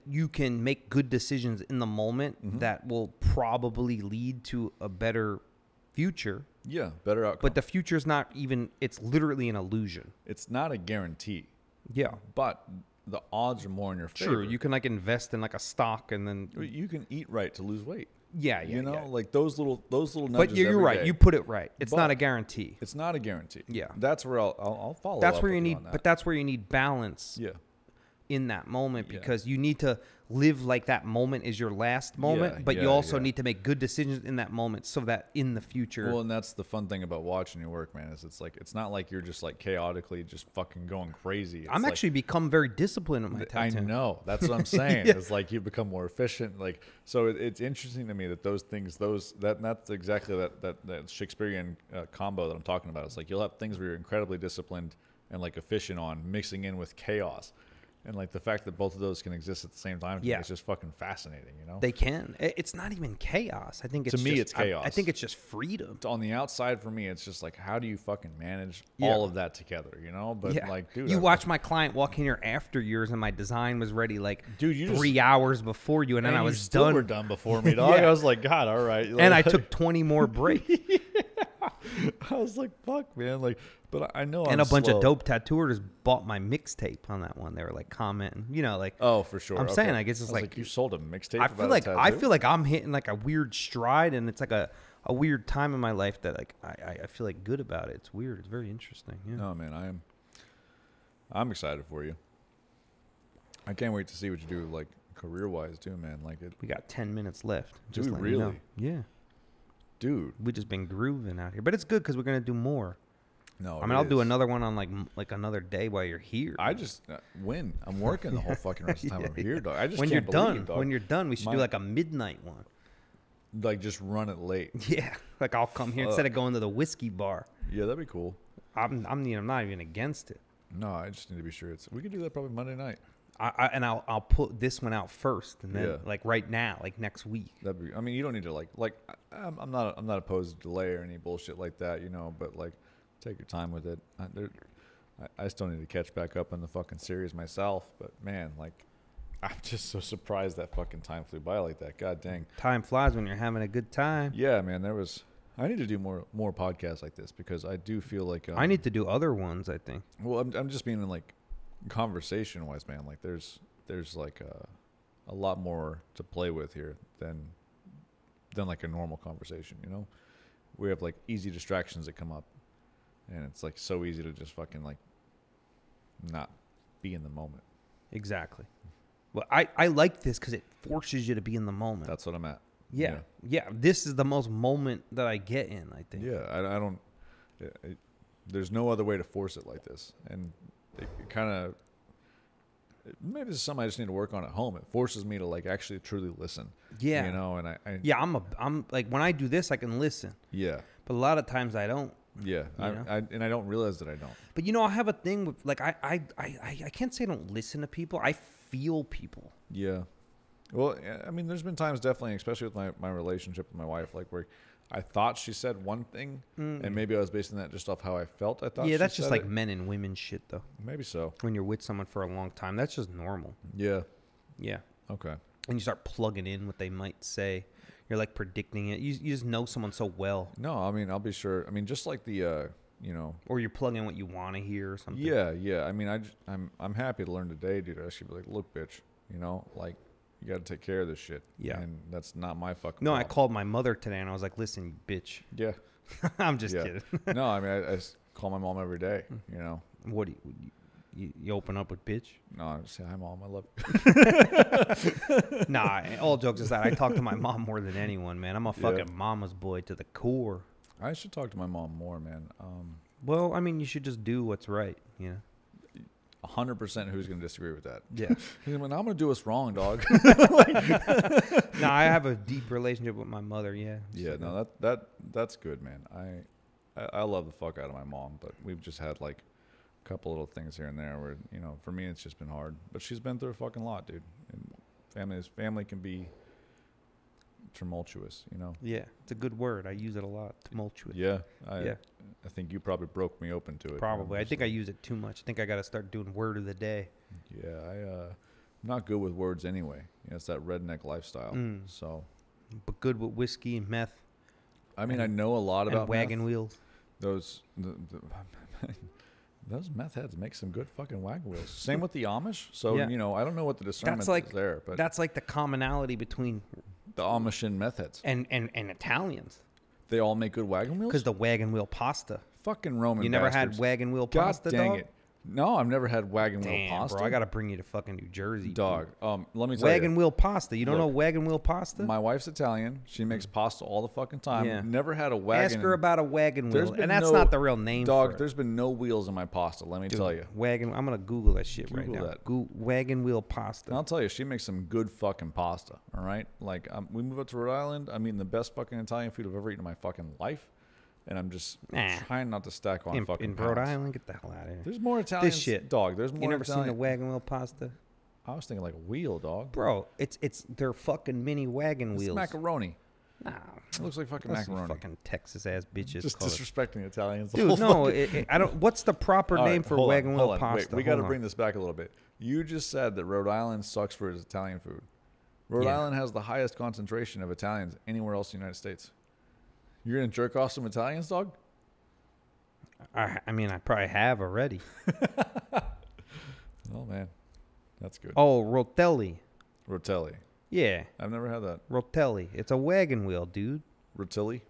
make good decisions in the moment that will probably lead to a better future. Yeah, better outcome. But the future's not even, it's literally an illusion. It's not a guarantee. Yeah. But the odds are more in your favor. Sure, you can like invest in like a stock and then you can eat right to lose weight. Yeah, you know, like those little nudges. But you're right. Day. You put it right. It's not a guarantee. It's not a guarantee. Yeah, that's where I'll follow. That's where you need, but that's where you need balance. Yeah. In that moment, because you need to live like that moment is your last moment, but you also need to make good decisions in that moment so that in the future. Well, and that's the fun thing about watching your work, man, is it's not like you're just like chaotically just fucking going crazy. It's I'm like, actually become very disciplined with my tattoo. I know. That's what I'm saying. It's like you become more efficient. Like, so it's interesting to me that those things, that's exactly that Shakespearean combo that I'm talking about. It's like you'll have things where you're incredibly disciplined and like efficient on mixing in with chaos. And like the fact that both of those can exist at the same time, it's just fucking fascinating, you know? They can. It's not even chaos. I think it's it's chaos. I think it's just freedom. On the outside, for me, it's just like, how do you fucking manage all of that together, you know? But like, dude, you watch my client walk in here after yours, and my design was ready like dude, you 3 hours before you, and then I was done. done. Were done before me, dog. I was like, God, all right. And I took 20 more breaks. I was like, fuck, man. Like, but I know. And a bunch of dope tattooers bought my mixtape on that one. They were like commenting, you know, like, oh, for sure. I'm saying, like, it's just like you sold a mixtape. I feel like I'm hitting like a weird stride, and it's like a weird time in my life that like I feel like good about it. It's weird. It's very interesting. Yeah. No, man, I'm excited for you. I can't wait to see what you do, like career wise too, man. Like we got 10 minutes left. Just dude, really? Yeah. Dude, we just been grooving out here, but it's good because we're gonna do more. No, I mean, I'll do another one on like another day while you're here. I just when I'm working the whole fucking rest of the time I'm here, dog. I just when can't you're done. dog. When you're done, we should do like a midnight one. Like just run it late. Yeah, like I'll come here instead of going to the whiskey bar. Yeah, that'd be cool. I'm not even against it. No, I just need to be sure we could do that probably Monday night. I'll put this one out first, and then like right now, like next week. That'd be. I mean, you don't need to like. I'm not opposed to delay or any bullshit like that, you know. But like, take your time with it. I still need to catch back up on the fucking series myself. But man, like, I'm just so surprised that fucking time flew by like that. God dang. Time flies when you're having a good time. Yeah, man. I need to do more podcasts like this because I do feel like I need to do other ones. I think. Well, I'm just being like. Conversation wise, man, like there's like a lot more to play with here than like a normal conversation, you know. We have like easy distractions that come up, and it's like so easy to just fucking like not be in the moment. Exactly. Well, I like this because it forces you to be in the moment. That's what I'm at. Yeah. This is the most moment that I get in, I think. Yeah, I don't. There's no other way to force it like this, and it kind of maybe this is something I just need to work on at home. It forces me to like actually truly listen. Yeah, you know, and I'm like when I do this, I can listen. Yeah, but a lot of times I don't. Yeah, I don't realize that I don't. But you know, I have a thing with like I can't say I don't listen to people. I feel people. Yeah, well, I mean, there's been times definitely, especially with my relationship with my wife, like where I thought she said one thing, and maybe I was basing that just off how I felt. I thought. Yeah, that's just like men and women shit, though. Maybe so. When you're with someone for a long time, that's just normal. Yeah. Yeah. Okay. And you start plugging in what they might say. You're like predicting it. You just know someone so well. No, I mean, I'll be sure. I mean, just like the, you know. Or you're plugging what you want to hear or something. Yeah. I mean, I'm happy to learn today, dude. I should be like, look, bitch, you know, like. You got to take care of this shit. Yeah. And that's not my fucking No, problem. I called my mother today, and I was like, listen, bitch. Yeah. I'm just kidding. No, I mean, I call my mom every day, you know. What do you open up with bitch? No, I just say, hi, Mom, I love you. Nah, all jokes aside, I talk to my mom more than anyone, man. I'm a fucking mama's boy to the core. I should talk to my mom more, man. Well, I mean, you should just do what's right, you know. 100% who's going to disagree with that. Yeah. He's like, I'm going to do what's wrong, dog. No, I have a deep relationship with my mother, yeah. Yeah, no, that's good, man. I love the fuck out of my mom, but we've just had like a couple little things here and there where, you know, for me it's just been hard. But she's been through a fucking lot, dude. And family can be tumultuous, you know. Yeah, it's a good word. I use it a lot. Tumultuous. Yeah. I think you probably broke me open to it. Probably. I think I use it too much. I think I got to start doing word of the day. Yeah, I'm not good with words anyway. You know, it's that redneck lifestyle. So, but good with whiskey and meth. I mean, I know a lot about wagon meth. wheels. Those meth heads make some good fucking wagon wheels. Same with the Amish. So, you know, I don't know what the discernment is there, but that's like the commonality between the Amish and meth heads and Italians. They all make good wagon wheels? Because the wagon wheel pasta. Fucking Roman You never bastards. had wagon wheel God pasta, dang dog? it. No, I've never had wagon wheel Damn, pasta. bro, I gotta bring you to fucking New Jersey, dog. dude. Let me tell you. Wagon wheel pasta. You don't know wagon wheel pasta? My wife's Italian. She makes pasta all the fucking time. Yeah. Never had a wagon. Ask her about a wagon wheel, been and that's no- not the real name. Dog, for it. there's been no wheels in my pasta. Let me tell you. Wagon. I'm gonna Google that shit right Google now. that. Wagon wheel pasta. And I'll tell you, she makes some good fucking pasta. All right, like we move up to Rhode Island. I'm eating the best fucking Italian food I've ever eaten in my fucking life, and I'm just trying not to stack on fucking in pounds. Rhode Island. Get the hell out of here. There's more Italian shit. dog. There's more. You never Italian. seen the wagon wheel pasta, I was thinking like a wheel, dog. bro? They're fucking mini wagon It's wheels. macaroni. Nah, It looks like fucking that's some macaroni. fucking Texas ass bitches. Just call it. disrespecting Italians. Dude, no, I don't. What's the proper name for wagon wheel pasta? Wait, we got to bring this back a little bit. You just said that Rhode Island sucks for its Italian food. Rhode Island has the highest concentration of Italians anywhere else in the United States. You're gonna jerk off some Italians, dog? I mean, I probably have already. Oh man, that's good. Oh, rotelli. Rotelli. Yeah, I've never had that. rotelli. It's a wagon wheel, dude. Rotelli.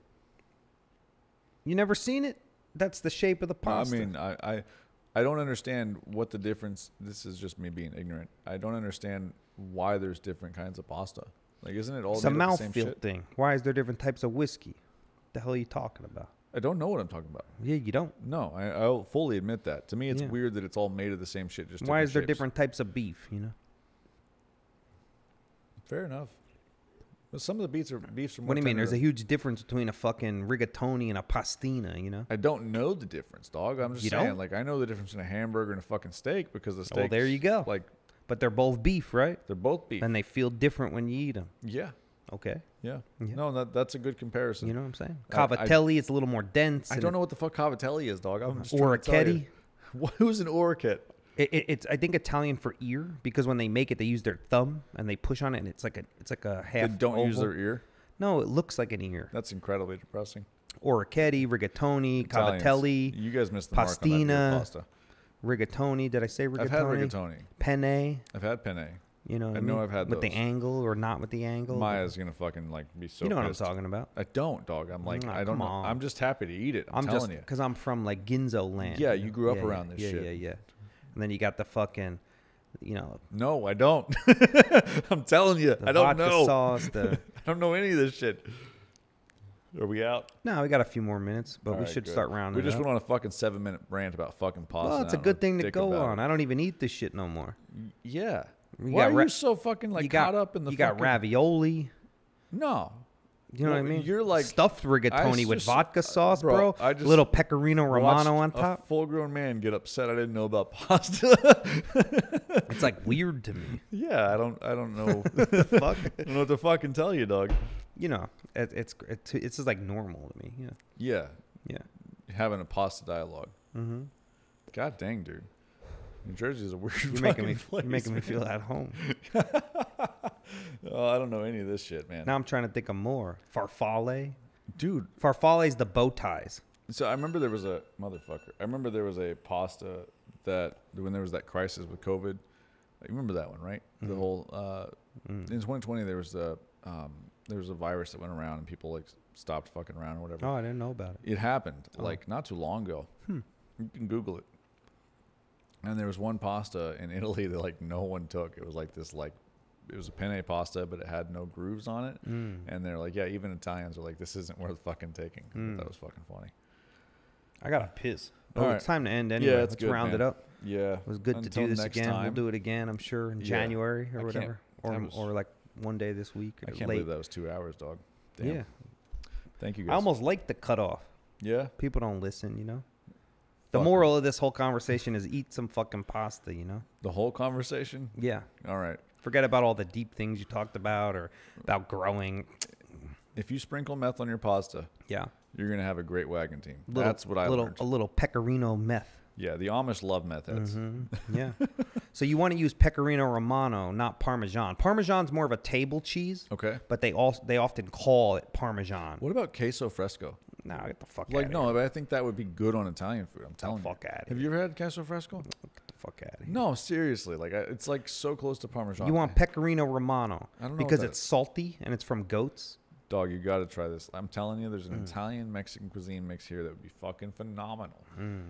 You never seen it? That's the shape of the pasta. I mean, I don't understand what the difference. This is just me being ignorant. I don't understand why there's different kinds of pasta. Like, isn't it all it's a made of the same mouthfeel shit? thing. Why is there different types of whiskey? The hell are you talking about? I don't know what I'm talking about. Yeah, you don't. No, I'll fully admit that. To me, it's Yeah. weird that it's all made of the same shit. Just Why is there shapes. different types of beef? You know. Fair enough. But some of the beefs are more What do you mean? tender There's a than- huge difference between a fucking rigatoni and a pastina. You know. I don't know the difference, dog. I'm just You saying. don't? Like, I know the difference in a hamburger and a fucking steak because the steak. Well, there you go. Like, But they're both beef, right? they're both beef. And they feel different when you eat them. Yeah. Okay. Yeah. Yeah. No, that's a good comparison. You know what I'm saying? I- Cavatelli, it's a little more dense. I don't know what the fuck cavatelli is, dog. I'm just trying Or to tell you. Orecchiette. Who's an orecchiette? It's I think Italian for ear because when they make it, they use their thumb and they push on it, and it's like a half. They don't use oval. their ear. No, it looks like an ear. That's incredibly depressing. Orecchiette, rigatoni, Italians, cavatelli, you guys missed the mark on that beer pastina. pasta. rigatoni. Did I say rigatoni? I've had rigatoni. Penne. I've had penne. You know what I I know mean? I've had with the those. angle or not with the angle. Maya's gonna fucking like be so. you know what I'm pissed. talking about. I don't, dog. I'm like, Nah, I don't come know. on. I'm just happy to eat it. I'm just telling you. because I'm from like Ginzo land. Yeah, you grew up Yeah, around this yeah, shit. Yeah, yeah. And then you got the fucking, you know, No, I don't. I'm telling you, the I don't vodka know. sauce. The I don't know any of this shit. Are we out? no, we got a few more minutes, but All we right, should good. start rounding. We just it up. went on a fucking 7-minute rant about fucking pasta. Well, and it's a I don't good know thing to dick go about on. it. I don't even eat this shit no more. Yeah. You Why got are ra- you so fucking like you got caught up in the you fucking... got ravioli. No. You know Well, what I mean? you're like- stuffed rigatoni with just- vodka sauce, bro, bro. I just Little pecorino romano on Watched top. a full-grown man get upset I didn't know about pasta. It's like weird to me. Yeah, I don't know. Fuck. I don't know what to fucking tell you, dog. You know, it's just like normal to me. Yeah. Yeah, Yeah. having a pasta dialogue. Mm-hmm. God dang, dude. New Jersey is a weird You're fucking making me. place. You're making me man. feel at home. Oh, I don't know any of this shit, man. Now I'm trying to think of more. Farfalle. Dude, Farfalle's the bow ties. so I remember there was a motherfucker. I remember there was a pasta that when there was that crisis with COVID. You remember that one, right? The whole in 2020 there was a virus that went around and people like stopped fucking around or whatever. Oh, I didn't know about it. It happened like not too long ago. You can Google it. And there was one pasta in Italy that like no one took. It was like this like it was a penne pasta, but it had no grooves on it. And they're like, yeah, even Italians are like, this isn't worth fucking taking. I thought that was fucking funny. I gotta piss. All Oh, right. it's time to end anyway. Yeah, it's Let's good, round man. it up. Yeah, It was good to Until do this next again. time. We'll do it again, I'm sure, in Yeah. January I or can't- whatever, that was- or like one day this week. I Or can't late. believe that was 2 hours, dog. Damn. Yeah, Thank you guys. I almost like the cutoff. Yeah. People don't listen, you know. The Fuck moral of this whole conversation is eat some fucking pasta, you know. The whole conversation. Yeah. All right. Forget about all the deep things you talked about or about growing. If you sprinkle meth on your pasta, Yeah. you're gonna have a great wagon team. Little, That's what I learned. A little pecorino meth. Yeah, the Amish love meth heads. Yeah. So you want to use pecorino romano, not Parmesan. Parmesan's more of a table cheese, Okay. but they often call it Parmesan. What about queso fresco? Nah, get the fuck Like, out no, of but I think that would be good on Italian food. I'm telling fuck you. outta Have you ever had queso fresco? here. Get the fuck out of here. No, seriously. Like, it's like so close to Parmesan. You want pecorino romano I don't know because what that it's salty and it's from goats. Dog, you got to try this. I'm telling you, there's an Italian Mexican cuisine mix here that would be fucking phenomenal.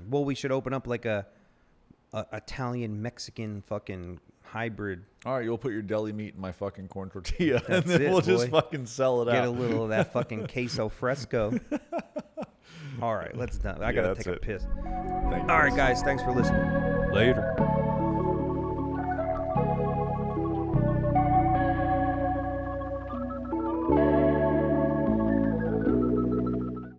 Well, we should open up like a Italian Mexican fucking hybrid. All right, you'll put your deli meat in my fucking corn tortilla, and That's then it, we'll boy. just fucking sell it out. Get a little of that fucking queso fresco. All right, let's done. I gotta that's take a it. piss. Thank you. All right, guys, thanks for listening. Later.